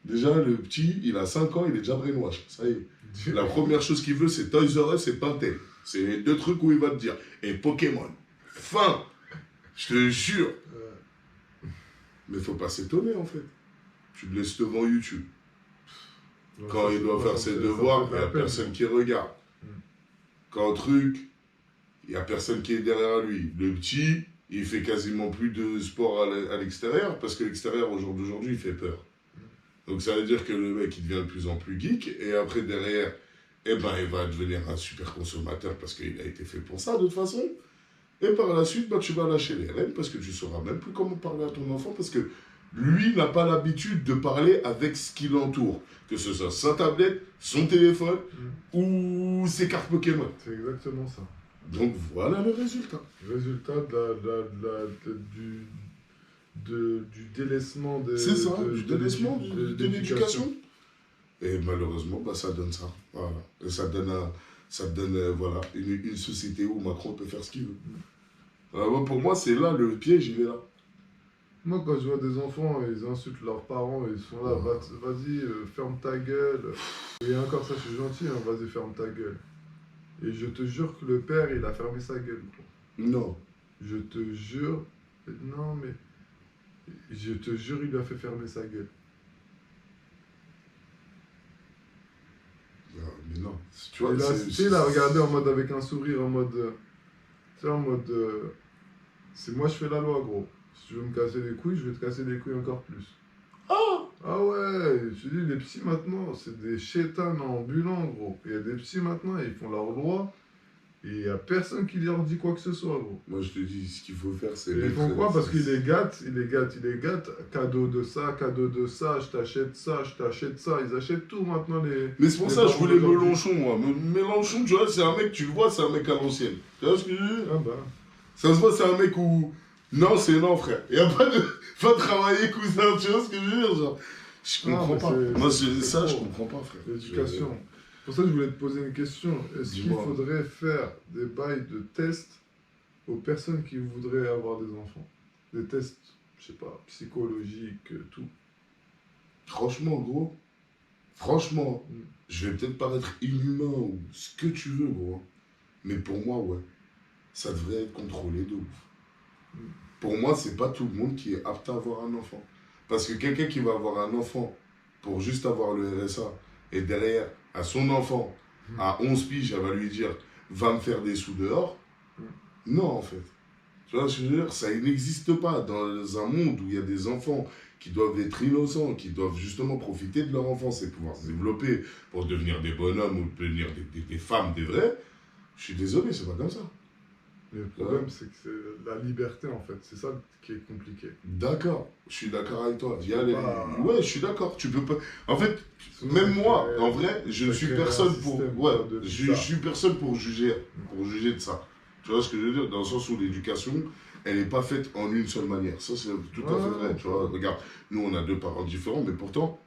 Déjà, le petit, il a 5 ans, il est déjà brainwash. Ça y est. La première chose qu'il veut, c'est Toys R Us et Pintel. C'est les 2 trucs où il va te dire. Et Pokémon. Fin. Je te jure. Mais faut pas s'étonner, en fait. Tu le laisses devant YouTube. Quand il doit faire ses devoirs, il n'y a personne qui regarde. Quand truc, il n'y a personne qui est derrière lui. Le petit, il fait quasiment plus de sport à l'extérieur, parce que l'extérieur, au jour d'aujourd'hui, il fait peur. Donc ça veut dire que le mec, il devient de plus en plus geek, et après, derrière, eh ben, il va devenir un super consommateur, parce qu'il a été fait pour ça, de toute façon. Et par la suite, bah, tu vas lâcher les rênes, parce que tu ne sauras même plus comment parler à ton enfant, parce que lui n'a pas l'habitude de parler avec ce qui l'entoure. Que ce soit sa tablette, son téléphone ou ses cartes Pokémon. C'est exactement ça. Donc voilà le résultat. Le résultat du délaissement de C'est ça, du délaissement de l'éducation. Et malheureusement, bah, ça donne ça. Voilà. Et ça donne voilà, une société où Macron peut faire ce qu'il veut. Alors, pour moi, c'est là le piège, il est là. Moi, quand je vois des enfants, ils insultent leurs parents, ils sont là, vas-y, ferme ta gueule. Et encore ça, je suis gentil, hein, vas-y, ferme ta gueule. Et je te jure que le père, il a fermé sa gueule. Non. Je te jure, non mais, je te jure, il lui a fait fermer sa gueule. Mais non. Tu vois, il a regardé en mode avec un sourire, en mode, tu sais, en mode, c'est moi je fais la loi, gros. Si tu veux me casser les couilles, je vais te casser les couilles encore plus. Ah, Ah ouais, je te dis, les psys maintenant, c'est des chétans ambulants, gros. Il y a des psys maintenant, ils font leur loi, et il n'y a personne qui leur dit quoi que ce soit, gros. Moi, je te dis, ce qu'il faut faire, c'est... Et ils font quoi? Parce qu'ils les gâtent, ils les gâtent, ils les gâtent. Cadeau de ça, je t'achète ça, je t'achète ça. Ils achètent tout maintenant, les... Mais c'est pour ça que je voulais Mélenchon, moi. Mélenchon, tu vois, c'est un mec, tu le vois, c'est un mec à l'ancienne. Tu vois ce que je veux dire? Ah bah. Ça se voit, c'est un mec où... Non, c'est non, frère. Il n'y a pas de... Va travailler, cousin, tu vois ce que je veux dire, genre. Je comprends pas. Moi, ça, je comprends pas, frère. L'éducation. Pour ça, je voulais te poser une question. Est-ce qu'il faudrait faire des bails de tests aux personnes qui voudraient avoir des enfants? Des tests, je sais pas, psychologiques, tout. Franchement, gros, franchement, je vais peut-être paraître inhumain ou ce que tu veux, gros. Mais pour moi, ouais, ça devrait être contrôlé de ouf. Pour moi, c'est pas tout le monde qui est apte à avoir un enfant. Parce que quelqu'un qui va avoir un enfant pour juste avoir le RSA, et derrière, à son enfant, à 11 piges, elle va lui dire « va me faire des sous dehors », non, en fait. Tu vois ce que je veux dire? Ça n'existe pas dans un monde où il y a des enfants qui doivent être innocents, qui doivent justement profiter de leur enfance et pouvoir se développer pour devenir des bonhommes ou devenir des femmes, des vrais. Je suis désolé, c'est pas comme ça. Le problème, c'est que c'est la liberté, en fait. C'est ça qui est compliqué. D'accord, je suis d'accord avec toi. Ouais, je suis d'accord. Tu peux pas... En fait, même moi, en vrai, je suis personne pour... Ouais, je suis personne pour juger de ça. Tu vois ce que je veux dire? Dans le sens où l'éducation, elle n'est pas faite en une seule manière. Ça, c'est tout à fait vrai. Tu vois, regarde, nous, on a deux parents différents, mais pourtant,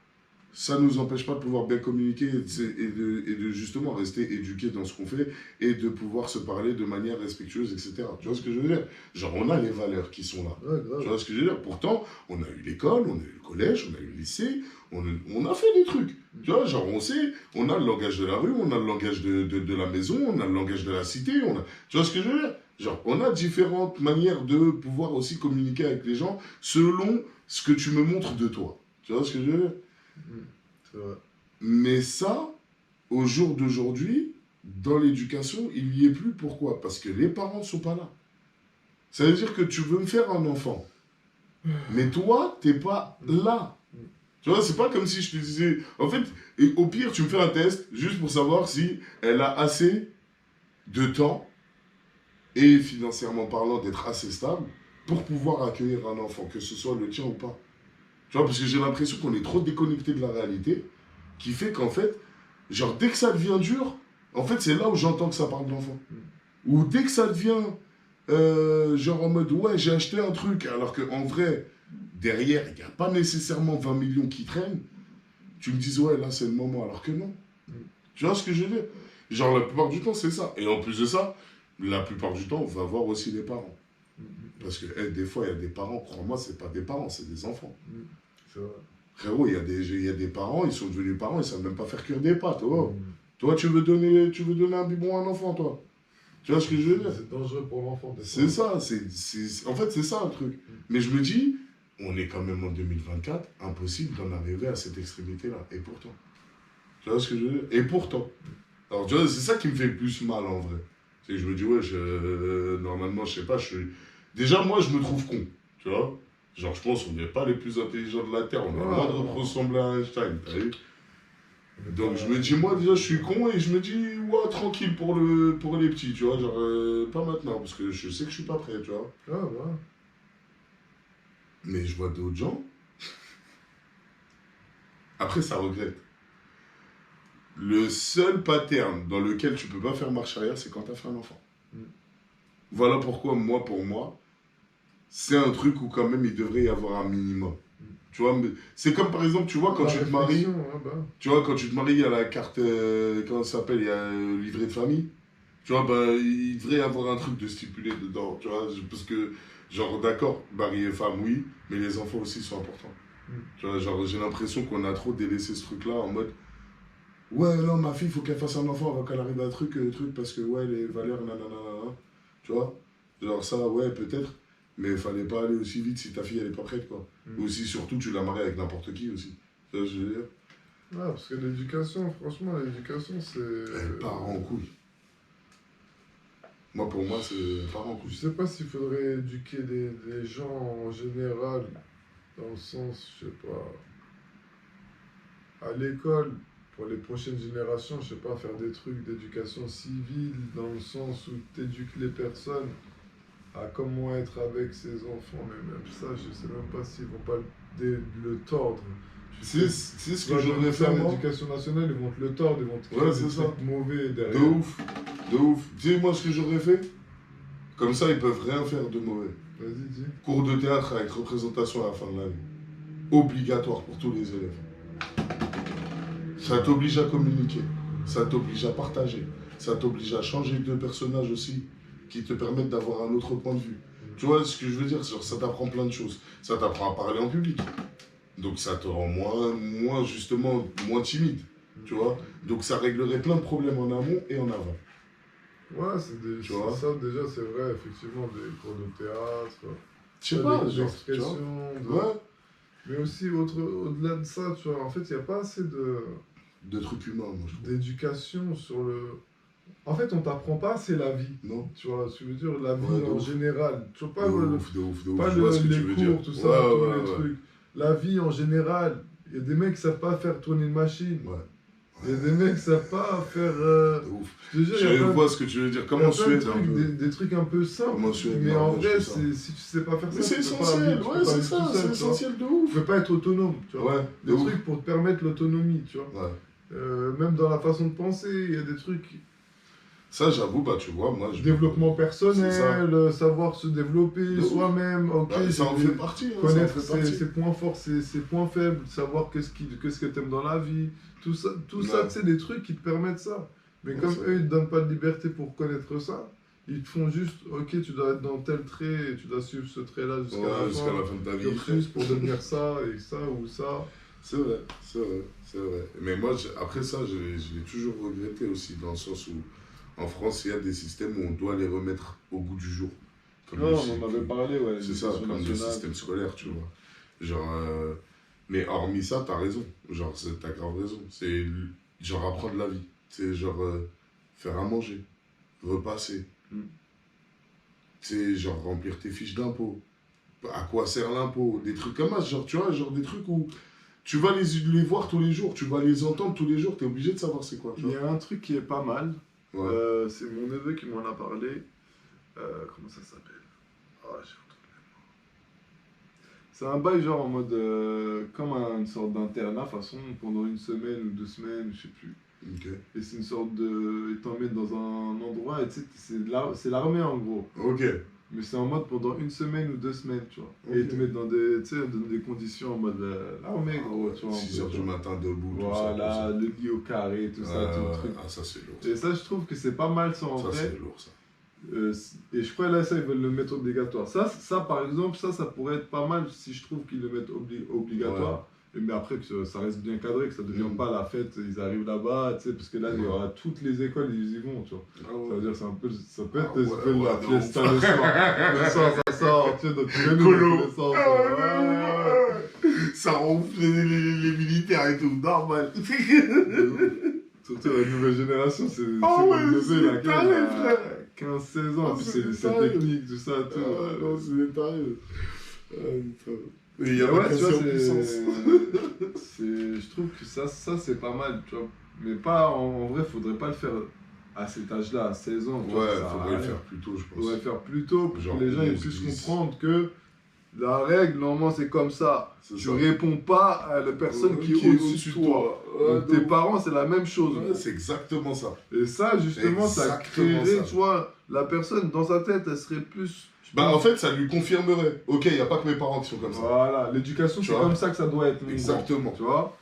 ça ne nous empêche pas de pouvoir bien communiquer et de justement rester éduqués dans ce qu'on fait et de pouvoir se parler de manière respectueuse, etc. Tu vois ce que je veux dire? Genre, on a les valeurs qui sont là. Ouais, tu vois ce que je veux dire? Pourtant, on a eu l'école, on a eu le collège, on a eu le lycée, on a fait des trucs. Tu vois, genre, on sait, on a le langage de la rue, on a le langage de la maison, on a le langage de la cité, tu vois ce que je veux dire? Genre, on a différentes manières de pouvoir aussi communiquer avec les gens selon ce que tu me montres de toi. Tu vois ce que je veux dire? C'est vrai. Mais ça, au jour d'aujourd'hui, dans l'éducation, il n'y est plus. Pourquoi? Parce que les parents ne sont pas là. Ça veut dire que tu veux me faire un enfant. Mais toi, t'es pas là. Tu vois, c'est pas comme si je te disais... En fait, et au pire, tu me fais un test juste pour savoir si elle a assez de temps et financièrement parlant d'être assez stable pour pouvoir accueillir un enfant, que ce soit le tien ou pas. Tu vois, parce que j'ai l'impression qu'on est trop déconnecté de la réalité, qui fait qu'en fait, genre, dès que ça devient dur, en fait, c'est là où j'entends que ça parle de l'enfant. Ou dès que ça devient, genre, en mode, ouais, j'ai acheté un truc, alors qu'en vrai, derrière, il n'y a pas nécessairement 20 millions qui traînent, tu me dis, ouais, là, c'est le moment, alors que non. Tu vois ce que je veux dire? Genre, la plupart du temps, c'est ça. Et en plus de ça, la plupart du temps, on va voir aussi les parents. Parce que, des fois, il y a des parents, crois-moi, c'est pas des parents, c'est des enfants. C'est vrai. Frérot, il y a des parents, ils sont devenus parents, ils savent même pas faire cuire des pâtes. Oh. Toi, tu veux donner un biberon à un enfant, toi. Tu vois ce que je veux dire? C'est dangereux pour l'enfant. C'est ça, en fait, c'est ça le truc. Mais je me dis, on est quand même en 2024, impossible d'en arriver à cette extrémité-là. Et pourtant. Tu vois ce que je veux dire? Et pourtant. Alors, tu vois, c'est ça qui me fait le plus mal, en vrai. C'est que je me dis, ouais, normalement, je sais pas, déjà, moi, je me trouve con. Tu vois? Genre, je pense qu'on n'est pas les plus intelligents de la Terre. On a le droit de ressembler à Einstein, t'as vu? Donc, je me dis, moi, déjà, je suis con et je me dis, ouais, tranquille pour les petits, tu vois? Genre, pas maintenant, parce que je sais que je suis pas prêt, tu vois? Ah, ouais. Mais je vois d'autres gens. Après, ça regrette. Le seul pattern dans lequel tu peux pas faire marche arrière, c'est quand tu as fait un enfant. Voilà pourquoi, pour moi, c'est un truc où quand même il devrait y avoir un minimum. Tu vois, c'est comme par exemple, tu vois, quand tu te maries, tu vois, quand tu te maries, il y a la carte, comment ça s'appelle, il y a le livret de famille. Tu vois, il devrait y avoir un truc de stipulé dedans, tu vois, parce que, genre, d'accord, mari et femme, oui, mais les enfants aussi sont importants. Tu vois, genre, j'ai l'impression qu'on a trop délaissé ce truc-là en mode, ouais, non, ma fille, il faut qu'elle fasse un enfant avant qu'elle arrive à un truc, parce que, ouais, les valeurs, nanana, tu vois, genre ça, ouais, peut-être. Mais il fallait pas aller aussi vite si ta fille elle est pas prête, quoi. Ou si surtout tu la maries avec n'importe qui aussi. Tu vois ce que je veux dire? Ah, parce que l'éducation, franchement, l'éducation c'est. Elle part en couille. Moi, pour moi, c'est part en couille. Je sais pas s'il faudrait éduquer les gens en général, dans le sens, je sais pas. à l'école, pour les prochaines générations, je sais pas, faire des trucs d'éducation civile, dans le sens où tu éduques les personnes à comment être avec ses enfants, mais même ça, je sais même pas s'ils vont pas le tordre. C'est ce que j'aurais fait en éducation nationale, ils vont te le tordre, ils vont te créer des trucs mauvais derrière. De ouf. Tu sais, moi, ce que j'aurais fait, comme ça, ils peuvent rien faire de mauvais. Vas-y, dis. Cours de théâtre avec représentation à la fin de l'année. Obligatoire pour tous les élèves. Ça t'oblige à communiquer, ça t'oblige à partager, ça t'oblige à changer de personnage aussi, qui te permettent d'avoir un autre point de vue. Tu vois ce que je veux dire? Ça t'apprend plein de choses. Ça t'apprend à parler en public. Donc ça te rend moins timide. Tu vois? Donc ça réglerait plein de problèmes en amont et en aval. Ouais, ça déjà, c'est vrai, effectivement, des cours de théâtre. Je sais pas, des expressions. Ouais. Mais aussi, au-delà de ça, tu vois, en fait, il n'y a pas assez de trucs humains, moi, je trouve. D'éducation sur le... En fait, on t'apprend pas assez la vie. Non. Tu vois, je veux dire, la vie en général. Tu vois, pas de ouf. Pas les cours, tout ça, tous les trucs. La vie en général. Il y a des mecs qui savent pas faire tourner une machine. Ouais. Il y a des mecs qui savent pas faire... Ouf. Je te jure, je vois ce que tu veux dire. Comment Suède un peu. Des trucs un peu simples. Mais en vrai, si tu sais pas faire ça, c'est essentiel. Ouais, c'est ça. C'est essentiel de ouf. Tu peux pas être autonome. Tu vois. Ouais, des trucs pour te permettre l'autonomie. Tu vois. Ouais. Même dans la façon de penser, il y a des trucs... Ça, j'avoue, bah tu vois, moi... Développement personnel, savoir se développer soi-même, ça en fait partie. Connaître ses points forts, ses points faibles, savoir qu'est-ce que t'aimes dans la vie. Tout ça, c'est des trucs qui te permettent ça. Mais comme eux, ils te donnent pas de liberté pour connaître ça, ils te font juste, ok, tu dois être dans tel trait, et tu dois suivre ce trait-là jusqu'à la fin de ta vie. Pour devenir ça, et ça, ou ça. C'est vrai. Mais moi, après ça, je l'ai toujours regretté aussi, dans le sens où, en France, il y a des systèmes où on doit les remettre au goût du jour. Comme on en avait parlé, ouais. C'est ça, comme le système scolaire, tu vois. Genre, mais hormis ça, t'as raison. Genre, t'as grave raison. C'est genre apprendre la vie. C'est genre faire à manger, repasser. C'est genre remplir tes fiches d'impôt. À quoi sert l'impôt? Des trucs comme ça, genre, tu vois, genre des trucs où tu vas les voir tous les jours, tu vas les entendre tous les jours, t'es obligé de savoir c'est quoi. Il y a un truc qui est pas mal. Ouais. C'est mon neveu qui m'en a parlé. Comment ça s'appelle? J'ai retrouvé le mot. C'est un bail genre en mode comme une sorte d'internat, façon pendant une semaine ou 2 semaines, je sais plus. Okay. Et c'est une sorte de... Ils t'emmènent dans un endroit et tu sais, c'est l'armée en gros. Ok. Mais c'est en mode pendant 1 semaine ou 2 semaines, tu vois. Okay. Et ils te mettent dans des conditions en mode l'armée, gros, tu vois. 6 h du matin debout, voilà, tout ça. Le lit au carré, tout ça, tout le truc. Ah, ça c'est lourd. Et ça, je trouve que c'est pas mal ça en vrai. Ça c'est lourd, ça. Et je crois là, ça, ils veulent le mettre obligatoire. Ça par exemple, ça pourrait être pas mal si je trouve qu'ils le mettent obligatoire. Ouais. Mais après, que ça reste bien cadré, que ça ne devienne pas la fête, ils arrivent là-bas, tu sais, parce que là, il y aura toutes les écoles, ils y vont, tu vois. Ça veut dire, ça peut être la fiesta le soir. Ça sort, tu sais, dans tous les sens. Ça ronfle les militaires et tout, normal. Surtout la nouvelle génération, c'est le là, 15-16 ans, puis c'est technique, tout ça, tout. Non, c'est des tarés. Et il y a pas de puissance. Je trouve que ça c'est pas mal, tu vois. Mais pas, en vrai, faudrait pas le faire à cet âge-là, à 16 ans. Ouais, faudrait le faire plus tôt, je pense. Faudrait le faire plus tôt pour que les gens puissent comprendre que la règle, normalement, c'est comme ça. Tu réponds pas à la personne qui est au-dessus de toi. Donc, tes parents, c'est la même chose. Ouais, c'est exactement ça. Et ça, justement, ça créerait, tu vois, la personne, dans sa tête, elle serait plus... en fait, ça lui confirmerait. Ok, il n'y a pas que mes parents qui sont comme ça. Voilà, l'éducation, c'est comme ça que ça doit être. Exactement. Tu vois.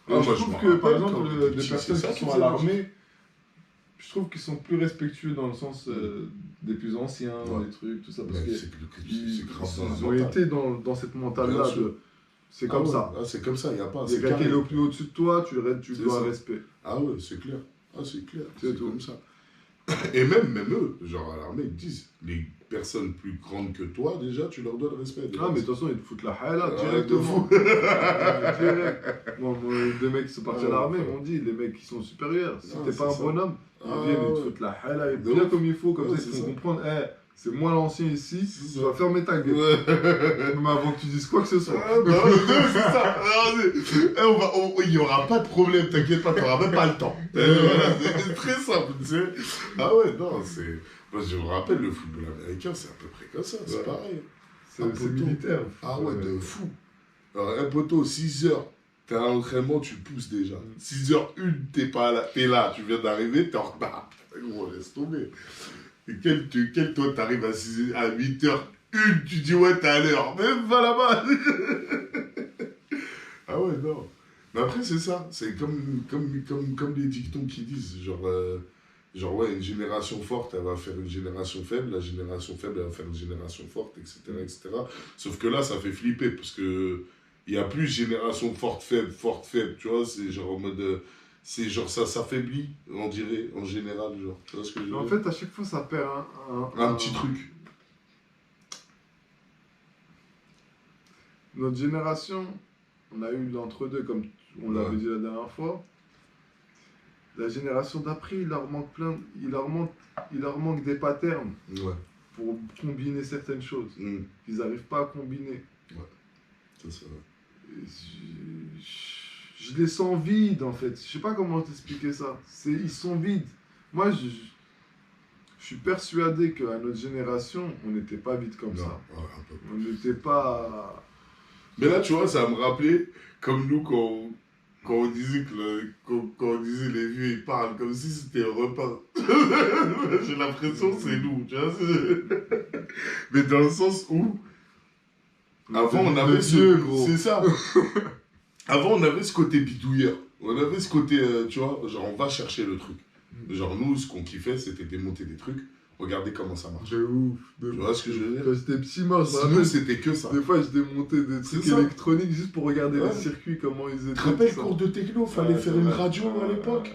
Je trouve que, par exemple, des personnes qui sont à l'armée, je trouve qu'ils sont plus respectueux dans le sens des plus anciens, des trucs, tout ça. Parce qu'ils ont été dans cette mentale-là. C'est comme ça. C'est comme ça, il n'y a pas. Il y a quelqu'un qui est au plus au-dessus de toi, tu dois un respect. Ah ouais, c'est clair. C'est clair. C'est comme ça. Et même eux, genre à l'armée, ils disent, les personnes plus grandes que toi, déjà, tu leur dois le respect. Ah, mais de toute façon, ils te foutent la haïla directement. Direct. Bon, des mecs qui sont partis à l'armée m'ont dit, les mecs qui sont supérieurs, si t'es pas un bonhomme, ils viennent, ils te foutent la haïla, bien comme il faut, comme ça, ils te font comprendre, C'est moi l'ancien ici, tu vas fermer ta gueule. Ouais. Même avant que tu dises quoi que ce soit. Ah, bah, c'est ça. Il n'y aura pas de problème, t'inquiète pas, tu n'auras même pas le temps. Voilà, c'est très simple, tu sais. Ah ouais, non, c'est... Moi, je me rappelle, le football américain, c'est à peu près comme ça, c'est pareil. C'est militaire. Ah ouais, de fou. Alors, un poteau, 6 heures, t'as un entraînement, tu pousses déjà. 6h01, t'es là, tu viens d'arriver, t'es en retard. Gros, laisse tomber. Et quel toi, t'arrives à 8h01, tu dis ouais, t'es à l'heure. Même va là-bas. Ah ouais, non. Mais après, c'est ça. C'est comme les dictons qui disent. Genre, ouais, une génération forte, elle va faire une génération faible. La génération faible, elle va faire une génération forte, etc., etc. Sauf que là, ça fait flipper parce que il n'y a plus génération forte, faible. Tu vois, c'est genre en mode... C'est genre ça s'affaiblit, on dirait, en général, genre. Tu vois ce que je veux dire? En fait, à chaque fois, ça perd un petit truc. Notre génération, on a eu l'entre-deux, comme on l'avait dit la dernière fois. La génération d'après, il leur manque des patterns pour combiner certaines choses. Ils n'arrivent pas à combiner. Ouais, c'est ça. Je les sens vides, en fait. Je sais pas comment t'expliquer ça. Ils sont vides. Moi, je suis persuadé qu'à notre génération, on n'était pas vide comme ça. Ouais, on n'était pas... Mais là, tu vois, ça me rappelait, comme nous, quand on disait quand on disait les vieux, ils parlent comme si c'était un repas. J'ai l'impression que c'est nous, tu vois. Mais dans le sens où, avant, on avait c'est ça. Avant, on avait ce côté bidouilleur. On avait ce côté, tu vois, genre, on va chercher le truc. Genre, nous, ce qu'on kiffait, c'était démonter des trucs. Regardez comment ça marche. De ouf. Tu vois ce que je veux dire? Quand j'étais petit, moi, sinon, c'était que ça. Des fois, je démontais des trucs électroniques juste pour regarder les circuits, comment ils étaient. Tu te rappelles, cours de techno, fallait faire une radio à l'époque.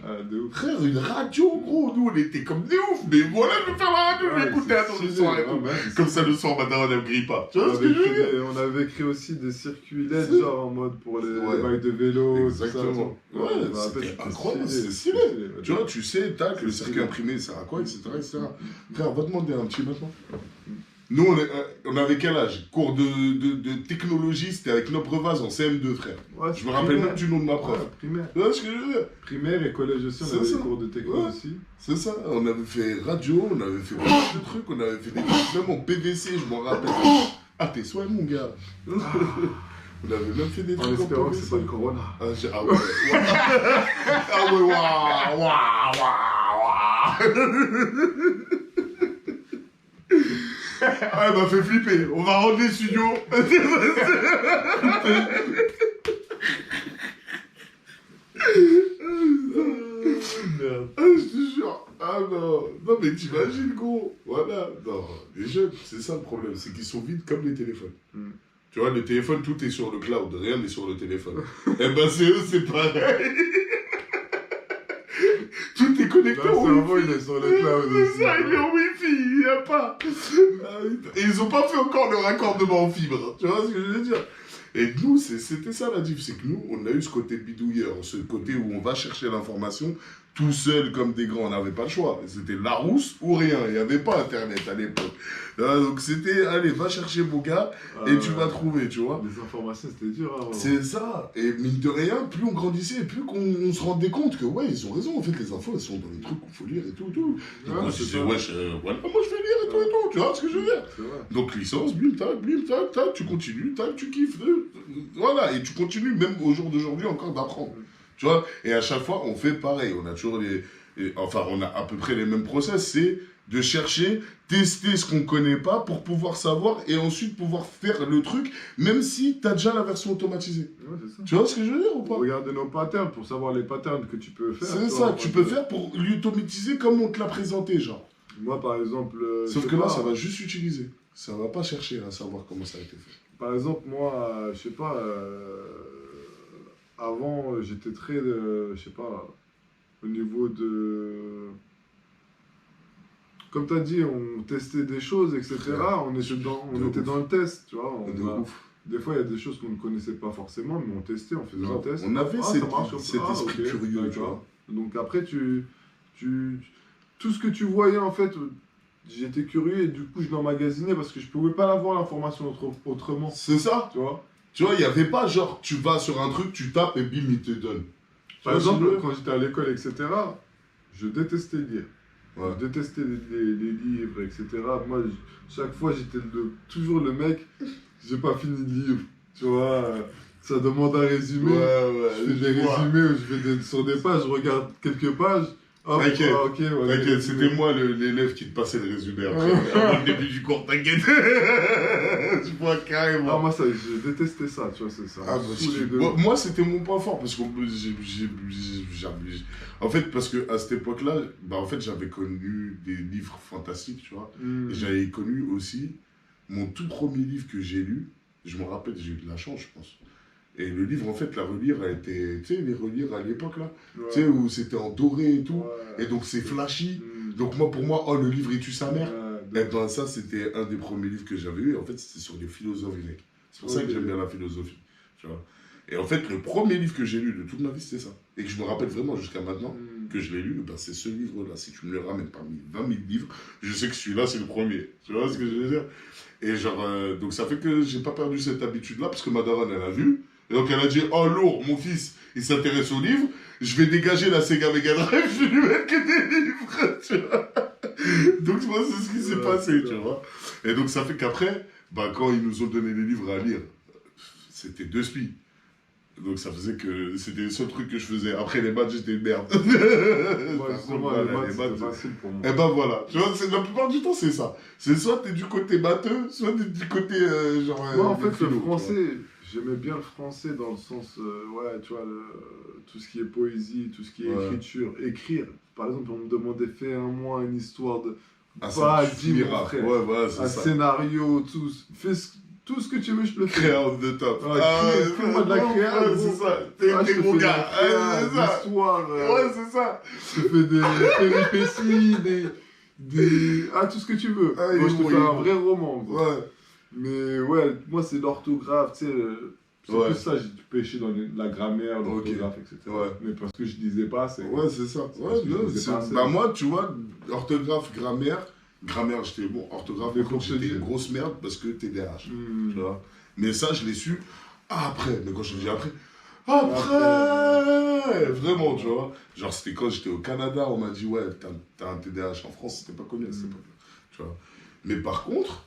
Frère, une radio, gros. Nous, on était comme des ouf. Mais voilà, je vais faire la radio, je vais écouter à ton soir et tout. Comme ça, le soir, maintenant, on n'aime pas. Tu vois ce que je veux dire? On avait créé aussi des circuits LED, genre en mode pour les bails de vélo. Exactement. Ouais, c'était incroyable, c'est stylé. Tu vois, tu sais, tac, le circuit imprimé, ça sert à quoi, etc. Frère, on va demander un petit maintenant. Nous, on avait quel âge? Cours de technologie, c'était avec nos brevas en CM2, frère. Ouais, je me rappelle même du nom de ma prof. Primaire. Tu vois ce que je veux dire? Primaire et collège aussi, on avait des cours de techno aussi. C'est ça, on avait fait radio, on avait fait plein de trucs, on avait fait des trucs, même en PVC, je m'en rappelle. Ah, t'es soin, mon gars. On avait même fait des trucs en espérant que c'est pas le corona. Ah ouais. Ah ouais, Ah, elle m'a fait flipper. On va rendre les studios. Merde. Ah, je te jure. Ah non. Non, mais t'imagines, gros. Voilà. Non, les jeunes, c'est ça le problème. C'est qu'ils sont vides comme les téléphones. Tu vois, le téléphone, tout est sur le cloud. Rien n'est sur le téléphone. Eh ben, c'est eux, c'est pareil. Tout est connecté au Wi-Fi. Il est sur le cloud aussi. Ça, il est en Wi-Fi, il n'y a pas. Et ils n'ont pas fait encore le raccordement en fibre. Tu vois ce que je veux dire? Et nous, c'était ça la diff. C'est que nous, on a eu ce côté bidouilleur, ce côté où on va chercher l'information tout seul comme des grands. On n'avait pas le choix. C'était Larousse ou rien. Il n'y avait pas Internet à l'époque. Donc c'était, allez, va chercher mon gars et tu vas trouver, tu vois. Les informations, c'était dur. Hein, c'est ça. Et mine de rien, plus on grandissait, plus qu'on se rendait compte que, ouais, ils ont raison. En fait, les infos, elles sont dans les trucs qu'il faut lire et tout. Donc on se disait, ouais, voilà, moi je vais lire et tout. Tu vois ce que je veux dire? Donc licence, bim, tac, tu continues, tac, tu kiffes. Voilà, et tu continues même au jour d'aujourd'hui encore d'apprendre. Tu vois? Et à chaque fois, on fait pareil. On a toujours on a à peu près les mêmes process. C'est de chercher, tester ce qu'on ne connaît pas pour pouvoir savoir et ensuite pouvoir faire le truc, même si tu as déjà la version automatisée. Ouais, c'est ça. Tu vois ce que je veux dire ou pas? Regarder nos patterns pour savoir les patterns que tu peux faire. C'est ça, tu peux faire pour l'automatiser comme on te l'a présenté, genre. Moi, par exemple... Sauf que là, ça va juste utiliser. Ça va pas chercher à savoir comment ça a été fait. Par exemple, moi, je sais pas... Avant, j'étais très, je sais pas, au niveau de... Comme tu as dit, on testait des choses, etc. On était dans le test, tu vois. Des fois, il y a des choses qu'on ne connaissait pas forcément, mais on testait, on faisait un test. On avait cet esprit curieux, tu vois. Donc après, tout ce que tu voyais, en fait, j'étais curieux et du coup, je l'emmagasinais parce que je pouvais pas l'avoir l'information autrement. C'est ça. Tu vois? Tu vois, il n'y avait pas genre, tu vas sur un truc, tu tapes et bim, il te donne. Par exemple, quand j'étais à l'école, etc., je détestais lire. Ouais. Je détestais les livres, etc. Moi, chaque fois, j'étais toujours le mec, j'ai pas fini le livre. Tu vois, ça demande un résumé. Je fais des résumés, je vais sur des pages, je regarde quelques pages. T'inquiète, t'inquiète, c'était moi l'élève qui te passait le résumé après. Avant le début du cours, t'inquiète. Tu vois, carrément. Ah, moi, j'ai détesté ça, tu vois, c'est ça. Moi, c'était mon point fort, parce qu'en fait, parce qu'à cette époque-là, en fait, j'avais connu des livres fantastiques, tu vois. Et j'avais connu aussi mon tout premier livre que j'ai lu. Je me rappelle, j'ai eu de la chance, je pense. Et le livre, en fait, la relire, elle était, tu sais, les relire à l'époque, là, tu sais, où c'était en doré et tout, et donc c'est flashy. Donc moi, pour moi, le livre, il tue sa mère. Et ben ça, c'était un des premiers livres que j'avais eu, en fait, c'était sur les philosophes grecs. C'est pour ça que j'aime bien la philosophie, tu vois. Et en fait, le premier livre que j'ai lu de toute ma vie, c'était ça. Et que je me rappelle vraiment jusqu'à maintenant que je l'ai lu, ben, c'est ce livre-là. Si tu me le ramènes parmi 20 000 livres, je sais que celui-là, c'est le premier. Tu vois ce que je veux dire? Et genre, donc ça fait que j'ai pas perdu cette habitude-là, parce que ma daronne, elle a vu. Et donc elle a dit, oh lourd, mon fils, il s'intéresse aux livres, je vais dégager la Sega Mega Drive, je vais lui mettre que des livres, tu vois. Donc moi, c'est ce qui s'est passé, tu vois. Et donc ça fait qu'après, bah, quand ils nous ont donné les livres à lire, c'était 2 spies. Donc ça faisait que c'était le seul truc que je faisais. Après les maths, j'étais une merde. Moi, justement, les maths, c'était facile pour moi. Et ben voilà, tu vois, la plupart du temps, c'est ça. C'est soit t'es du côté matheux, soit t'es du côté genre... Moi, en fait, le français... J'aimais bien le français dans le sens, ouais, tu vois, tout ce qui est poésie, tout ce qui est écriture. Écrire, par exemple, on me demandait, fais-moi une histoire de... Vas-y, mon frère. Ouais, voilà, c'est ça. Un scénario, fais tout ce que tu veux, je te le fais. Créa of the top. Fais-moi de la créa. C'est ça, t'es mon gars. C'est ça. L'histoire. Ouais, c'est ça. Je te fais des péripéties, tout ce que tu veux. Moi, je te fais un vrai roman. Ouais. Mais ouais, moi c'est l'orthographe, tu sais, c'est plus ça, j'ai pêché dans la grammaire, l'orthographe, etc. Ouais. Mais parce que je disais pas assez. Ouais, c'est ça. Bah moi, tu vois, orthographe, grammaire, j'étais bon, orthographe, j'étais une grosse merde parce que TDAH, tu vois. Mais ça, je l'ai su après. Mais quand je dis après, vraiment, tu vois. Genre, c'était quand j'étais au Canada, on m'a dit, ouais, t'as un TDAH. En France, c'était pas connu à cette époque-là, tu vois. Mais par contre,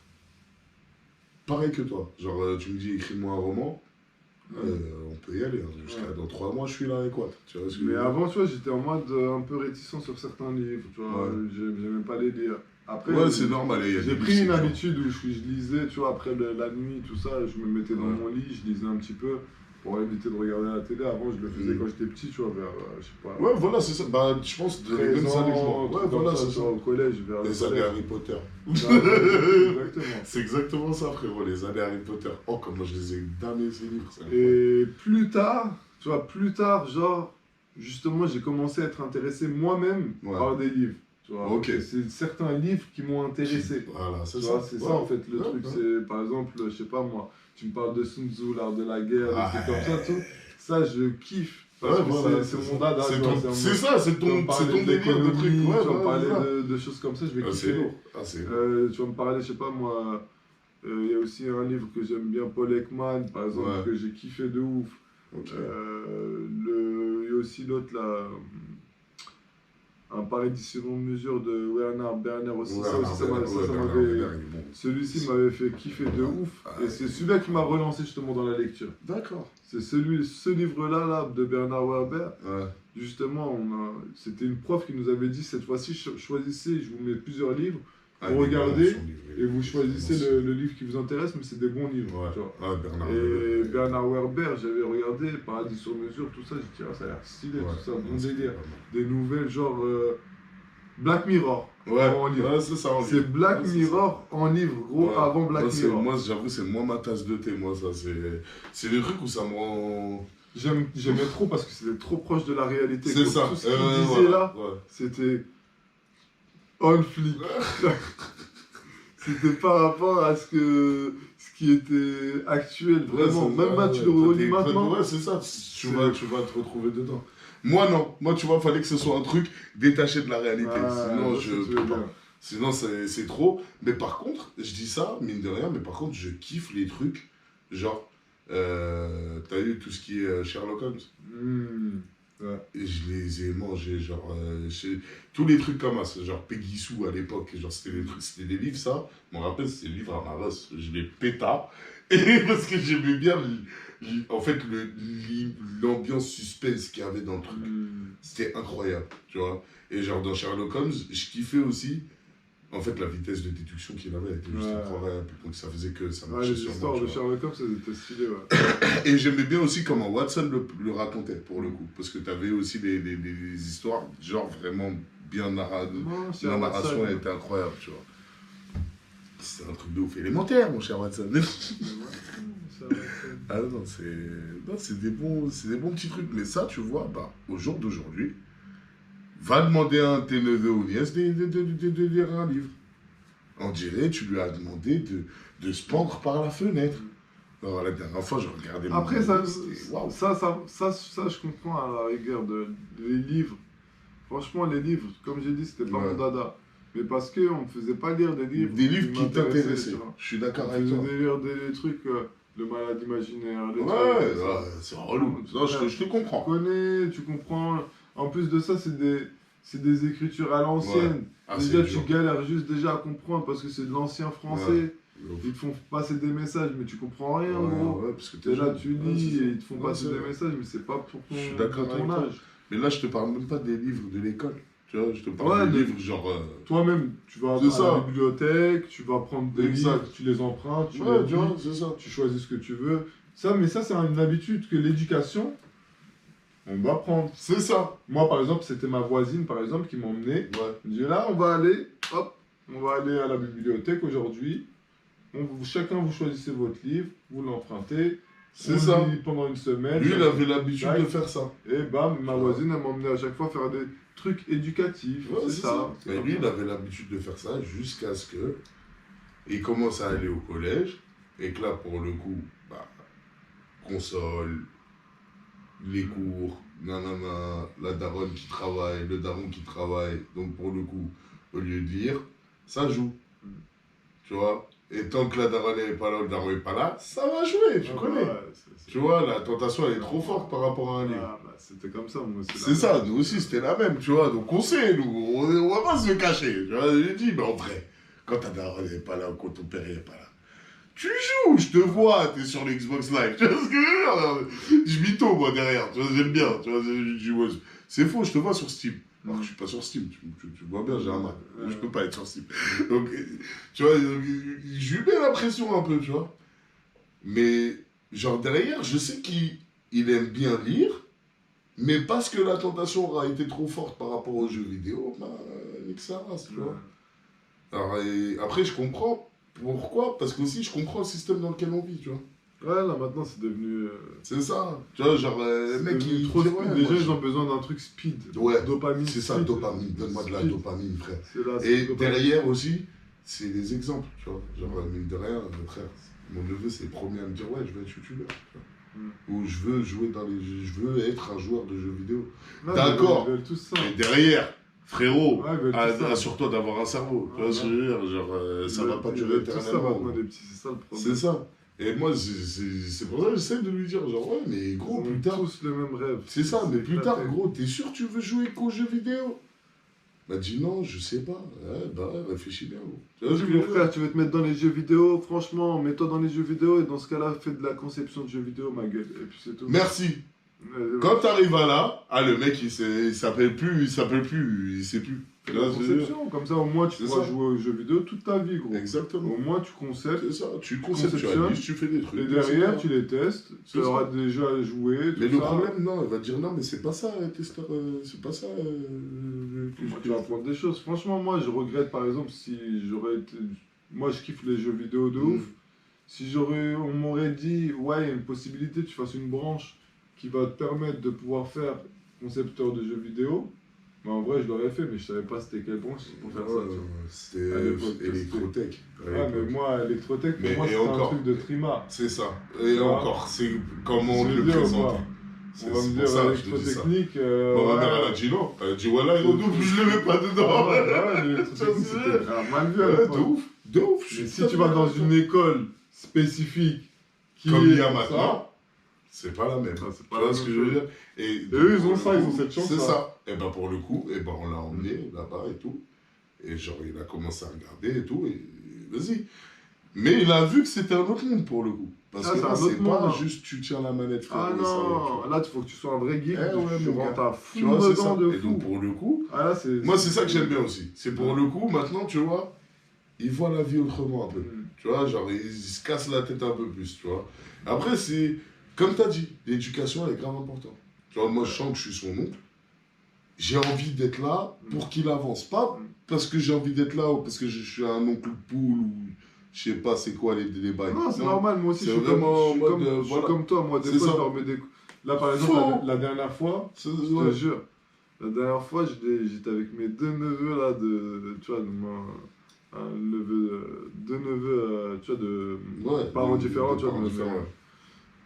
pareil que toi, genre tu me dis écris-moi un roman, on peut y aller, hein. Jusqu'à dans 3 mois je suis là et quoi, tu vois. Mais avant, tu vois, j'étais en mode un peu réticent sur certains livres, tu vois, j'aimais pas les lire. Après, c'est normal. J'ai pris une habitude où je lisais, tu vois, après la nuit, tout ça, je me mettais dans mon lit, je lisais un petit peu. Pour éviter de regarder la télé, avant je le faisais quand j'étais petit, tu vois, vers, je sais pas... Ouais, voilà, c'est ça, bah je pense de les mêmes années que moi. Ouais, voilà, c'est ça. Au collège, vers les années Harry Potter. Exactement. C'est exactement ça, frérot, les années Harry Potter. Oh, comment je les ai damnés, ces livres. Et plus tard, tu vois, genre, justement, j'ai commencé à être intéressé moi-même par des livres. Tu vois, c'est certains livres qui m'ont intéressé. Voilà, c'est ça. C'est ça, en fait, le truc. C'est, par exemple, je sais pas moi, tu me parles de Sun Tzu, l'art de la guerre, des trucs comme ça, tout. Ça, je kiffe. Parce que c'est mon dada. C'est ça, c'est ton délire de trucs. Tu vas me parler de choses comme ça, je vais kiffer. C'est lourd. Tu vas me parler, je sais pas moi, il y a aussi un livre que j'aime bien, Paul Ekman, par exemple, que j'ai kiffé de ouf. Il y a aussi l'autre là... Un paradis selon mesure de Bernard Werner aussi. Celui-ci m'avait fait kiffer de ouf. Et c'est celui-là qui m'a relancé justement dans la lecture. D'accord. C'est ce livre-là de Bernard Werber. Justement, c'était une prof qui nous avait dit cette fois-ci, choisissez, je vous mets plusieurs livres. Vous regardez et vous choisissez le livre qui vous intéresse, mais c'est des bons livres. Bernard Werber, j'avais regardé Paradis sur mesure, tout ça, j'ai dit ça a l'air stylé, tout ça, bon délire. Des nouvelles genre Black Mirror en livre. C'est ça. C'est Black Mirror en livre, gros, avant Black Mirror. Moi, j'avoue, c'est moins ma tasse de thé, moi, ça. C'est des trucs où ça me rend... J'aimais trop parce que c'était trop proche de la réalité. C'est ça. Tout ce qu'il disait là, c'était... on flic. C'était par rapport à ce qui était actuel, vraiment. Même là, tu le relis maintenant. Ouais, c'est ça. Tu vas te retrouver dedans. Moi, non. Moi, tu vois, il fallait que ce soit un truc détaché de la réalité. Sinon, je peux pas. Sinon, c'est trop. Mais par contre, je dis ça, mine de rien, mais par contre, je kiffe les trucs. Genre, t'as eu tout ce qui est Sherlock Holmes. Ouais. Et je les ai mangés, genre, tous les trucs comme ça, genre Peggy Sue à l'époque, genre c'était des livres, ça, je me rappelle, c'était des livres à Maros, je les péta, et parce que j'aimais bien, en fait, l'ambiance suspense qu'il y avait dans le truc, c'était incroyable, tu vois, et genre dans Sherlock Holmes, je kiffais aussi, en fait, la vitesse de déduction qu'il avait était juste incroyable, donc ça faisait que ça marchait sur moi. Les histoires de Sherlock Holmes, c'était stylé, ouais. Et j'aimais bien aussi comment Watson le racontait, pour le coup. Parce que tu avais aussi des histoires, genre vraiment bien narrées. La narration était incroyable, tu vois. C'est un truc de ouf élémentaire, mon cher Watson. Ah non, c'est des bons petits trucs. Mais ça, tu vois, bah, au jour d'aujourd'hui, va demander à un de tes neveux ou nièces de lire un livre. On dirait, tu lui as demandé de se pendre par la fenêtre. Alors, la dernière fois, je regardais... Après, ça, je comprends à la rigueur les livres. Franchement, les livres, comme j'ai dit, c'était pas mon dada. Mais parce qu'on ne me faisait pas lire des livres... Des livres qui t'intéressaient. Je suis d'accord avec toi. On faisait lire des trucs, le malade imaginaire, c'est relou. Non, je te comprends. Tu comprends. En plus de ça, c'est des écritures à l'ancienne. Déjà, tu galères juste déjà à comprendre parce que c'est de l'ancien français. Ils te font passer des messages, mais tu comprends rien, gros. Parce que t'es là, tu lis et ils te font passer des messages, mais c'est pas pour ton âge. Mais là, je te parle même pas des livres de l'école. Tu vois, je te parle des livres genre... Toi-même, tu vas à la bibliothèque, tu vas prendre des livres, tu les empruntes, tu choisis ce que tu veux. Mais ça, c'est une habitude que l'éducation, on doit prendre. C'est ça. Moi, par exemple, c'était ma voisine, par exemple, qui m'emmenait. Elle me dit, là, on va aller à la bibliothèque aujourd'hui. Chacun, vous choisissez votre livre, vous l'empruntez. C'est ça. Pendant une semaine. Lui, il avait l'habitude de faire ça. Et bam, ma voisine, elle m'emmenait à chaque fois faire des trucs éducatifs. C'est ça. Mais lui, il avait l'habitude de faire ça jusqu'à ce que il commence à aller au collège. Et que là, pour le coup, console, les cours, la daronne qui travaille, le daron qui travaille. Donc, pour le coup, au lieu de lire, ça joue. Tu vois? Et tant que la daronne n'est pas là, le daron n'est pas là, ça va jouer, tu connais. Tu vois, la tentation, elle est trop forte par rapport à un livre. C'était comme ça, moi aussi. C'est ça, nous aussi, c'était la même, tu vois. Donc, on sait, nous, on va pas se cacher. Tu vois, je dis, mais en vrai, quand ta daronne n'est pas là ou quand ton père n'est pas là, tu joues, je te vois, t'es sur l'Xbox Live. Tu vois ce que je veux dire? Je mytho, moi, derrière. Tu vois, j'aime bien. Tu vois, c'est faux, je te vois sur Steam. Alors que je suis pas sur Steam, tu vois bien, j'ai un Mac. Je peux pas être sur Steam. Donc, tu vois, je lui mets la pression un peu, tu vois. Mais, genre, derrière, je sais qu'il aime bien lire, mais parce que la tentation aura été trop forte par rapport aux jeux vidéo, nique sa race, tu vois. Alors, après, je comprends pourquoi, parce que aussi, je comprends le système dans lequel on vit, tu vois. Ouais, là maintenant c'est devenu. C'est ça. Tu vois, genre, les mecs qui. Trop speed. Les gens ils ont besoin d'un truc speed. Ouais. Dopamine. C'est ça, dopamine. Donne-moi de la dopamine, frère. Là, et derrière aussi, c'est des exemples, tu vois. Genre, mine de rien, frère, mon neveu c'est le premier à me dire, ouais, je veux être youtubeur. Ou je veux jouer dans les jeux. Je veux être un joueur de jeux vidéo. D'accord. Et derrière. Frérot, assure-toi d'avoir un cerveau. Tu vois ce que je veux dire? Genre, ça va pas durer éternellement. C'est ça le problème. C'est ça. Et moi, c'est pour ça que j'essaie de lui dire, genre, ouais, mais gros, plus tard... tous le même rêve. C'est ça, mais plus tard, gros, t'es sûr que tu veux jouer qu'aux jeux vidéo? Il m'a dit, non, je sais pas. Réfléchis bien, gros. Tu vois, mon frère, tu veux te mettre dans les jeux vidéo, franchement, mets-toi dans les jeux vidéo, et dans ce cas-là, fais de la conception de jeux vidéo, ma gueule. Et puis c'est tout. Merci. Quand t'arrives à là, le mec, il s'appelle plus, il sait plus. La conception, comme ça au moins tu pourras jouer aux jeux vidéo toute ta vie, gros. Exactement. Au moins tu conceptes. C'est ça, tu conceptionnes, tu fais des trucs. Et derrière tu les testes, tu auras déjà joué. Mais le problème, non, elle va dire non, mais c'est pas ça, testeur, c'est pas ça. Tu vas apprendre des choses. Franchement, moi je regrette par exemple si j'aurais été. Moi je kiffe les jeux vidéo de ouf. Si on m'aurait dit, ouais, il y a une possibilité, tu fasses une branche qui va te permettre de pouvoir faire concepteur de jeux vidéo. Mais en vrai, je l'aurais fait, mais je savais pas c'était quelle branche pour faire ça. C'était électrotech. Ouais, mais moi, électrotech, pour moi, c'était un truc de trima. C'est ça. Et encore, c'est comment on te le présente. On va me dire électrotechnique. Ma mère, elle a dit non. Elle a dit voilà, et donc je le mets pas dedans. Ouais, l'électrotechnique, c'était mal vu à l'époque. De ouf. Mais si tu vas dans une école spécifique comme il y a maintenant, c'est pas la même. Tu vois ce que je veux dire? Et eux, ils ont ça, ils ont cette chance. C'est ça. Et ben pour le coup, on l'a emmené là-bas et tout. Et genre, il a commencé à regarder et tout. Et vas-y. Mais il a vu que c'était un autre monde pour le coup. Parce que là, c'est pas juste tu tiens la manette. Ah non, là, il faut que tu sois un vrai geek. Tu rentres à fond dedans ça. de fou. Et donc pour le coup, moi c'est ça que j'aime bien aussi. C'est pour le coup, maintenant, tu vois, ils voient la vie autrement un peu. Tu vois, genre, ils se cassent la tête un peu plus, tu vois. Après, c'est, comme tu as dit, l'éducation, elle est grave importante. Tu vois, moi, je sens que je suis son oncle. J'ai envie d'être là pour qu'il avance. Pas parce que j'ai envie d'être là ou parce que je suis un oncle poule ou je sais pas c'est quoi les débats. Non, c'est normal, moi aussi, je suis comme toi. Moi, des fois, je leur mets des... Là, par exemple, la dernière fois, je te jure, la dernière fois, j'étais avec mes deux neveux, là, tu vois, deux neveux, tu vois, de parents différents, tu vois,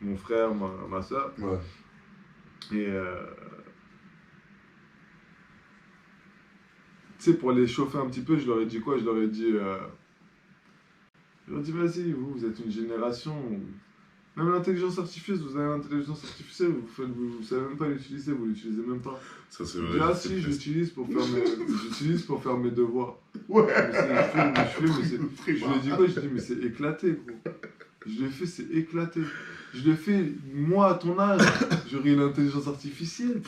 mon frère, ma soeur. Ouais. Et tu sais, pour les chauffer un petit peu, je leur ai dit quoi? Je leur ai dit, vas-y, vous êtes une génération. Même l'intelligence artificielle, vous avez l'intelligence artificielle, vous savez même pas l'utiliser, vous l'utilisez même pas. Ça, c'est vrai. Si, j'utilise pour faire mes devoirs. Ouais. Je lui ai dit quoi? Je lui ai dit, mais c'est éclaté, gros. Je l'ai fait, c'est éclaté. Je l'ai fait, moi, à ton âge, j'aurais eu l'intelligence artificielle.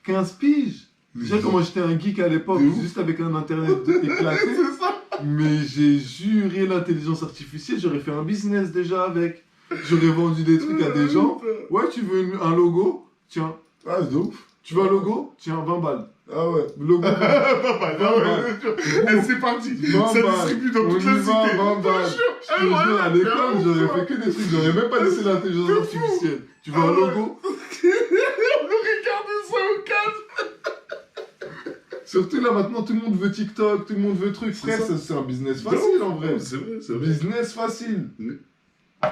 15 piges. Déjà, comment j'étais un geek à l'époque, juste avec un internet éclaté. C'est ça. Mais j'ai juré l'intelligence artificielle, j'aurais fait un business déjà avec. J'aurais vendu des trucs à des gens. Ouais, tu veux un logo? Tiens. Ah, c'est ouf. Tu veux un logo? Tiens, 20 balles. Ah ouais. Logo. 20 balles. Et c'est parti. 20 ça balles. distribue dans toute la cité. 20 balles. Je te jure, à l'école, j'aurais fait que des trucs. J'aurais même pas laissé l'intelligence artificielle. Tu veux un logo? On regarde ça au calme. Surtout là, maintenant, tout le monde veut TikTok, tout le monde veut truc. Frère, c'est un business facile en vrai. C'est vrai, c'est vrai. Business facile.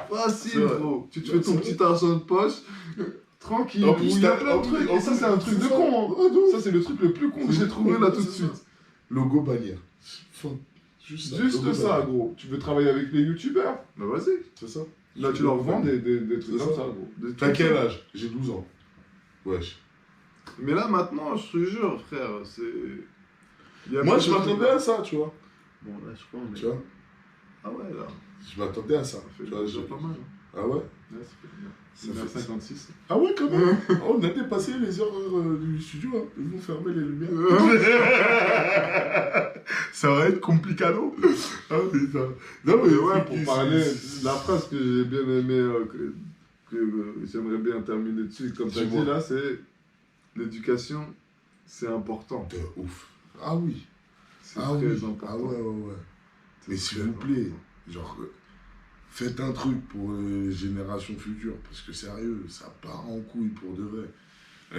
Facile, gros. Tu te fais ton petit argent de poche, tranquille. En plus, il y a plein de trucs. Et ça, c'est un truc de con. Ça, c'est le truc le plus con que j'ai trouvé là tout de suite. Logo bannière. Juste ça, gros. Tu veux travailler avec les youtubeurs? Bah vas-y. C'est ça. Là, tu leur vends des trucs comme ça, gros. T'as quel âge? J'ai 12 ans. Wesh. Mais là, maintenant, je te jure, frère, c'est... Moi, je m'attendais à ça, tu vois. Bon, là, je crois, mais... Tu vois? Ah ouais, là. Je m'attendais à ça. Ça fait déjà pas mal. Ah ouais? Ouais, ça fait 56. Ah ouais, quand même. On a dépassé les heures du studio, hein. Ils vont fermer les lumières. Ça va être complicado. Ah putain. Non, mais ouais, pour parler, la phrase que j'ai bien aimé, que j'aimerais bien terminer dessus, comme tu as dit là, c'est l'éducation, c'est important. De ouf. Ah oui. C'est très important. Ah ouais. Mais s'il vous plaît, genre, faites un truc pour les générations futures, parce que sérieux, ça part en couille pour de vrai.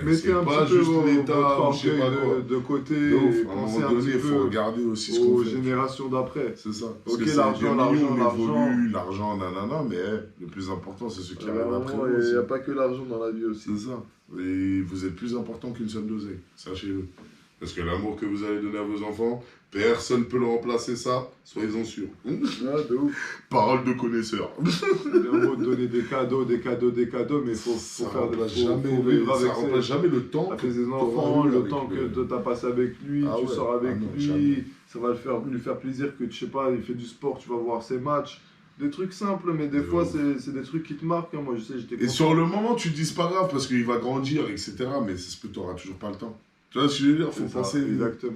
Mettez un petit peu votre orgueil de côté, et pensez un petit peu regarder aussi ce aux générations d'après. C'est ça. Ok, l'argent, l'argent, nanana, mais le plus important, c'est ce qui arrive après. Il n'y a pas que l'argent dans la vie aussi. C'est ça. Et vous êtes plus important qu'une somme d'oseille, sachez-le. Parce que l'amour que vous allez donner à vos enfants, personne ne peut le remplacer, ça, soyez-en sûrs. Ah, de ouf. Parole de connaisseur. En gros, donner des cadeaux, mais il faut faire de ça remplace jamais le temps que tes enfants, le temps que tu as passé avec lui, tu sors avec lui, jamais. Ça va lui faire plaisir que, je sais pas, il fait du sport, tu vas voir ses matchs. Des trucs simples, mais des fois, c'est des trucs qui te marquent. Hein. Moi, je sais, j'étais content. Et sur le moment, tu te dis, c'est pas grave, parce qu'il va grandir, etc. Mais tu n'auras toujours pas le temps. Tu vois ce que je veux dire? Il faut penser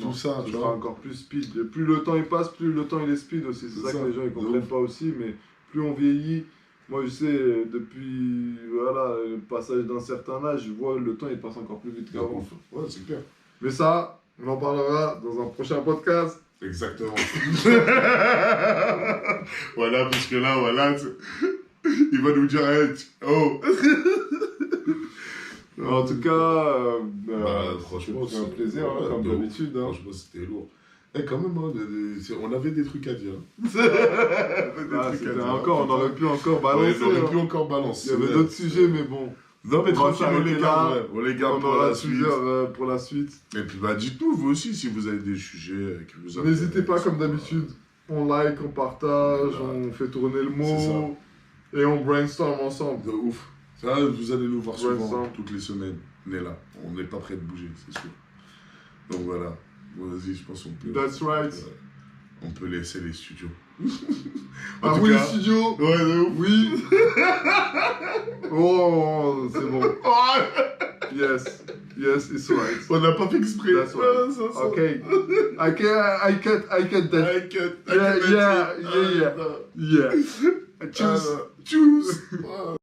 tout ça. Tu seras encore plus speed. Plus le temps il passe, plus le temps il est speed aussi. C'est ça que les gens ils comprennent pas aussi. Mais plus on vieillit, moi je sais, depuis le passage d'un certain âge, je vois le temps il passe encore plus vite qu'avant. Ouais, c'est clair. Mais ça, on en parlera dans un prochain podcast. Exactement. Voilà, parce que là, voilà, il va nous dire, hey, oh. En tout cas, franchement, c'est un plaisir, hein, comme d'habitude. Hein. Franchement, c'était lourd. Et quand même, on avait des trucs à dire. On aurait pu encore balancer. On aurait pu encore balancer. Il y avait d'autres sujets, mais bon. Non, mais tranquille, on les garde, on les garde pour la suite. Pour la suite. Et puis, bah, dites-nous, vous aussi, si vous avez des sujets qui vous intéressent. N'hésitez pas, comme d'habitude. On like, on partage, on fait tourner le mot. Et on brainstorm ensemble. De ouf. Ça, vous allez nous voir souvent, toutes les semaines. On est là. On n'est pas prêt de bouger, c'est sûr. Donc voilà. Bon, vas-y, je pense qu'on peut... That's right. On peut laisser les studios. Ah oui, les studios. Ouais, de ouf. Oui. Oh, c'est bon. Yes. Yes, it's right. On n'a pas fait exprès. That's right. Okay. I cut that. Yeah. Choose.